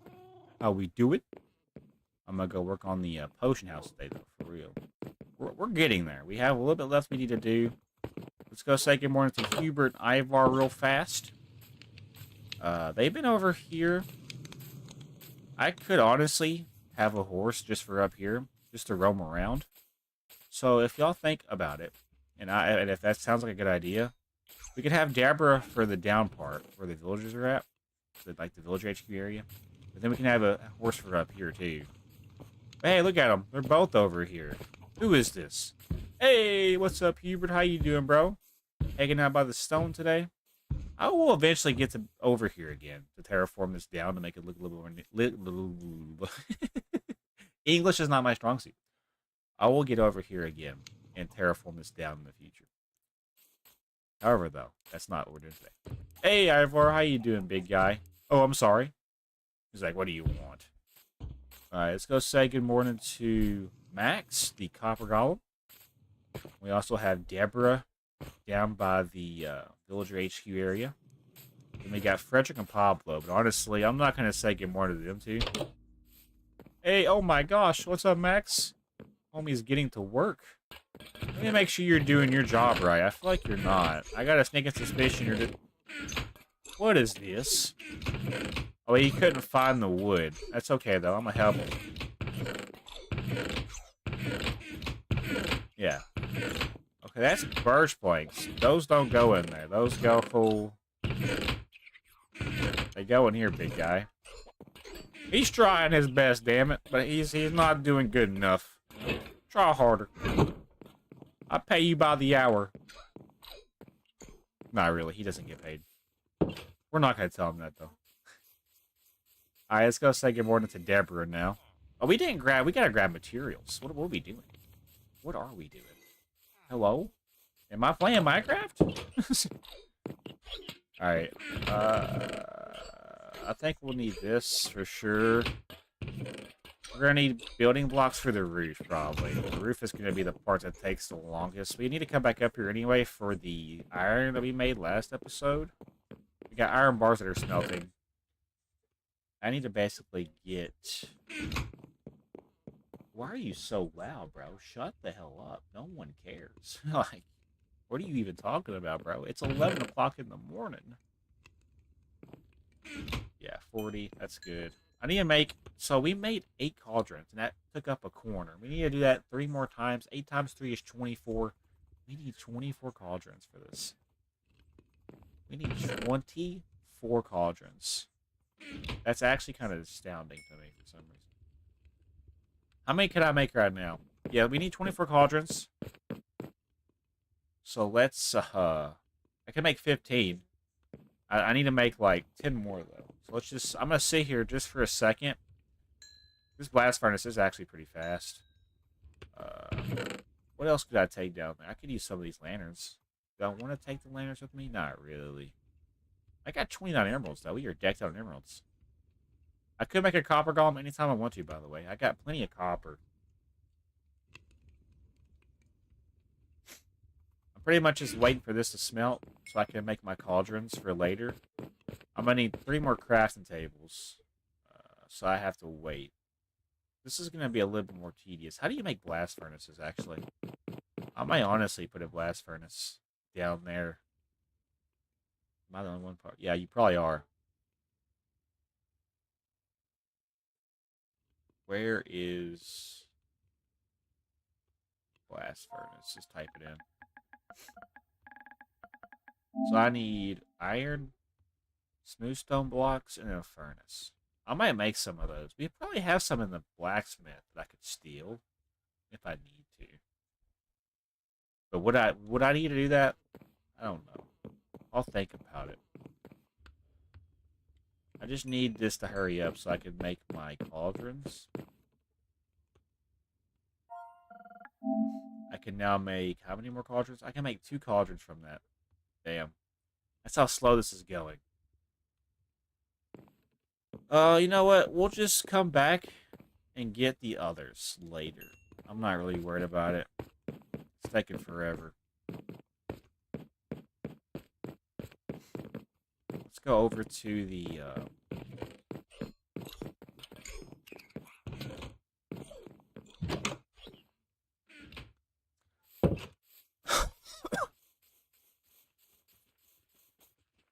Speaker 1: How we doing? I'm going to go work on the potion house today, though, for real. We're getting there. We have a little bit left we need to do. Let's go say good morning to Hubert and Ivar real fast. They've been over here. I could honestly have a horse just for up here, just to roam around. So if y'all think about it, and if that sounds like a good idea, we could have Deborah for the down part, where the villagers are at, like the villager HQ area. But then we can have a horse for up here, too. But hey, look at them. They're both over here. Who is this? Hey, what's up, Hubert? How you doing, bro? Hanging out by the stone today? I will eventually get to over here again to terraform this down to make it look a little more... English is not my strong suit. I will get over here again and terraform this down in the future. However, though, that's not what we're doing today. Hey, Ivor, how you doing, big guy? Oh, I'm sorry. He's like, what do you want? Alright, let's go say good morning to Max, the copper golem. We also have Deborah down by the villager HQ area. And we got Frederick and Pablo, but honestly, I'm not going to say good morning to them two. Hey, oh my gosh, what's up, Max? Homie's getting to work. Let me make sure you're doing your job right. I feel like you're not. I got a sneaking suspicion you're doing... What is this? Oh, he couldn't find the wood. That's okay, though. I'm going to help him. Yeah. Okay, that's birch planks. Those don't go in there. Those go full... They go in here, big guy. He's trying his best, damn it, but he's not doing good enough. Try harder. I pay you by the hour. Not really. He doesn't get paid. We're not going to tell him that, though. Alright, let's go say good morning to Deborah now. Oh, we didn't grab... We got to grab materials. What are we doing? What are we doing? Hello? Am I playing Minecraft? Alright. I think we'll need this for sure. We're going to need building blocks for the roof, probably. The roof is going to be the part that takes the longest. We need to come back up here anyway for the iron that we made last episode. We got iron bars that are smelting. I need to basically get... Why are you so loud, bro? Shut the hell up. No one cares. Like, what are you even talking about, bro? It's 11 o'clock in the morning. Yeah, 40. That's good. I need to make... So we made 8 cauldrons, and that took up a corner. We need to do that 3 more times. 8 times 3 is 24. We need 24 cauldrons for this. We need 24 cauldrons. That's actually kind of astounding to me for some reason. How many can I make right now? Yeah, we need 24 cauldrons. So let's, I can make 15. I need to make, like, 10 more, though. So let's just, I'm going to sit here just for a second. This blast furnace is actually pretty fast. What else could I take down there? I could use some of these lanterns. Do I want to take the lanterns with me? Not really. I got 29 emeralds, though. We are decked out in emeralds. I could make a copper golem anytime I want to, by the way. I got plenty of copper. I'm pretty much just waiting for this to smelt so I can make my cauldrons for later. I'm going to need 3 more crafting tables. So I have to wait. This is going to be a little bit more tedious. How do you make blast furnaces, actually? I might honestly put a blast furnace down there. Am I the only one part? Yeah, you probably are. Where is blast furnace? Just type it in. So I need iron, smooth stone blocks, and a furnace. I might make some of those. We probably have some in the blacksmith that I could steal if I need to. But would I need to do that? I don't know. I'll think about it. I just need this to hurry up so I can make my cauldrons. I can now make... How many more cauldrons? I can make 2 cauldrons from that. Damn. That's how slow this is going. You know what? We'll just come back and get the others later. I'm not really worried about it. It's taking forever. Let's go over to the,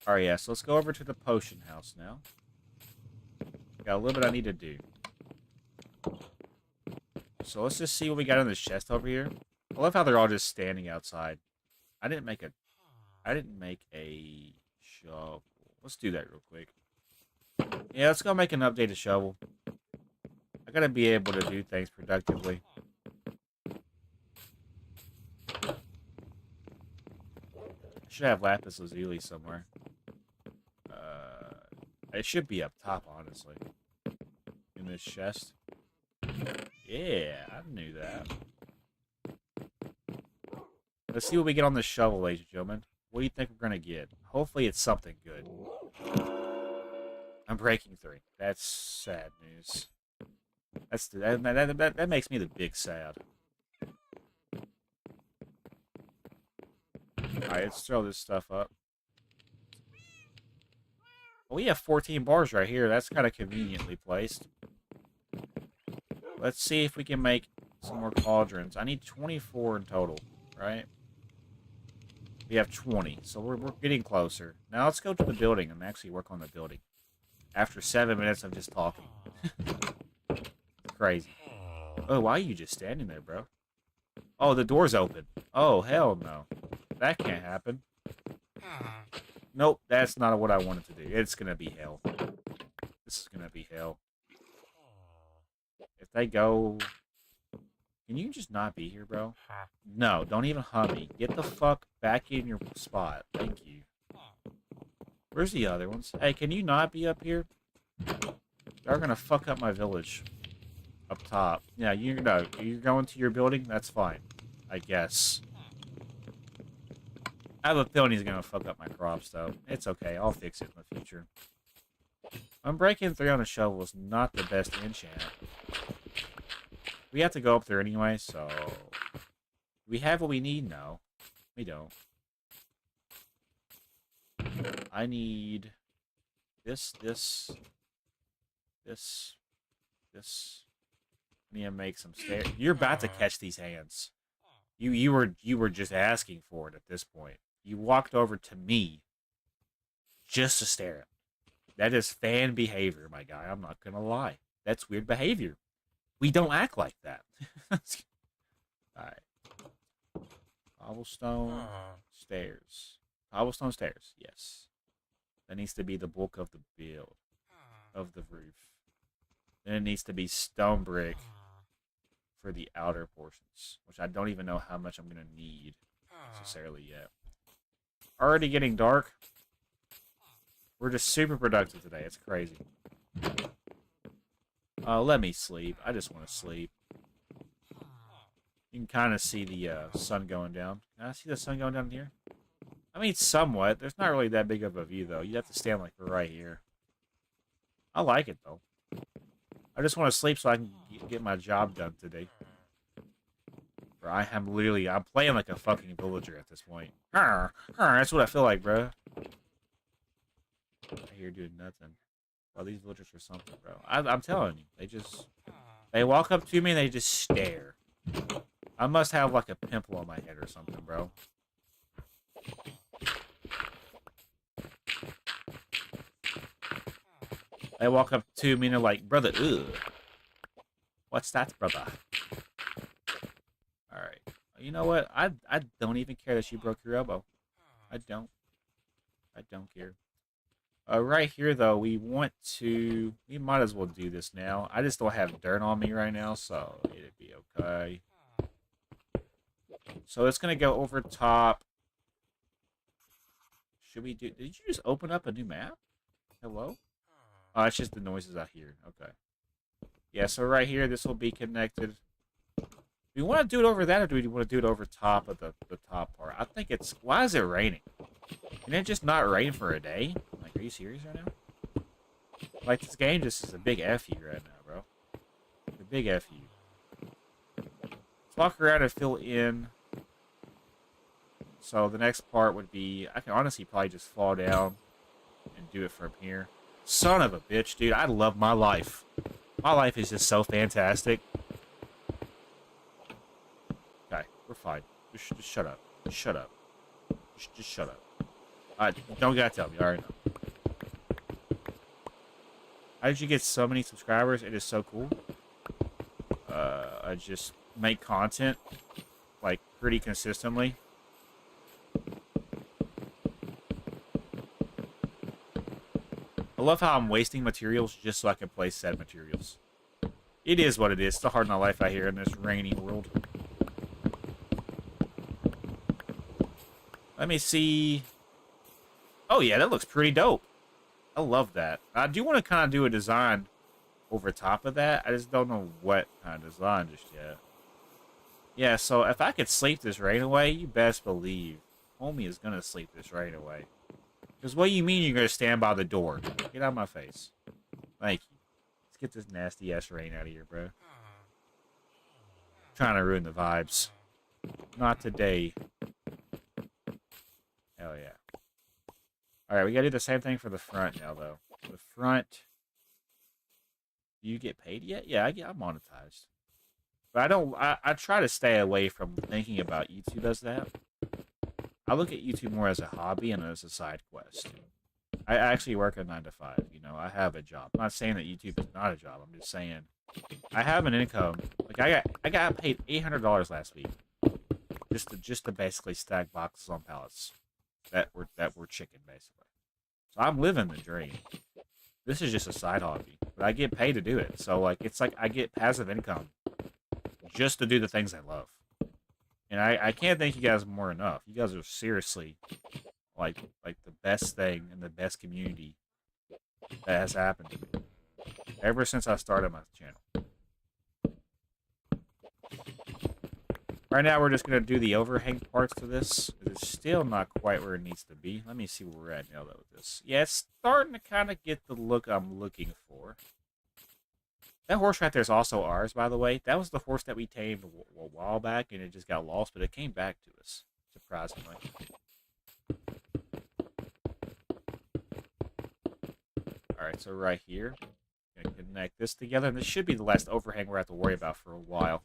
Speaker 1: Alright, yeah, so let's go over to the potion house now. Got a little bit I need to do. So let's just see what we got in this chest over here. I love how they're all just standing outside. I didn't make a shovel. Let's do that real quick. Yeah, let's go make an updated shovel. I gotta be able to do things productively. I should have lapis lazuli somewhere. It should be up top, honestly. In this chest. Yeah, I knew that. Let's see what we get on this shovel, ladies and gentlemen. What do you think we're going to get? Hopefully it's something good. I'm breaking 3. That's sad news. That makes me the big sad. Alright, let's throw this stuff up. Well, we have 14 bars right here. That's kind of conveniently placed. Let's see if we can make some more cauldrons. I need 24 in total, right? We have 20, so we're getting closer. Now let's go to the building and actually work on the building. After 7 minutes of just talking. Crazy. Oh, why are you just standing there, bro? Oh, the door's open. Oh, hell no. That can't happen. Nope, that's not what I wanted to do. It's gonna be hell. This is gonna be hell. If they go... Can you just not be here, bro? No, don't even hum me. Get the fuck back in your spot. Thank you. Where's the other ones? Hey, can you not be up here? They're gonna fuck up my village. Up top. Yeah, you're going to your building? That's fine. I guess. I have a feeling he's gonna fuck up my crops, though. It's okay. I'll fix it in the future. Unbreaking 3 on a shovel is not the best enchant. We have to go up there anyway, so... We have what we need? No. We don't. I need... This. I need to make some stairs. You're about to catch these hands. You were just asking for it at this point. You walked over to me just to stare at me. That is fan behavior, my guy. I'm not gonna lie. That's weird behavior. We don't act like that. Alright. Cobblestone stairs. Cobblestone stairs, yes. That needs to be the bulk of the build. Of the roof. Then it needs to be stone brick for the outer portions. Which I don't even know how much I'm going to need necessarily yet. Already getting dark. We're just super productive today. It's crazy. Let me sleep. I just want to sleep. You can kind of see the sun going down. Can I see the sun going down here? I mean, somewhat. There's not really that big of a view, though. You have to stand, like, right here. I like it, though. I just want to sleep so I can get my job done today. Bro, I'm playing like a fucking villager at this point. That's what I feel like, bro. I hear doing nothing. Well, these villagers are something, bro. I'm telling you, they walk up to me and they just stare. I must have like a pimple on my head or something, bro. They walk up to me and they're like, brother, ugh. What's that, brother? Alright. You know what? I don't even care that you broke your elbow. I don't care. Right here, though, we might as well do this now. I just don't have dirt on me right now, so it'd be okay. So it's going to go over top. Did you just open up a new map? Hello? Oh, it's just the noises out here. Okay. Yeah, so right here, this will be connected. Do we want to do it over that, or do we want to do it over top of the top part? I think it's... Why is it raining? Can it just not rain for a day? Like, are you serious right now? Like, this game just is a big F you right now, bro. A big F you. Let's walk around and fill in. So the next part would be... I can honestly probably just fall down and do it from here. Son of a bitch, dude. I love my life. My life is just so fantastic. Okay, we're fine. Just shut up. Just shut up. Just shut up. Don't gotta tell me. I already know. How did you get so many subscribers? It is so cool. I just make content, like, pretty consistently. I love how I'm wasting materials just so I can place said materials. It is what it is. It's the hard knock life out here in this rainy world. Let me see. Oh, yeah, that looks pretty dope. I love that. I do want to kind of do a design over top of that. I just don't know what kind of design just yet. Yeah, so if I could sleep this rain away, you best believe homie is going to sleep this rain away. Because what do you mean you're going to stand by the door? Get out of my face. Thank you. Let's get this nasty ass rain out of here, bro. Trying to ruin the vibes. Not today. Hell yeah. Alright, we gotta do the same thing for the front now, though. The front... Do you get paid yet? Yeah, I'm monetized. But I don't... I try to stay away from thinking about YouTube as that. I look at YouTube more as a hobby and as a side quest. I actually work a 9 to 5. You know, I have a job. I'm not saying that YouTube is not a job. I'm just saying I have an income. Like I got paid $800 last week just to basically stack boxes on pallets that were chicken basically. So I'm living the dream. This is just a side hobby, but I get paid to do it. So like it's like I get passive income just to do the things I love. And I can't thank you guys more enough. You guys are seriously like the best thing in the best community that has happened to me ever since I started my channel. Right now, we're just going to do the overhang parts to this. It's still not quite where it needs to be. Let me see where we're at now, though, with this. Yeah, it's starting to kind of get the look I'm looking for. That horse right there is also ours, by the way. That was the horse that we tamed a while back, and it just got lost, but it came back to us, surprisingly. Alright, so right here, I'm going to connect this together, and this should be the last overhang we're going to have to worry about for a while.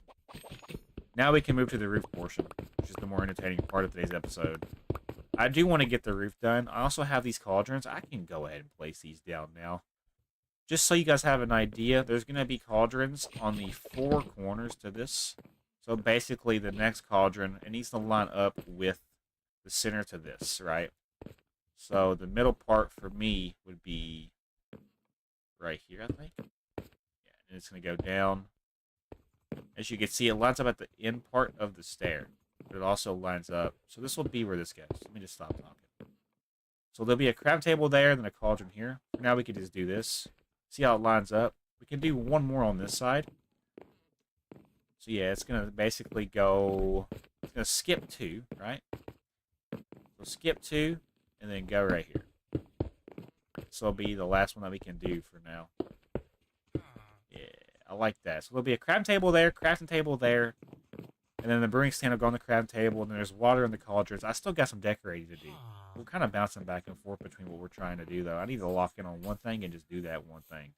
Speaker 1: Now we can move to the roof portion, which is the more entertaining part of today's episode. I do want to get the roof done. I also have these cauldrons. I can go ahead and place these down now. Just so you guys have an idea, there's going to be cauldrons on the 4 corners to this. So basically, the next cauldron, it needs to line up with the center to this, right? So the middle part for me would be right here, I think. Yeah, and it's going to go down. As you can see, it lines up at the end part of the stair. But it also lines up. So this will be where this goes. Let me just stop talking. So there'll be a crab table there, then a cauldron here. For now, we can just do this. See how it lines up? We can do one more on this side. So yeah, it's going to basically go... It's going to skip 2, right? So skip 2, and then go right here. This will be the last one that we can do for now. Yeah, I like that. So there'll be a crab table there, crafting table there, and then the brewing stand will go on the crab table, and then there's water in the cauldrons. I still got some decorating to do. We're kind of bouncing back and forth between what we're trying to do, though. I need to lock in on one thing and just do that one thing.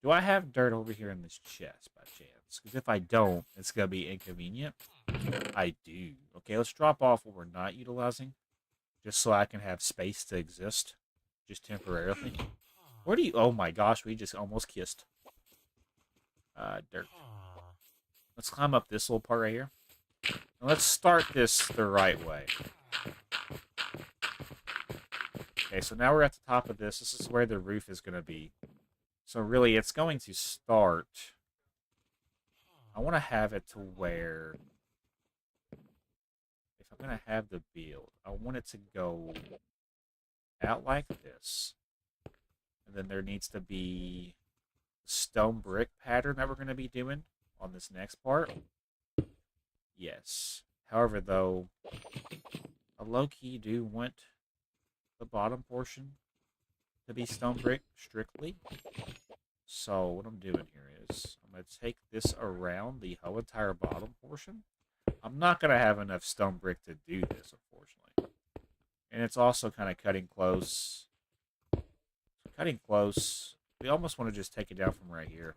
Speaker 1: Do I have dirt over here in this chest, by chance? Because if I don't, it's going to be inconvenient. I do. Okay, let's drop off what we're not utilizing, just so I can have space to exist, just temporarily. Where do you... Oh my gosh, we just almost kissed. Dirt. Let's climb up this little part right here. And let's start this the right way. Okay, so now we're at the top of this. This is where the roof is going to be. So really, it's going to start... I want to have it to where... If I'm going to have the build, I want it to go out like this. And then there needs to be a stone brick pattern that we're going to be doing on this next part. Yes. However, though, I low-key do want the bottom portion to be stone brick strictly. So what I'm doing here is I'm going to take this around the whole entire bottom portion. I'm not going to have enough stone brick to do this, unfortunately. And it's also kind of cutting close. Cutting close. We almost want to just take it down from right here.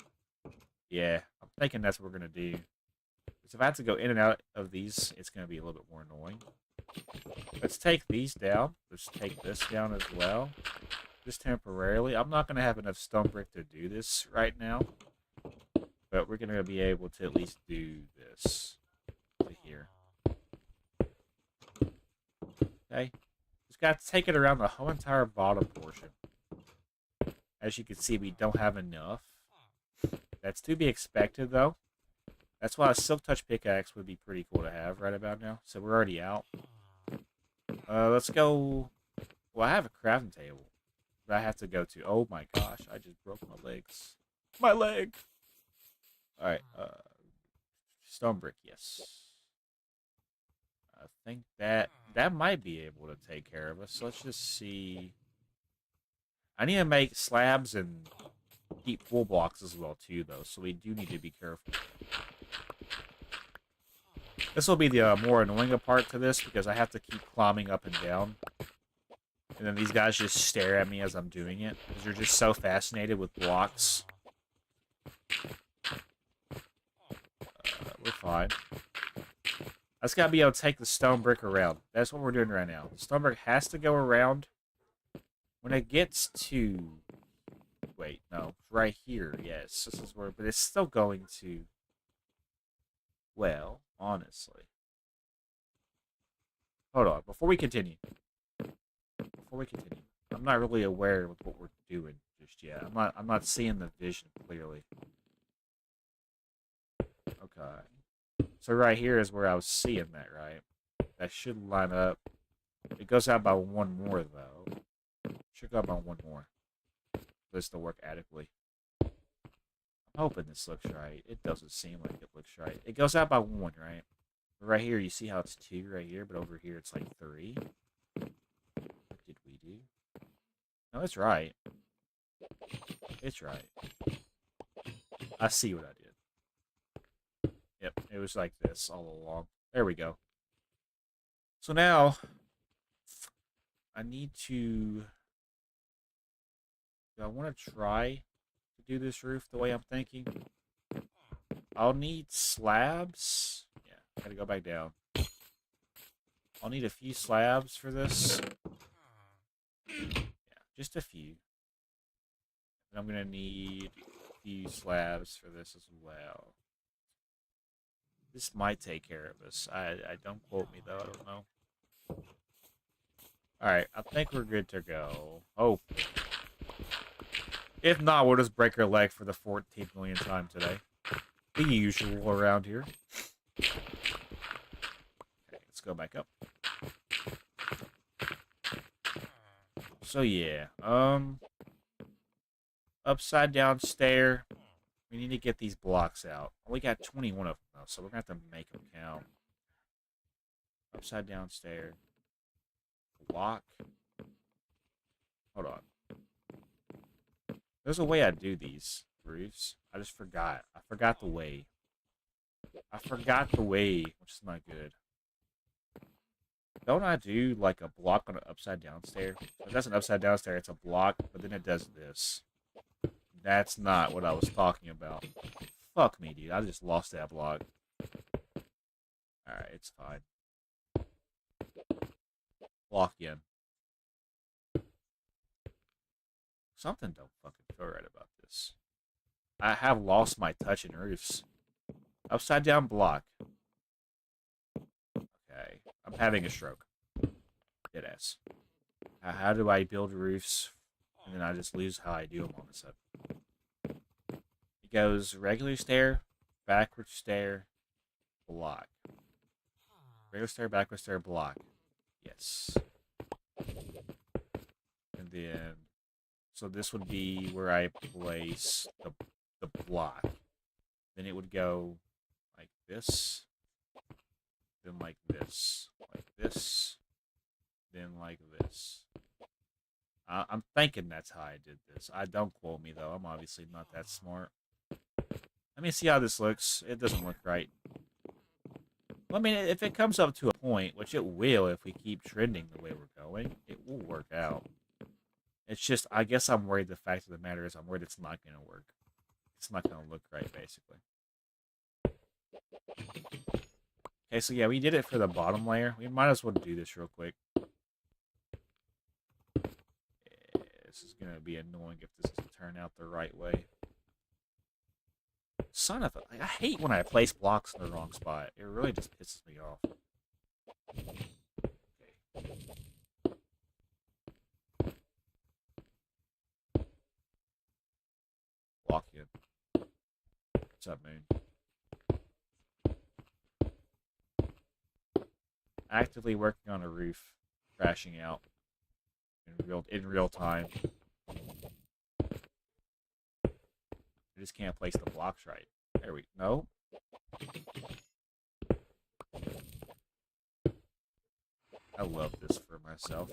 Speaker 1: Yeah, I'm thinking that's what we're going to do. Because if I have to go in and out of these, it's going to be a little bit more annoying. Let's take these down. Let's take this down as well. Just temporarily. I'm not going to have enough stone brick to do this right now. But we're going to be able to at least do this to here. Okay. Just got to take it around the whole entire bottom portion. As you can see, we don't have enough. That's to be expected, though. That's why a silk touch pickaxe would be pretty cool to have right about now. So we're already out. Let's go... Well, I have a crafting table that I have to go to. Oh my gosh, I just broke my legs. My leg! Alright, stone brick, yes. I think that might be able to take care of us. So let's just see. I need to make slabs and deep pool blocks as well too, though, so we do need to be careful. This will be the more annoying part to this, because I have to keep climbing up and down. And then these guys just stare at me as I'm doing it, because they're just so fascinated with blocks. We're fine. I just gotta be able to take the stone brick around. That's what we're doing right now. The stone brick has to go around. When it gets to... Wait, no. Right here, yes. This is where... But it's still going to... Well, honestly. Hold on. Before we continue. I'm not really aware with what we're doing just yet. I'm not seeing the vision clearly. Okay. So right here is where I was seeing that, right? That should line up. It goes out by one more, though. Should go out by one more. For this to work adequately. I'm hoping this looks right. It doesn't seem like it looks right. It goes out by one, right? Right here, you see how it's 2 right here, but over here it's like 3. What did we do? No, it's right. It's right. I see what I did. Yep, it was like this all along. There we go. So now, I need to... Do I want to try to do this roof the way I'm thinking? I'll need slabs. Yeah, gotta go back down. I'll need a few slabs for this. Yeah, just a few. And I'm gonna need a few slabs for this as well. This might take care of us. I don't quote me though, I don't know. Alright, I think we're good to go. Oh. If not, we'll just break our leg for the 14th millionth time today. The usual around here. Okay, let's go back up. So yeah, upside down stair. We need to get these blocks out. We got 21 of them though, so we're gonna have to make them count. Upside down stair. Block. Hold on. There's a way I do these roofs. I just forgot. I forgot the way. Which is not good. Don't I do like a block on an upside down stair? If that's an upside down stair, it's a block, but then it does this. That's not what I was talking about. Fuck me, dude. I just lost that block. Alright, it's fine. Block again. Something don't fucking feel right about this. I have lost my touch in roofs. Upside down block. Okay. I'm having a stroke. Deadass. How do I build roofs and then I just lose how I do them all of a sudden? It goes regular stair, backward stair, block. Regular stair, backward stair, block. Yes. And then... So this would be where I place the block. Then it would go like this. Then like this. Like this. Then like this. I'm thinking that's how I did this. Don't quote me though. I'm obviously not that smart. Let me see how this looks. It doesn't look right. Well, I mean, if it comes up to a point, which it will if we keep trending the way we're going, it will work out. It's just, I guess I'm worried the fact of the matter is I'm worried it's not going to work. It's not going to look right, basically. Okay, so yeah, we did it for the bottom layer. We might as well do this real quick. Yeah, this is going to be annoying if this doesn't turn out the right way. Son of a... I hate when I place blocks in the wrong spot. It really just pisses me off. Okay. Block in. What's up, Moon? Actively working on a roof, crashing out in real time. I just can't place the blocks right. There we go. I love this for myself.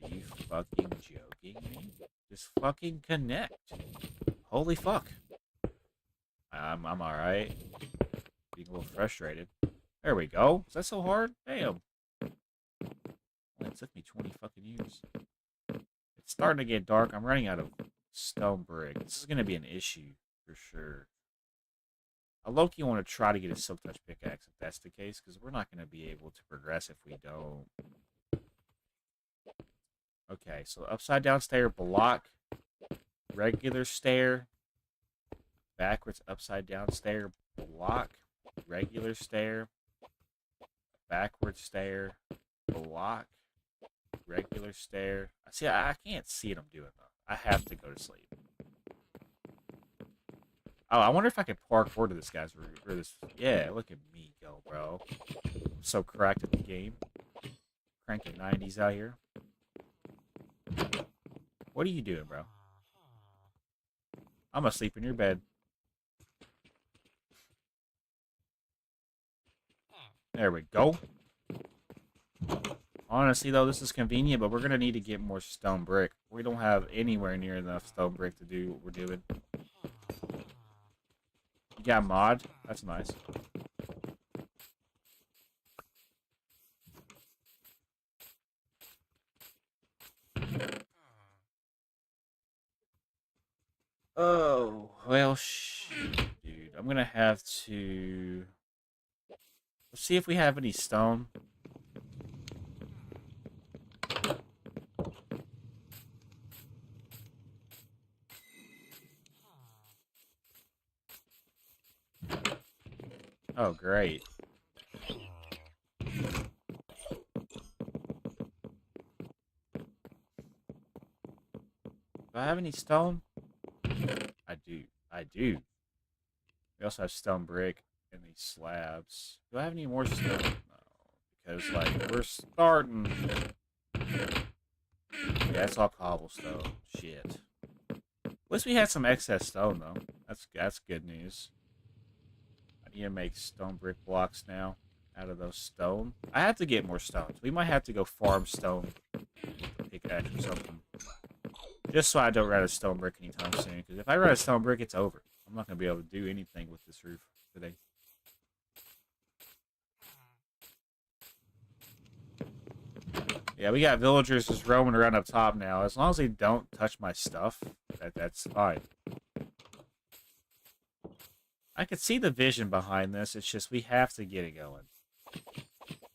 Speaker 1: Are you fucking joking me? Just fucking connect. Holy fuck. I'm alright. Being a little frustrated. There we go. Is that so hard? Damn. Well, it took me 20 fucking years. It's starting to get dark. I'm running out of stone brick. This is going to be an issue for sure. I low-key want to try to get a silk touch pickaxe if that's the case, because we're not going to be able to progress if we don't. Okay, so upside down stair, block, regular stair, backwards upside down stair, block, regular stair, backwards stair, block, regular stair. See, I can't see what I'm doing though. I have to go to sleep. Oh, I wonder if I can parkour to this guy's roof. Or this. Yeah, look at me go, bro. I'm so cracked at the game. Cranking 90s out here. What are you doing, bro? I'm gonna sleep in your bed. There we go. Honestly, though, this is convenient, but we're going to need to get more stone brick. We don't have anywhere near enough stone brick to do what we're doing. You got mod? That's nice. Oh, well, shoot, dude. I'm going to have to... Let's see if we have any stone. Oh, great. Do I have any stone? I do. I do. We also have stone brick and these slabs. Do I have any more stone? No. Because, like, we're starting... Yeah, it's all cobblestone. Shit. At least we had some excess stone, though. That's good news. I need to make stone brick blocks now out of those stone. I have to get more stones. We might have to go farm stone pickaxe or something. Just so I don't run a stone brick anytime soon. Because if I run a stone brick, it's over. I'm not going to be able to do anything with this roof today. Yeah, we got villagers just roaming around up top now. As long as they don't touch my stuff, that's fine. I could see the vision behind this. It's just we have to get it going.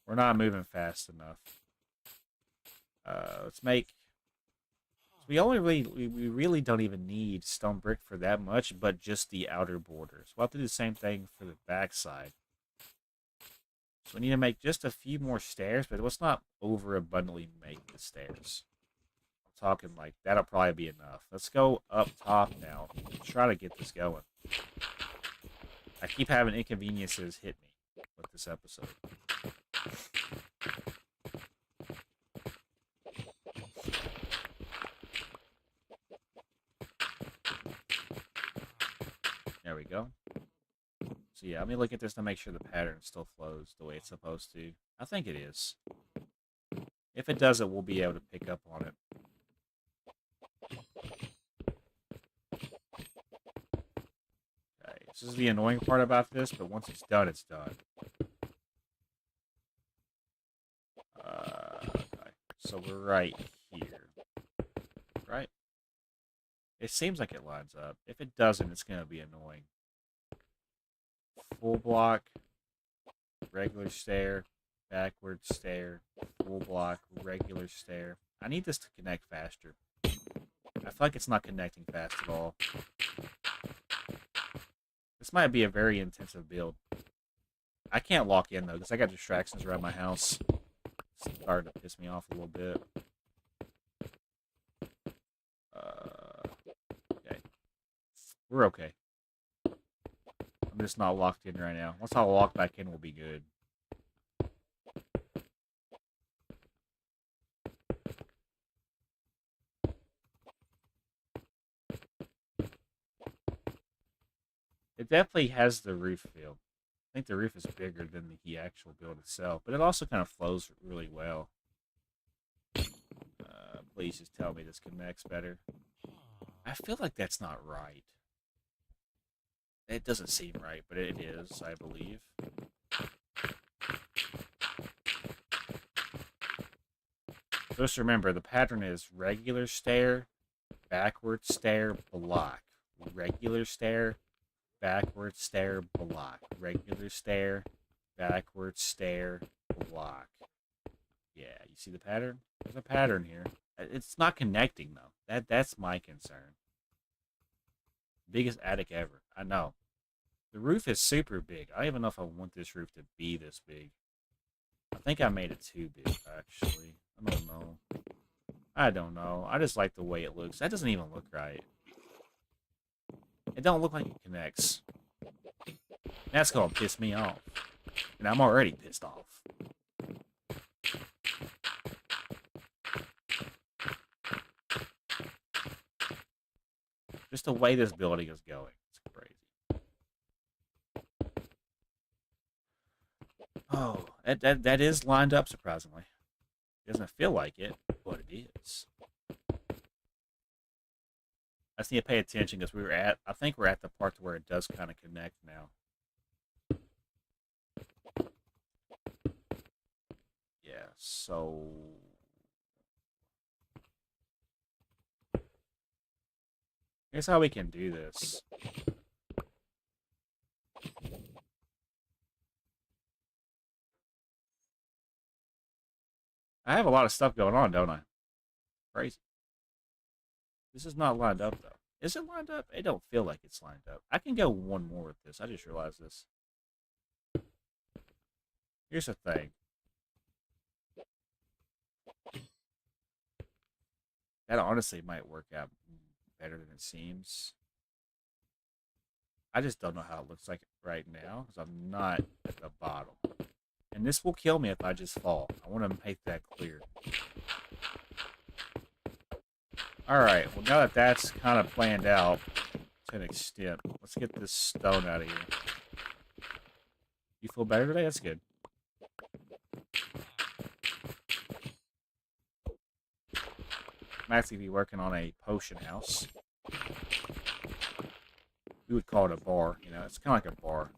Speaker 1: We're not moving fast enough. Let's make... We really don't even need stone brick for that much, but just the outer borders. We'll have to do the same thing for the backside. So we need to make just a few more stairs, but let's not overabundantly make the stairs. I'm talking like that'll probably be enough. Let's go up top now. Try to get this going. I keep having inconveniences hit me with this episode. There we go. So yeah, let me look at this to make sure the pattern still flows the way it's supposed to. I think it is. If it doesn't, we'll be able to pick up on it. Okay, this is the annoying part about this, but once it's done, it's done. Okay, so we're right here. Right? It seems like it lines up. If it doesn't, it's going to be annoying. Full block, regular stair, backward stair, full block, regular stair. I need this to connect faster. I feel like it's not connecting fast at all. This might be a very intensive build. I can't lock in, though, because I got distractions around my house. It's starting to piss me off a little bit. Okay. We're okay. I'm just not locked in right now. Once I lock back in, we'll be good. It definitely has the roof feel. I think the roof is bigger than the actual build itself, but it also kind of flows really well. Please just tell me this connects better. I feel like that's not right. It doesn't seem right, but it is, I believe. Just remember, the pattern is regular stair, backward stair, block. Regular stair, backward stair, block. Regular stair, backward stair, block. Yeah, you see the pattern? There's a pattern here. It's not connecting, though. That's my concern. Biggest attic ever. I know. The roof is super big. I don't even know if I want this roof to be this big. I think I made it too big, actually. I don't know. I don't know. I just like the way it looks. That doesn't even look right. It don't look like it connects. That's gonna piss me off. And I'm already pissed off. Just the way this building is going. It's crazy. Oh, that is lined up, surprisingly. It doesn't feel like it, but it is. I just need to pay attention because I think we're at the part where it does kind of connect now. Yeah, so... Here's how we can do this. I have a lot of stuff going on, don't I? Crazy. This is not lined up, though. Is it lined up? It don't feel like it's lined up. I can go one more with this. I just realized this. Here's the thing. That honestly might work out better than it seems. I just don't know how it looks like right now because I'm not at the bottom. And this will kill me if I just fall. I want to make that clear. Alright, well now that that's kind of planned out to an extent, let's get this stone out of here. You feel better today? That's good. I'm actually be working on a potion house. We would call it a bar, you know, it's kind of like a bar.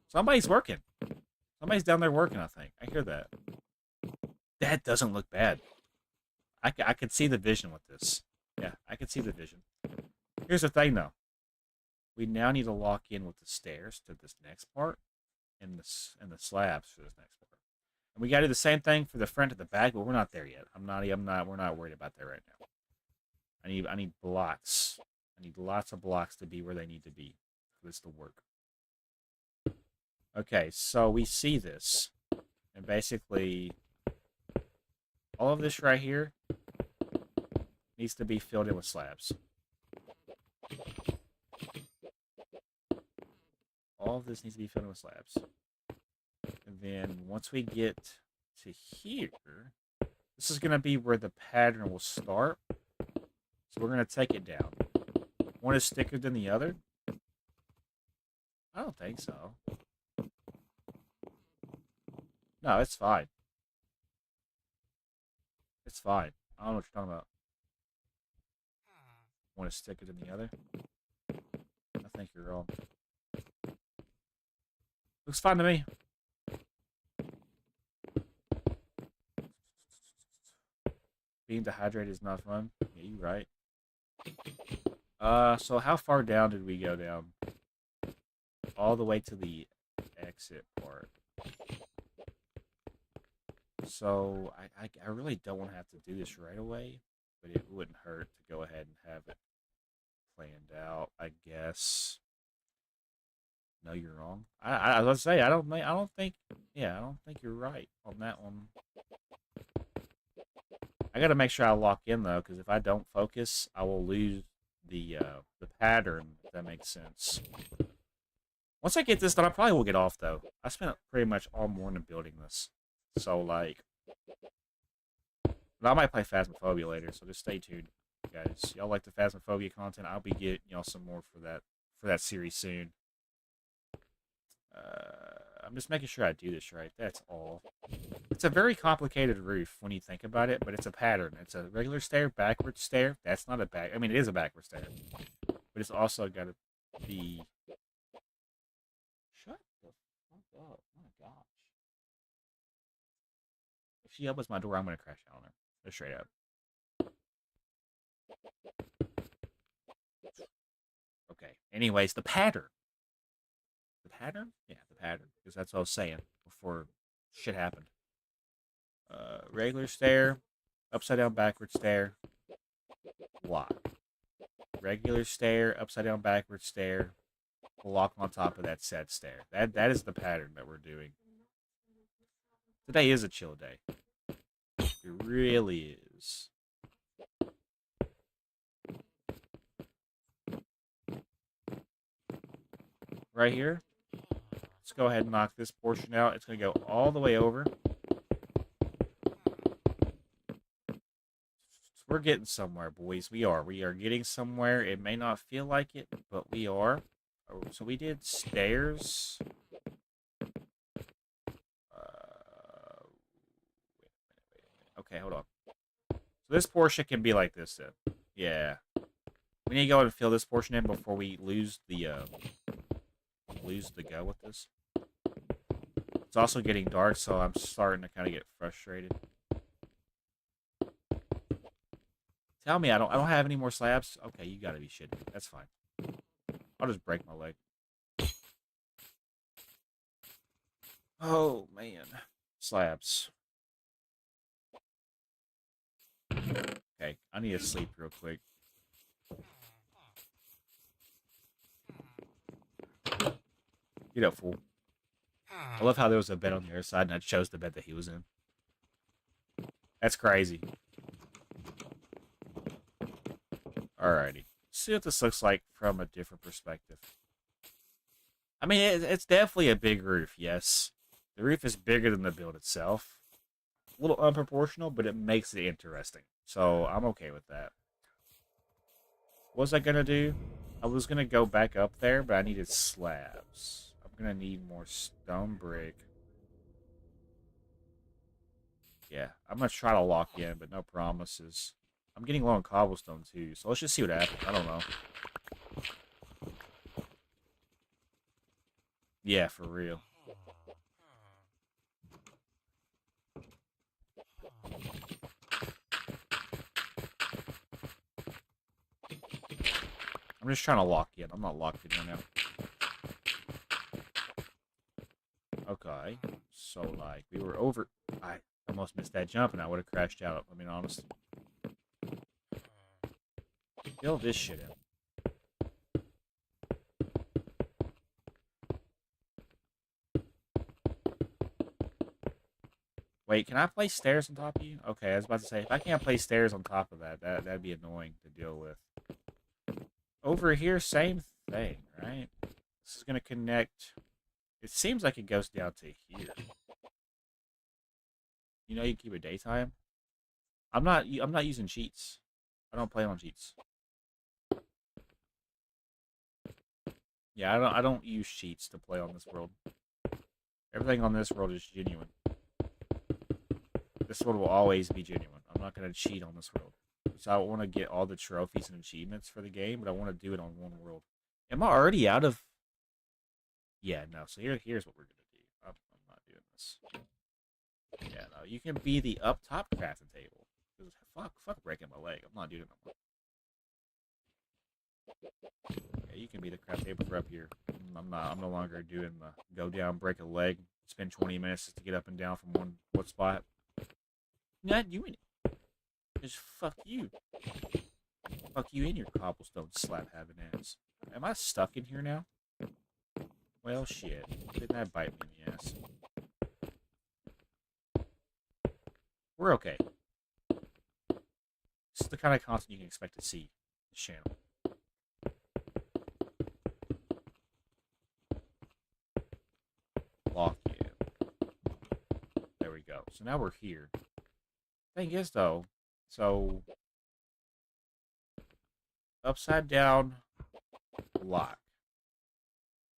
Speaker 1: Somebody's working. Somebody's down there working, I think. I hear that. That doesn't look bad. I could see the vision with this. Yeah, I can see the vision. Here's the thing, though. We now need to lock in with the stairs to this next part and the slabs for this next part. And we got to do the same thing for the front and the back, but we're not there yet. We're not worried about that right now. I need blocks. I need lots of blocks to be where they need to be for this to work. Okay, so we see this. And basically, all of this right here needs to be filled in with slabs. All of this needs to be filled in with slabs. And then once we get to here, this is going to be where the pattern will start. So we're going to take it down. One is thicker than the other? I don't think so. No, it's fine. It's fine. I don't know what you're talking about. One is thicker than the other? I think you're wrong. Looks fine to me. Being dehydrated is not fun. Yeah, you're right. So how far down did we go down? All the way to the exit part. So I really don't want to have to do this right away, but it wouldn't hurt to go ahead and have it planned out, I guess. No, you're wrong. I let's say I don't think you're right on that one. I gotta make sure I lock in though, because if I don't focus, I will lose the pattern. If that makes sense. Once I get this done, I probably will get off though. I spent pretty much all morning building this, so like, but I might play Phasmophobia later. So just stay tuned, guys. Y'all like the Phasmophobia content? I'll be getting y'all some more for that series soon. I'm just making sure I do this right. That's all. It's a very complicated roof when you think about it, but it's a pattern. It's a regular stair, backward stair. That's not a back. I mean, it is a backward stair, but it's also got to be. Shut the fuck up! Oh my gosh! If she opens my door, I'm gonna crash out on her. Just straight up. Okay. Anyways, the pattern. The pattern? Yeah, the pattern. Because that's what I was saying before shit happened. Regular stair, upside down, backward stair, lock. Regular stair, upside down, backward stair, lock on top of that said stair. That is the pattern that we're doing. Today is a chill day. It really is. Right here. Let's go ahead and knock this portion out. It's going to go all the way over. We're getting somewhere, boys. We are. We are getting somewhere. It may not feel like it, but we are. So we did stairs. Okay, hold on. So this portion can be like this then. Yeah. We need to go and fill this portion in before we lose the go with this. It's also getting dark, so I'm starting to kind of get frustrated. Tell me I don't have any more slabs? Okay, you gotta be shitting me. That's fine. I'll just break my leg. Oh man. Slabs. Okay, I need to sleep real quick. Get up, fool. I love how there was a bed on the other side and I chose the bed that he was in. That's crazy. Alrighty. See what this looks like from a different perspective. I mean, it's definitely a big roof, yes. The roof is bigger than the build itself. A little unproportional, but it makes it interesting. So, I'm okay with that. What was I going to do? I was going to go back up there, but I needed slabs. I'm going to need more stone brick. Yeah, I'm going to try to lock in, but no promises. I'm getting low on cobblestone, too, so let's just see what happens. I don't know. Yeah, for real. I'm just trying to lock in. I'm not locked in right now. Okay. So, like, we were over... I almost missed that jump, and I would have crashed out, I mean, honest. Fill this shit in. Wait, can I place stairs on top of you? Okay, I was about to say, if I can't place stairs on top of that'd be annoying to deal with. Over here, same thing, right? This is going to connect... It seems like it goes down to here. You know you keep it daytime? I'm not using cheats. I don't play on cheats. Yeah, I don't use cheats to play on this world. Everything on this world is genuine. This world will always be genuine. I'm not going to cheat on this world. So I want to get all the trophies and achievements for the game, but I want to do it on one world. Am I already out of... Yeah, no. So here's what we're going to do. I'm not doing this. Yeah, no. You can be the up top crafting table. Fuck breaking my leg. I'm not doing it no more. Yeah, you can be the craft table for up here. I'm no longer doing the go down, break a leg, spend 20 minutes just to get up and down from one spot. Not doing it. Just fuck you. Fuck you in your cobblestone slap having ass. Am I stuck in here now? Well, shit. Didn't that bite me in the ass? We're okay. This is the kind of content you can expect to see on this channel. Lock in. There we go. So now we're here. Thing is, though, so upside down lock.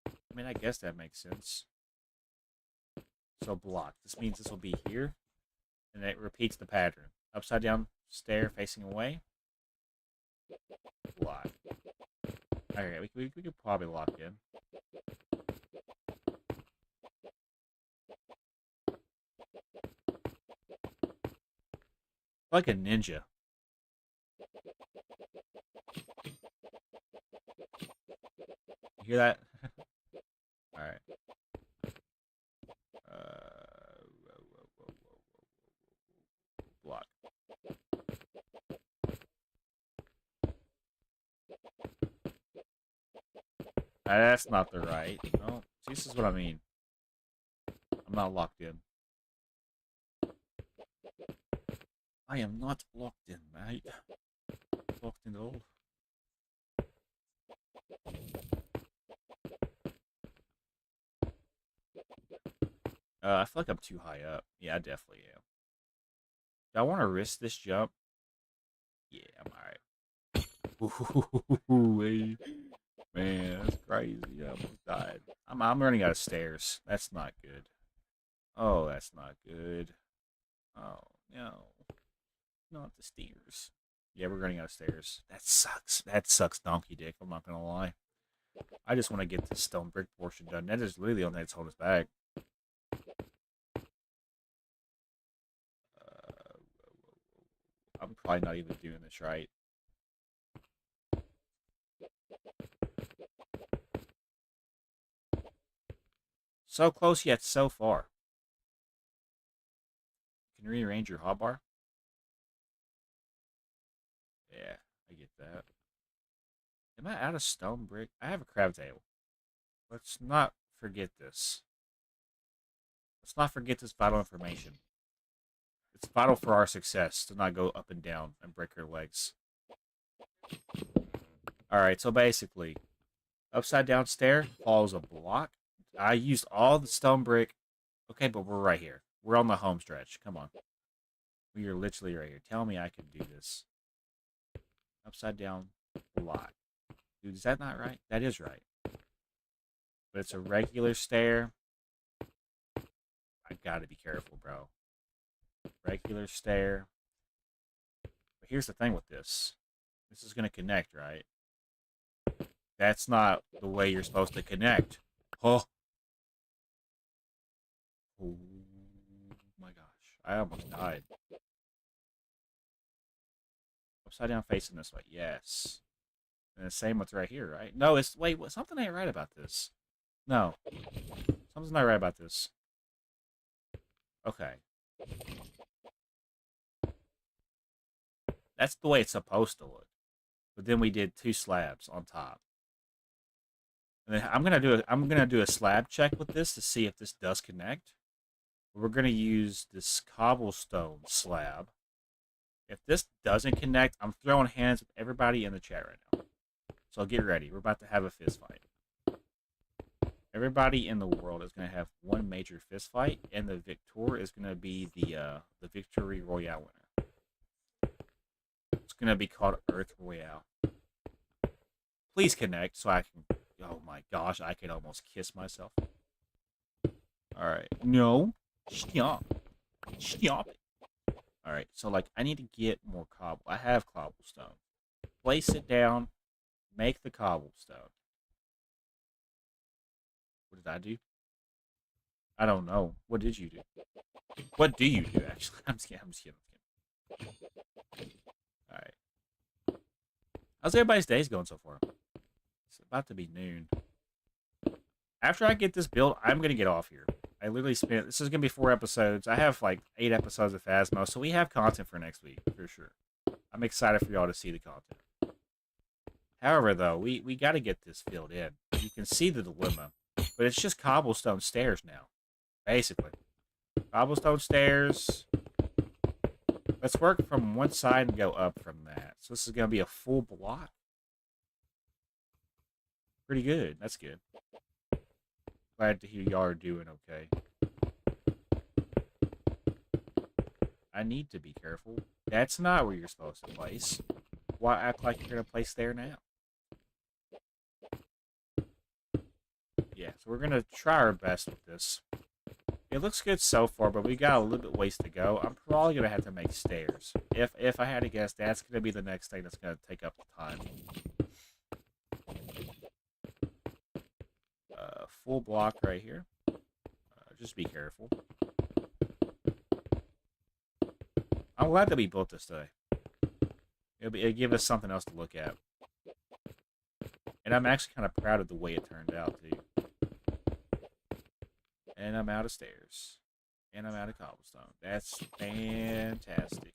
Speaker 1: I mean, I guess that makes sense. So block. This means this will be here. And it repeats the pattern. Upside down stair facing away. Block. Alright, we could probably lock in. Like a ninja. You hear that? Alright. Block. That's not the right. No, this is what I mean. I'm not locked in. I am not locked in, mate. Locked in at all. I feel like I'm too high up. Yeah, I definitely am. Do I want to risk this jump? Yeah, I'm alright. Ooh, man, that's crazy. I almost died. I'm running out of stairs. That's not good. Oh, that's not good. Oh, no. Not the stairs. Yeah, we're running out of stairs. That sucks. That sucks, donkey dick. I'm not gonna lie. I just want to get this stone brick portion done. That is literally the only thing that's holding us back. I'm probably not even doing this right. So close yet so far. Can you rearrange your hotbar? Yeah, I get that. Am I out of stone brick? I have a crab table. Let's not forget this. Let's not forget this vital information. It's vital for our success to not go up and down and break our legs. Alright, so basically, upside down stair follows a block. I used all the stone brick. Okay, but we're right here. We're on the home stretch. Come on. We are literally right here. Tell me I can do this. Upside down block. Dude, is that not right? That is right. But it's a regular stair. I gotta be careful, bro. Regular stair. But here's the thing with this. This is gonna connect, right? That's not the way you're supposed to connect. Oh. Oh my gosh. I almost died. Upside down facing this way. Yes. And the same with right here, right? No, it's... Wait, something ain't right about this. No. Something's not right about this. Okay. That's the way it's supposed to look. But then we did 2 slabs on top. And then I'm gonna do a slab check with this to see if this does connect. We're gonna use this cobblestone slab. If this doesn't connect, I'm throwing hands with everybody in the chat right now. So get ready. We're about to have a fist fight. Everybody in the world is going to have one major fist fight, and the victor is going to be the Victory Royale winner. It's going to be called Earth Royale. Please connect so I can... Oh my gosh, I could almost kiss myself. Alright. No. Stop. Stop it. Alright, so like, I need to get more cobble. I have cobblestone. Place it down. Make the cobblestone. What did I do? I don't know. What did you do? What do you do, actually? I'm just kidding. Alright. How's everybody's days going so far? It's about to be noon. After I get this built, I'm going to get off here. I literally spent... This is going to be 4 episodes. I have like 8 episodes of Phasmo, so we have content for next week, for sure. I'm excited for y'all to see the content. However, though, we got to get this filled in. You can see the dilemma. But it's just cobblestone stairs now. Basically. Cobblestone stairs. Let's work from one side and go up from that. So this is going to be a full block. Pretty good. That's good. Glad to hear y'all are doing okay. I need to be careful. That's not where you're supposed to place. Why act like you're going to place there now? Yeah, so we're going to try our best with this. It looks good so far, but we got a little bit ways to go. I'm probably gonna have to make stairs. If I had to guess, that's gonna be the next thing that's gonna take up the time. Full block right here. Just be careful. I'm glad that we built this today. It'll give us something else to look at. And I'm actually kind of proud of the way it turned out, too. And I'm out of stairs. And I'm out of cobblestone. That's fantastic.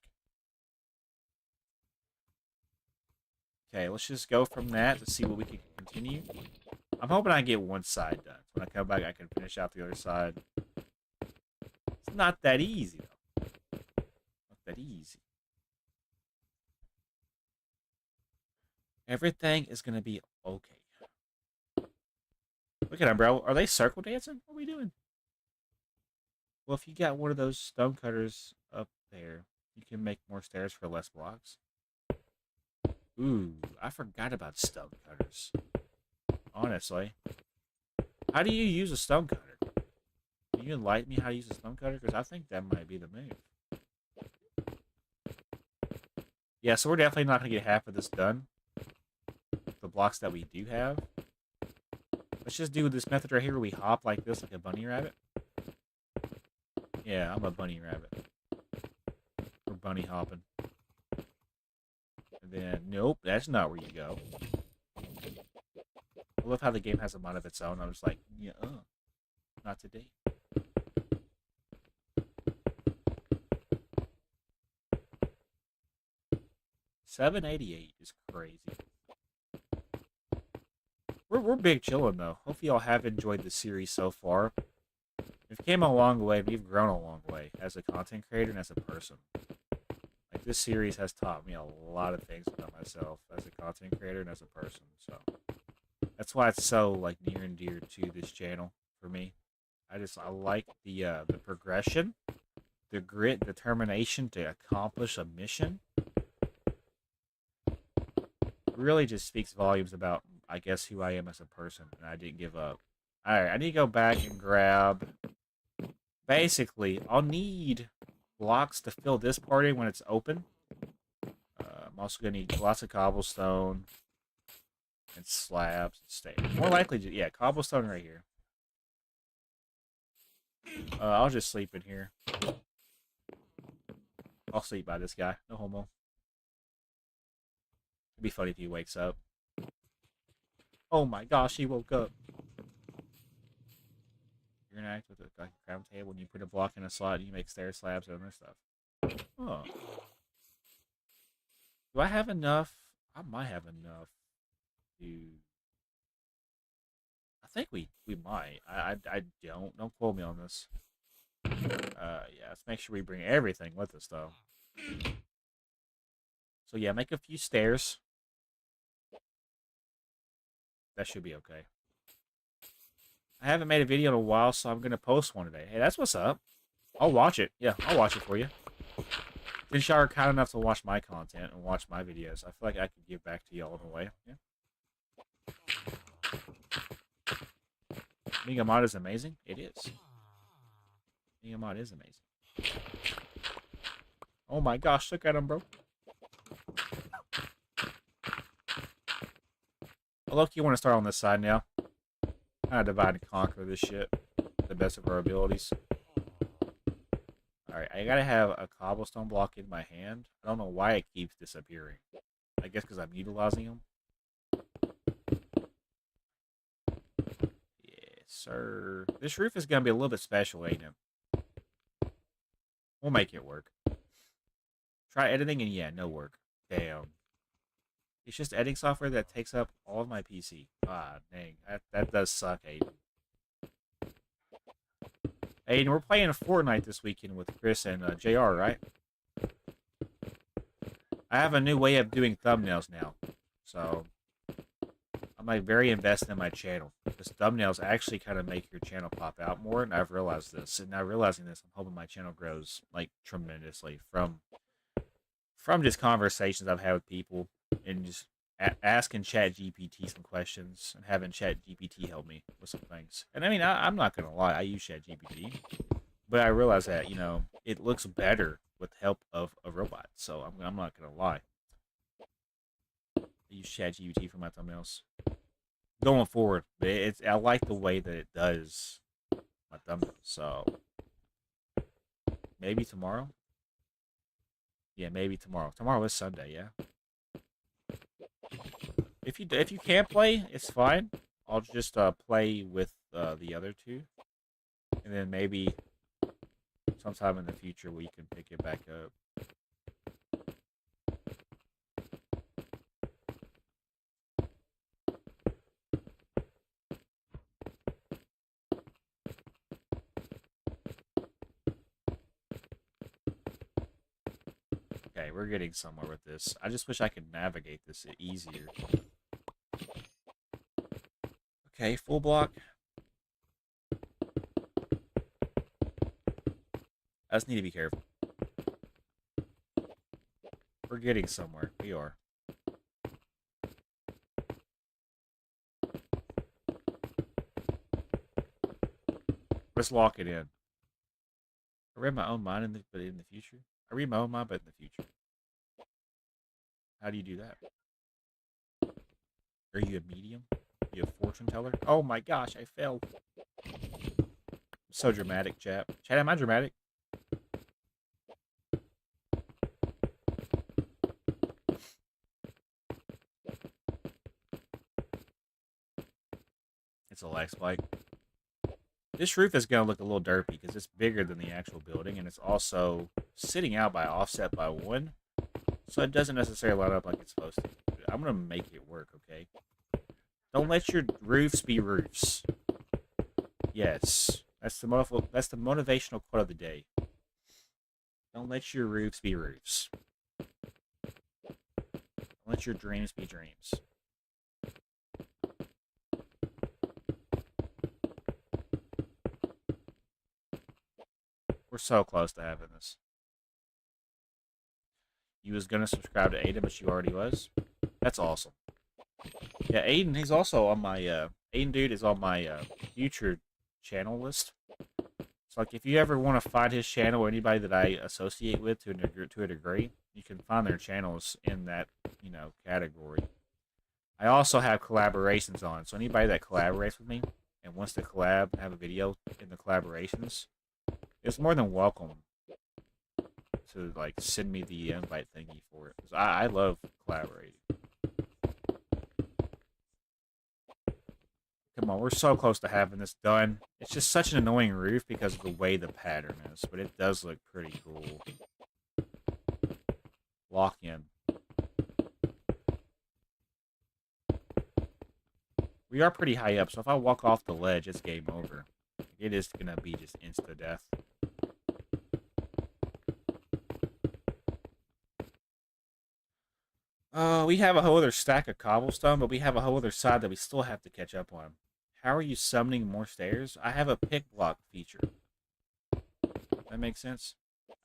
Speaker 1: Okay, let's just go from that to see what we can continue. I'm hoping I get one side done. So when I come back, I can finish out the other side. It's not that easy, though. Not that easy. Everything is going to be okay. Look at them, bro. Are they circle dancing? What are we doing? Well, if you got one of those stone cutters up there, you can make more stairs for less blocks. Ooh, I forgot about stone cutters. Honestly. How do you use a stone cutter? Can you enlighten me how to use a stone cutter? Because I think that might be the move. Yeah, so we're definitely not going to get half of this done. The blocks that we do have. Let's just do this method right here where we hop like this, like a bunny rabbit. Yeah, I'm a bunny rabbit. We're bunny hopping. And then, nope, that's not where you go. I love how the game has a mind of its own. I'm just like, yeah, not today. $7.88 is crazy. We're big chillin' though. Hopefully y'all have enjoyed the series so far. We've came a long way. We've grown a long way as a content creator and as a person. Like this series has taught me a lot of things about myself as a content creator and as a person. So that's why it's so like near and dear to this channel for me. I like the progression, the grit, determination to accomplish a mission. Really just speaks volumes about, I guess, who I am as a person, and I didn't give up. Alright, I need to go back and grab... Basically, I'll need blocks to fill this part in when it's open. I'm also going to need lots of cobblestone and slabs and stairs. More likely, yeah, cobblestone right here. I'll just sleep in here. I'll sleep by this guy. No homo. It'd be funny if he wakes up. Oh my gosh, he woke up. You're gonna act with a crown table and you put a block in a slot and you make stair slabs and other stuff. Oh. Do I have enough? I might have enough to... I think we might. I don't. Don't quote me on this. Yeah, let's make sure we bring everything with us, though. So yeah, make a few stairs. That should be okay. I haven't made a video in a while, so I'm going to post one today. Hey, that's what's up. I'll watch it. Yeah, I'll watch it for you. Since y'all are kind enough to watch my content and watch my videos, I feel like I could give back to y'all in a way. Yeah. Being a mod is amazing. It is. Being a mod is amazing. Oh my gosh, look at him, bro. I look-y want to start on this side now. Kind of divide and conquer this shit to the best of our abilities. Alright, I gotta have a cobblestone block in my hand. I don't know why it keeps disappearing. I guess because I'm utilizing them. Yes, sir. This roof is gonna be a little bit special, ain't it? We'll make it work. Try editing and yeah, no work. Damn. It's just editing software that takes up all of my PC. Ah, dang. That does suck, Aiden. Aiden, we're playing Fortnite this weekend with Chris and JR, right? I have a new way of doing thumbnails now. So, I'm like very invested in my channel. Because thumbnails actually kind of make your channel pop out more, and I've realized this. And now realizing this, I'm hoping my channel grows like tremendously from just conversations I've had with people and just asking ChatGPT some questions and having ChatGPT help me with some things. And I mean, I'm not gonna lie, I use ChatGPT. But I realize that, you know, it looks better with the help of a robot. So I'm not gonna lie. I use ChatGPT for my thumbnails going forward. But I like the way that it does my thumbnails. So maybe tomorrow. Yeah, maybe tomorrow. Tomorrow is Sunday. Yeah. If you can't play, it's fine. I'll just play with the other two, and then maybe sometime in the future we can pick it back up. Okay, we're getting somewhere with this. I just wish I could navigate this easier. Okay, full block. I just need to be careful. We're getting somewhere. We are. Let's lock it in. I read my own mind, but in the future. I read my own mind, but in the future. How do you do that? Are you a medium? Are you a fortune teller? Oh my gosh, I failed. I'm so dramatic, chap. Chat, am I dramatic? It's a lag spike. This roof is going to look a little derpy because it's bigger than the actual building, and it's also sitting out by offset by 1, so it doesn't necessarily line up like it's supposed to. I'm going to make it work, okay? Don't let your roofs be roofs. Yes, that's the motivational quote of the day. Don't let your roofs be roofs. Don't let your dreams be dreams. We're so close to having this. You was gonna subscribe to Aiden, but you already was. That's awesome. Yeah, Aiden, he's also on my Aiden dude is on my future channel list. So like if you ever want to find his channel or anybody that I associate with to a degree, you can find their channels in that, you know, category. I also have collaborations on, so anybody that collaborates with me and wants to collab and have a video in the collaborations, it's more than welcome to like send me the invite thingy for it. 'Cause I love collaborating. Come on, we're so close to having this done. It's just such an annoying roof because of the way the pattern is, but it does look pretty cool. Lock in. We are pretty high up, so if I walk off the ledge, it's game over. It is going to be just insta-death. We have a whole other stack of cobblestone, but we have a whole other side that we still have to catch up on. How are you summoning more stairs? I have a pick block feature. That makes sense?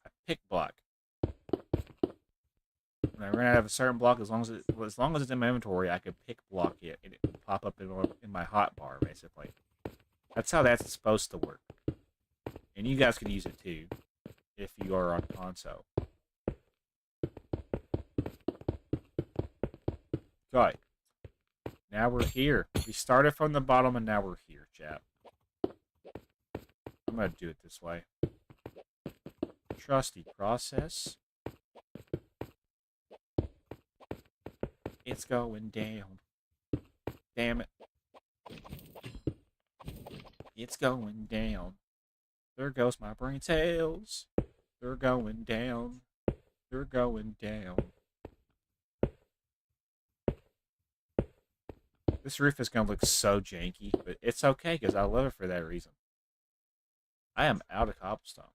Speaker 1: A pick block. When I run out of a certain block, as long as it's in my inventory, I could pick block it, and it will pop up in my hotbar, basically. That's how that's supposed to work. And you guys can use it too, if you are on console. Okay. Now we're here. We started from the bottom, and now we're here, chap. I'm going to do it this way. Trusty process. It's going down. Damn it. It's going down. There goes my brain cells. They're going down. They're going down. This roof is going to look so janky, but it's okay because I love it for that reason. I am out of cobblestone.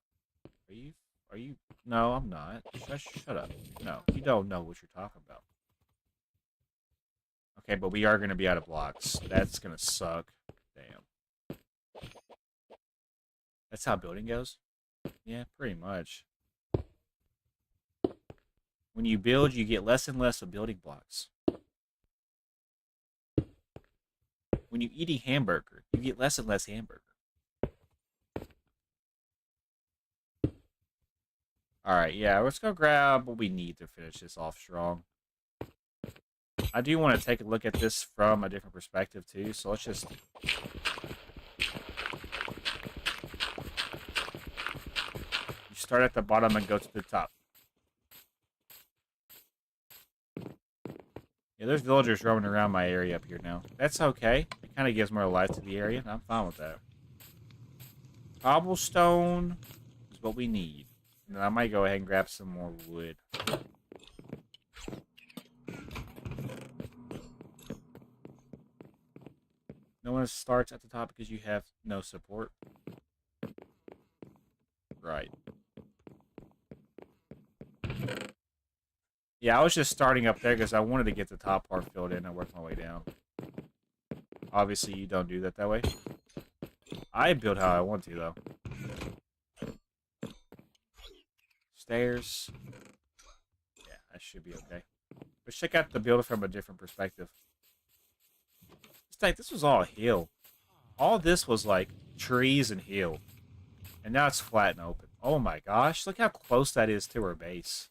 Speaker 1: Are you? No, I'm not. Shut up. No, you don't know what you're talking about. Okay, but we are going to be out of blocks. That's going to suck. Damn. That's how building goes? Yeah, pretty much. When you build, you get less and less of building blocks. When you eat a hamburger, you get less and less hamburger. Alright, yeah, let's go grab what we need to finish this off strong. I do want to take a look at this from a different perspective, too, so let's just... You start at the bottom and go to the top. Yeah, there's villagers roaming around my area up here now. That's okay. It kind of gives more life to the area, and I'm fine with that. Cobblestone is what we need. And then I might go ahead and grab some more wood. No one starts at the top because you have no support. Right. Yeah, I was just starting up there because I wanted to get the top part filled in and work my way down. Obviously, you don't do that way. I build how I want to, though. Stairs. Yeah, that should be okay. Let's check out the build from a different perspective. It's like this was all hill. All this was like trees and hill. And now it's flat and open. Oh my gosh, look how close that is to our base.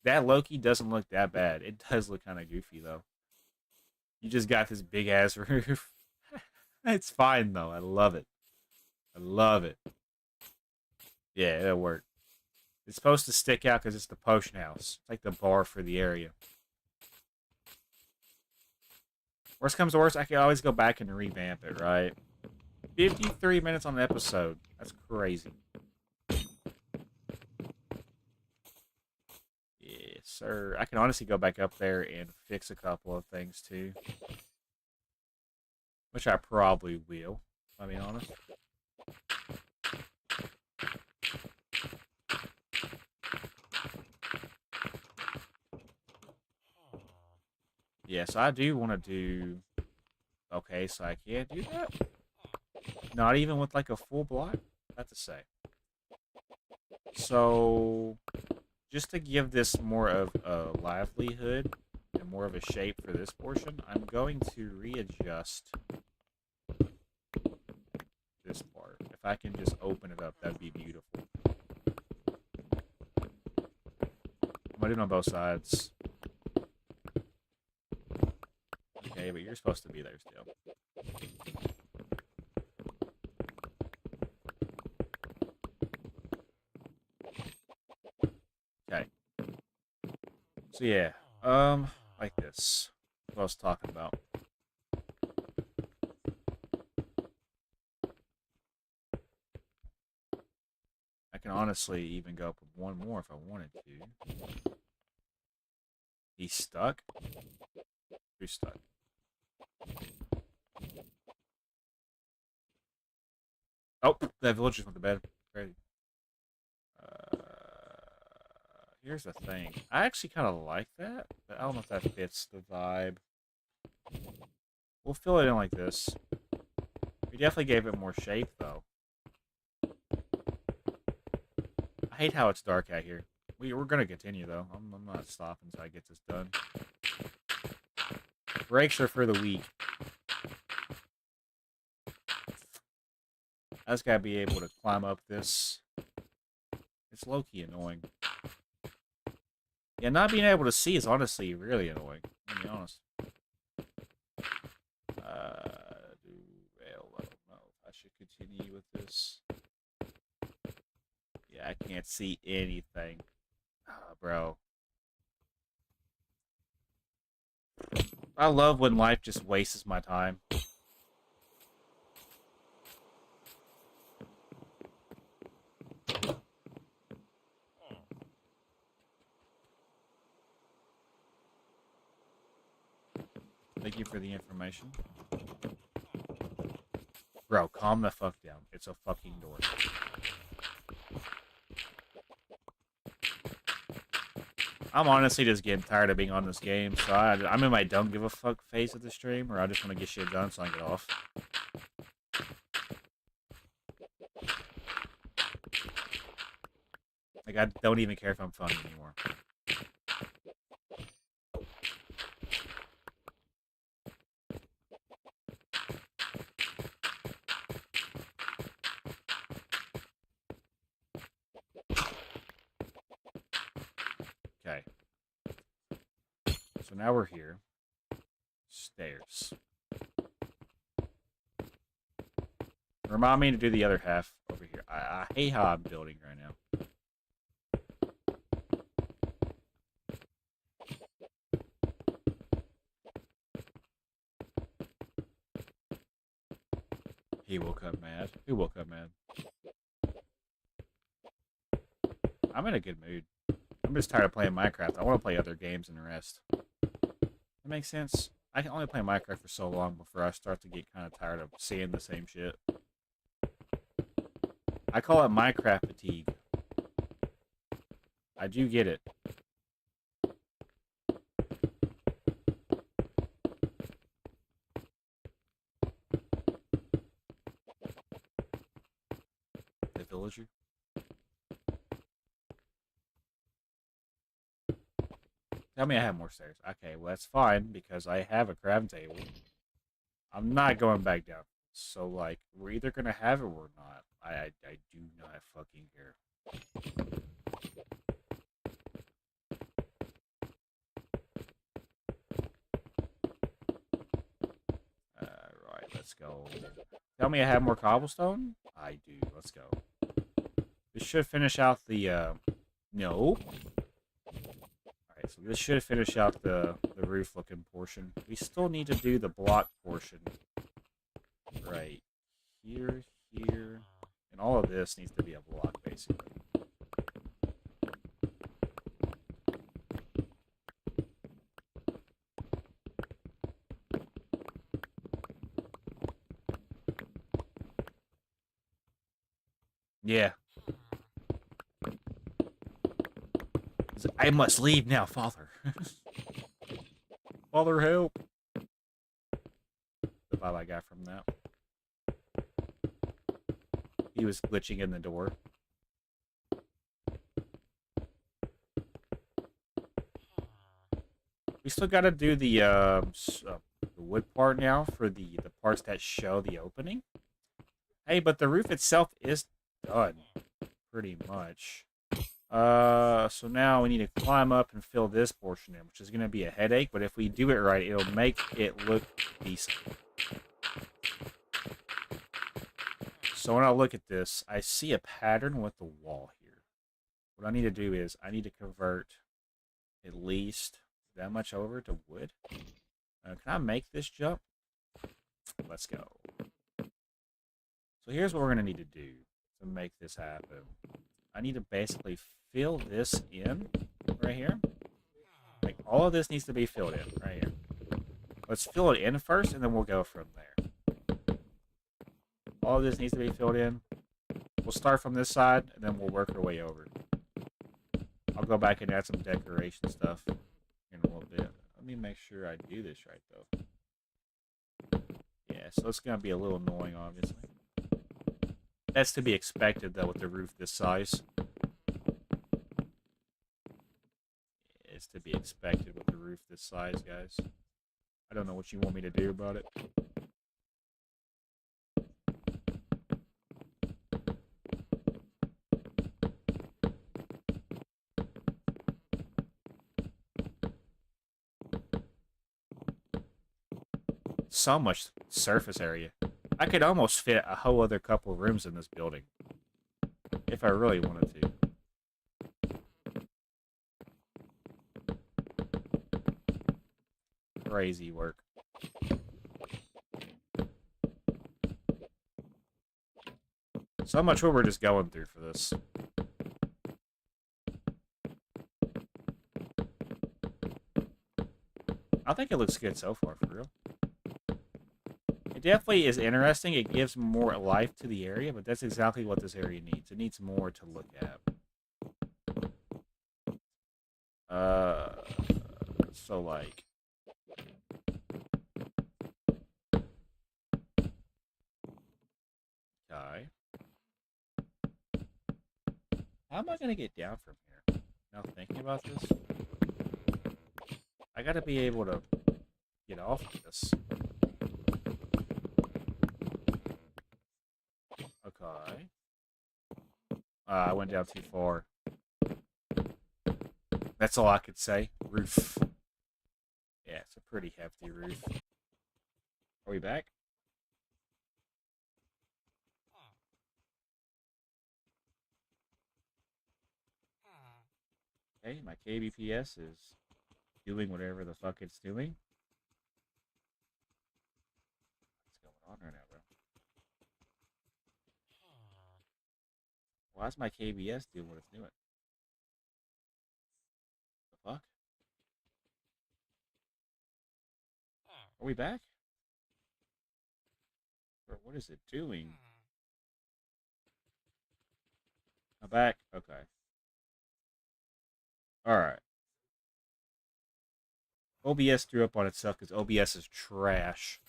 Speaker 1: That Loki doesn't look that bad. It does look kind of goofy, though. You just got this big-ass roof. It's fine, though. I love it. I love it. Yeah, it'll work. It's supposed to stick out because it's the potion house. It's like the bar for the area. Worst comes to worst, I can always go back and revamp it, right? 53 minutes on the episode. That's crazy. Yes, sir. I can honestly go back up there and fix a couple of things, too. Which I probably will, if I'm being honest. Yes, I do want to do... Okay, so I can't do that? Not even with, like, a full block? What to say. So... Just to give this more of a livelihood and more of a shape for this portion, I'm going to readjust this part. If I can just open it up, that'd be beautiful. I'm gonna do it on both sides. Okay, but you're supposed to be there still. Okay. So yeah, like this. What I was talking about. I can honestly even go up with one more if I wanted to. He's stuck? Who's stuck? Oh, that villager's went to bed. Crazy. Here's the thing. I actually kind of like that, but I don't know if that fits the vibe. We'll fill it in like this. We definitely gave it more shape, though. I hate how it's dark out here. We're going to continue, though. I'm not stopping until I get this done. Breaks are for the weak. I just got to be able to climb up this. It's low-key annoying. Yeah, not being able to see is honestly really annoying. To be honest. I don't know if I should continue with this. Yeah, I can't see anything. Bro. I love when life just wastes my time. Thank you for the information. Bro, calm the fuck down. It's a fucking door. I'm honestly just getting tired of being on this game, so I'm in my don't give a fuck phase of the stream, or I just want to get shit done so I can get off. Like, I don't even care if I'm funny anymore. Okay. So now we're here. Stairs. Remind me to do the other half over here. I hate how I'm building right now. He woke up mad. Who woke up mad? I'm in a good mood. I'm just tired of playing Minecraft. I want to play other games and rest. That makes sense. I can only play Minecraft for so long before I start to get kind of tired of seeing the same shit. I call it Minecraft fatigue. I do get it. The villager? Tell me I have more stairs. Okay, well that's fine because I have a crafting table. I'm not going back down. So like, we're either gonna have it or not. I do not fucking care. Alright, let's go. Tell me I have more cobblestone? I do. Let's go. This should finish out the, no. Alright, so this should finish out the roof-looking portion. We still need to do the block portion. Right. Here, here. And all of this needs to be a block, basically. Yeah. I must leave now, Father. Father, help. The vibe I got from that. He was glitching in the door. We still got to do the wood part now for the parts that show the opening. Hey, but the roof itself is done, pretty much. So now we need to climb up and fill this portion in, which is going to be a headache, but if we do it right, it'll make it look decent. So when I look at this, I see a pattern with the wall here. What I need to do is I need to convert at least that much over to wood. Can I make this jump? Let's go. So here's what we're going to need to do to make this happen. I need to basically fill this in right here. Like, all of this needs to be filled in right here. Let's fill it in first, and then we'll go from there. All of this needs to be filled in. We'll start from this side, and then we'll work our way over. I'll go back and add some decoration stuff in a little bit. Let me make sure I do this right, though. Yeah, so it's going to be a little annoying, obviously. That's to be expected, though, with the roof this size. It's to be expected with the roof this size, guys. I don't know what you want me to do about it. So much surface area. I could almost fit a whole other couple rooms in this building. If I really wanted to. Crazy work. So much what we're just going through for this. I think it looks good so far, for real. It definitely is interesting. It gives more life to the area, but that's exactly what this area needs. It needs more to look at. So like... Okay. How am I going to get down from here? Now thinking about this, I got to be able to get off of this. Okay. I went down too far. That's all I could say. Roof. Yeah, it's a pretty hefty roof. Are we back? Okay, my KBPS is doing whatever the fuck it's doing. What's going on right now, bro? Why is my KBS doing what it's doing? The fuck? Are we back? Bro, what is it doing? I'm back? Okay. Alright. OBS threw up on itself because OBS is trash.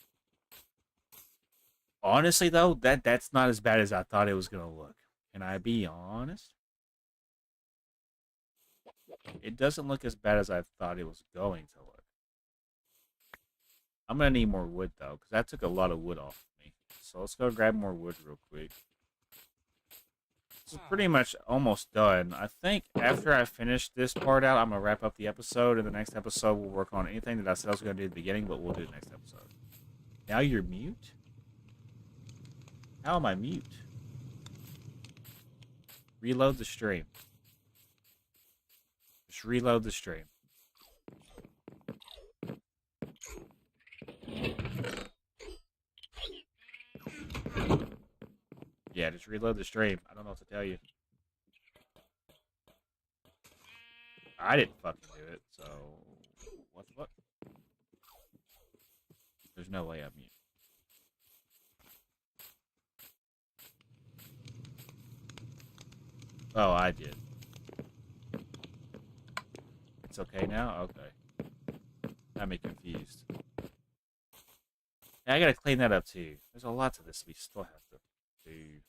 Speaker 1: Honestly, though, that's not as bad as I thought it was going to look. Can I be honest? It doesn't look as bad as I thought it was going to look. I'm going to need more wood, though, because that took a lot of wood off of me. So let's go grab more wood real quick. This is pretty much almost done. I think after I finish this part out, I'm going to wrap up the episode. And the next episode, we'll work on anything that I said I was going to do at the beginning, but we'll do the next episode. Now you're mute? How am I mute? Reload the stream. Just reload the stream. Yeah, just reload the stream. I don't know what to tell you. I didn't fucking do it, so... What the fuck? There's no way I'm mute. Oh, I did. It's okay now? Okay. Got me confused. Yeah, I gotta clean that up too. There's a lot to this we still have to do.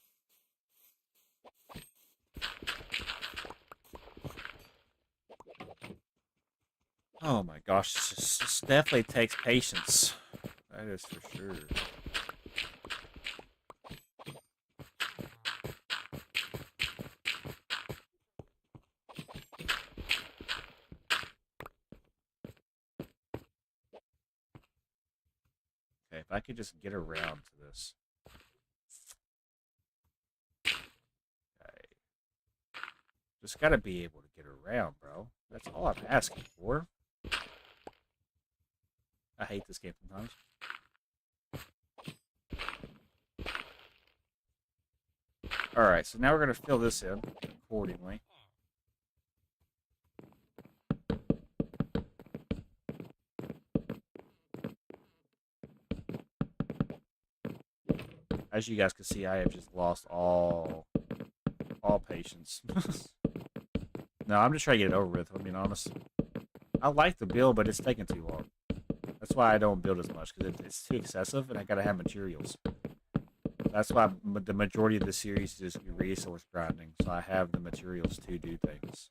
Speaker 1: Oh my gosh, this definitely takes patience. That is for sure. Okay, if I could just get around to this. Okay. Just gotta be able to get around, bro. That's all I'm asking for. I hate this game sometimes. Alright, so now we're going to fill this in accordingly. As you guys can see, I have just lost all patience. No, I'm just trying to get it over with, I'm being honest. I like the build, but it's taking too long. That's why I don't build as much, because it's too excessive, and I gotta have materials. That's why the majority of the series is resource grinding, so I have the materials to do things.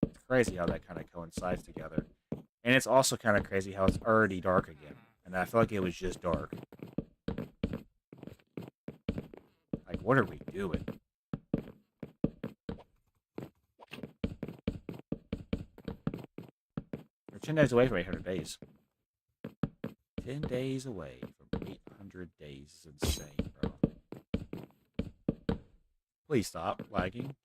Speaker 1: It's crazy how that kind of coincides together. And it's also kind of crazy how it's already dark again, and I feel like it was just dark. Like, what are we doing? We're 10 days away from 800 days. 10 days away from 800 days is insane, bro. Please stop lagging.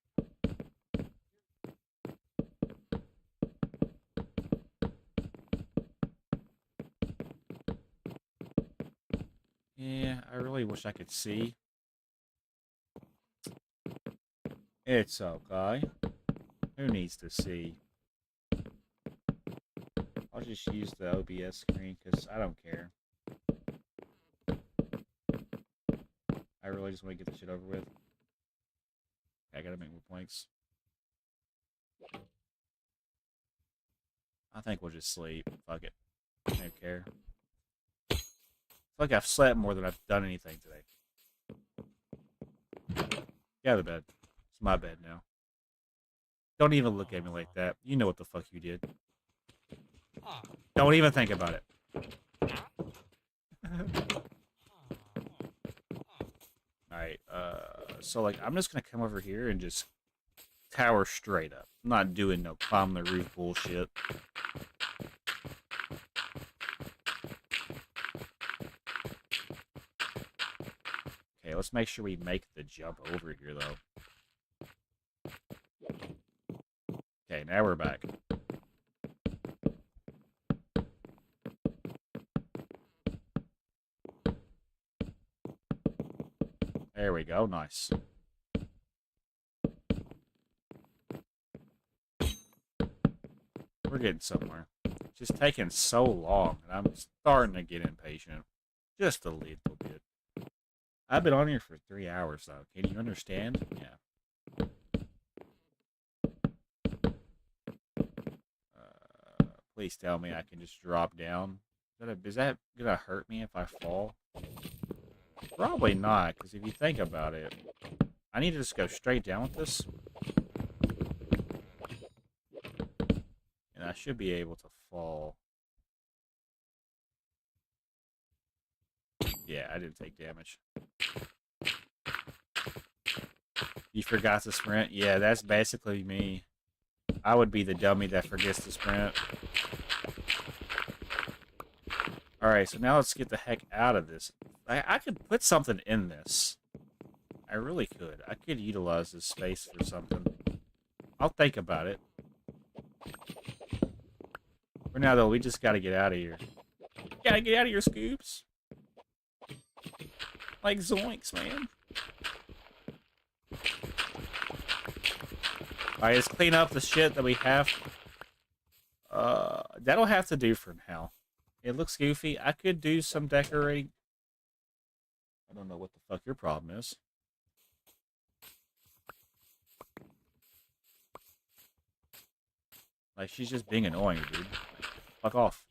Speaker 1: Yeah, I really wish I could see. It's okay. Who needs to see? I'll just use the OBS screen because I don't care. I really just want to get this shit over with. I gotta make more planks. I think we'll just sleep. Fuck it. I don't care. I feel like I've slept more than I've done anything today. Get out of bed. It's my bed now. Don't even look at me like that. You know what the fuck you did. Don't even think about it. Alright, so like I'm just gonna come over here and just tower straight up. I'm not doing no climb the roof bullshit. Okay, let's make sure we make the jump over here, though. Okay, now we're back. There we go, nice. We're getting somewhere. It's just taking so long, and I'm starting to get impatient. Just a little bit. I've been on here for 3 hours, though. Can you understand? Yeah. Please tell me I can just drop down. Is that gonna hurt me if I fall? Probably not, because if you think about it, I need to just go straight down with this. And I should be able to fall. Yeah, I didn't take damage. You forgot to sprint? Yeah, that's basically me. I would be the dummy that forgets to sprint. Alright, so now let's get the heck out of this. I could put something in this. I really could. I could utilize this space for something. I'll think about it. For now, though, we just gotta get out of here. Gotta get out of here, Scoops. Like zoinks, man. Alright, let's clean up the shit that we have. That'll have to do for now. It looks goofy. I could do some decorating. I don't know what the fuck your problem is. Like, she's just being annoying, dude. Like, fuck off.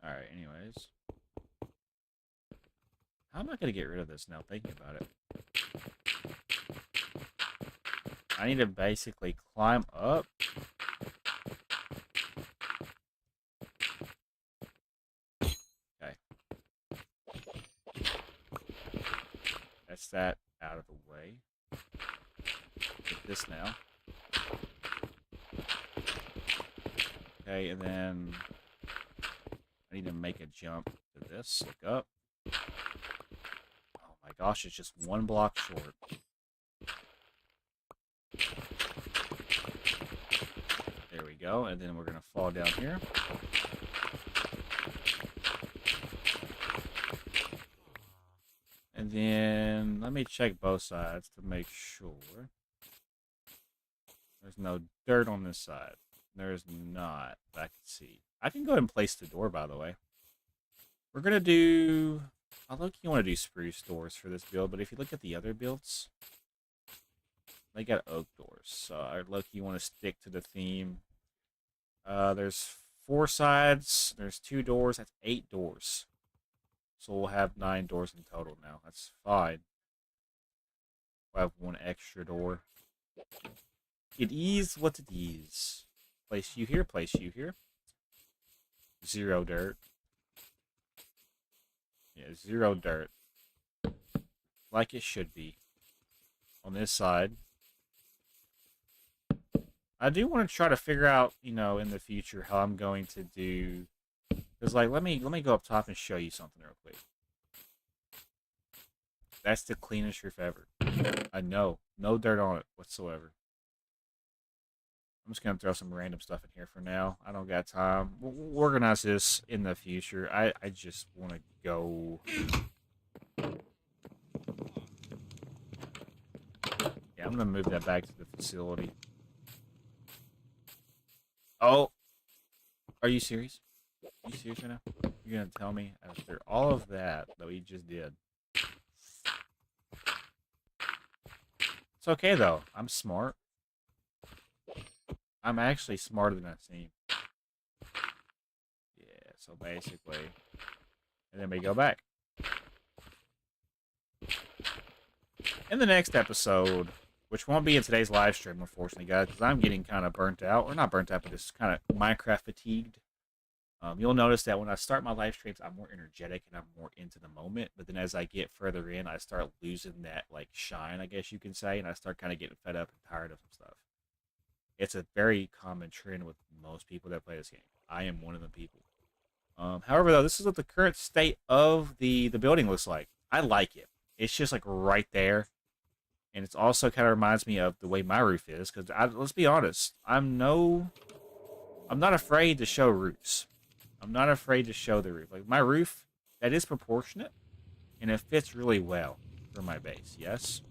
Speaker 1: Alright, anyways. How am I going to get rid of this now, thinking about it? I need to basically climb up. Okay. That's that out of the way. Get this now. Okay, and then I need to make a jump to this. Look up. Oh my gosh, it's just one block short. There we go, and then we're going to fall down here. And then let me check both sides to make sure. There's no dirt on this side. There's not. I can see. I can go ahead and place the door, by the way. We're going to do... I look, you want to do spruce doors for this build, but if you look at the other builds, they got oak doors. So I look, you want to stick to the theme. There's 4 sides. There's 2 doors. That's 8 doors. So we'll have 9 doors in total now. That's fine. We'll have 1 extra door. It is what it is. Place you here, place you here. 0 dirt. Yeah, 0 dirt. Like it should be. On this side. I do want to try to figure out, you know, in the future how I'm going to do... Because, like, let me go up top and show you something real quick. That's the cleanest roof ever. I know. No dirt on it whatsoever. I'm just going to throw some random stuff in here for now. I don't got time. We'll organize this in the future. I just want to go... Yeah, I'm going to move that back to the facility. Oh! Are you serious? Are you serious right now? You're going to tell me after all of that we just did? It's okay, though. I'm smart. I'm actually smarter than I seem. Yeah, so basically... And then we go back. In the next episode, which won't be in today's live stream, unfortunately, guys, because I'm getting kind of burnt out, or not burnt out, but just kind of Minecraft fatigued. You'll notice that when I start my live streams, I'm more energetic and I'm more into the moment. But then as I get further in, I start losing that like shine, I guess you can say, and I start kind of getting fed up and tired of some stuff. It's a very common trend with most people that play this game. I am one of the people. However, though, this is what the current state of the building looks like. I like it. It's just like right there, and it's also kind of reminds me of the way my roof is. Because let's be honest, I'm not afraid to show roofs. I'm not afraid to show the roof. Like my roof, that is proportionate, and it fits really well for my base. Yes.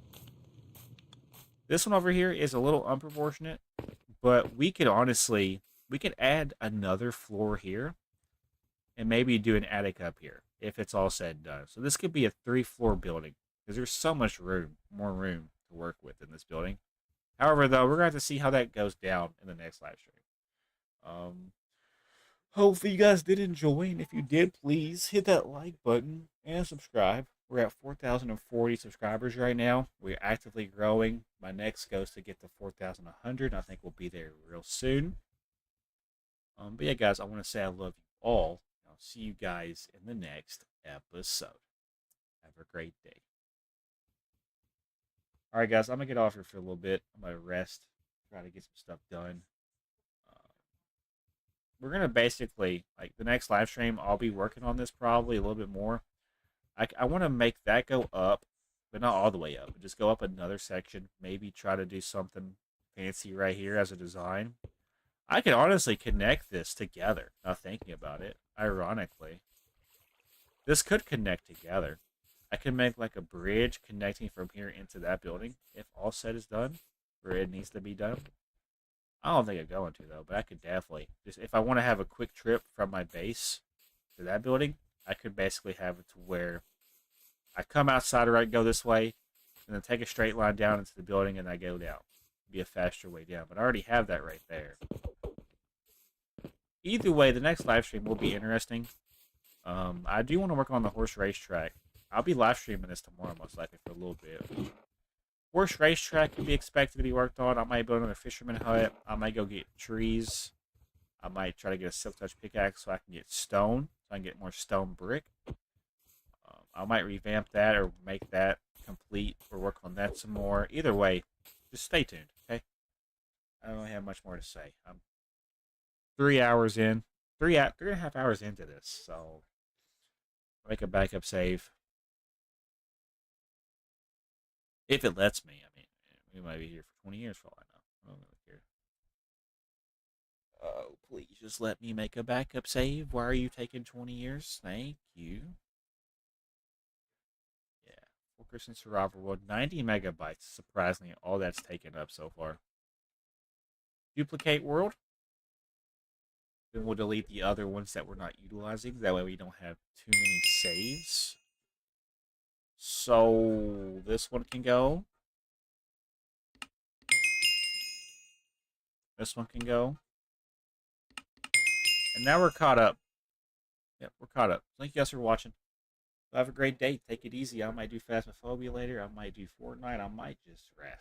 Speaker 1: This one over here is a little unproportionate, but we could add another floor here and maybe do an attic up here if it's all said and done. So this could be a 3-floor building because there's so much room, more room to work with in this building. However, though, we're going to have to see how that goes down in the next live stream. Hopefully you guys did enjoy, and if you did, please hit that like button and subscribe. We're at 4,040 subscribers right now. We're actively growing. My next goal is to get to 4,100. I think we'll be there real soon. But yeah, guys, I want to say I love you all. I'll see you guys in the next episode. Have a great day. All right, guys, I'm going to get off here for a little bit. I'm going to rest, try to get some stuff done. We're going to basically, like, the next live stream, I'll be working on this probably a little bit more. I want to make that go up, but not all the way up. Just go up another section. Maybe try to do something fancy right here as a design. I could honestly connect this together, now thinking about it, ironically. This could connect together. I could make like a bridge connecting from here into that building, if all said is done, where it needs to be done. I don't think I'm going to, though, but I could definitely, just if I want to have a quick trip from my base to that building, I could basically have it to where I come outside or I go this way, and then take a straight line down into the building, and I go down. It'd be a faster way down, but I already have that right there. Either way, the next live stream will be interesting. I do want to work on the horse racetrack. I'll be live streaming this tomorrow, most likely, for a little bit. Horse racetrack can be expected to be worked on. I might build another fisherman hut. I might go get trees. I might try to get a silk touch pickaxe so I can get stone, so I can get more stone brick. I might revamp that or make that complete or work on that some more. Either way, just stay tuned, okay? I don't really have much more to say. I'm 3 hours in, 3.5 hours into this, so I'll make a backup save. If it lets me, I mean, we might be here for 20 years for all I know. I don't really care. Oh, please just let me make a backup save. Why are you taking 20 years? Thank you. Yeah. FU7KERSON'S Survival World, 90 megabytes. Surprisingly, all that's taken up so far. Duplicate world. Then we'll delete the other ones that we're not utilizing. That way we don't have too many saves. So this one can go. This one can go. And now we're caught up. Yep, we're caught up. Thank you guys for watching. Have a great day. Take it easy. I might do Phasmophobia later. I might do Fortnite. I might just rest.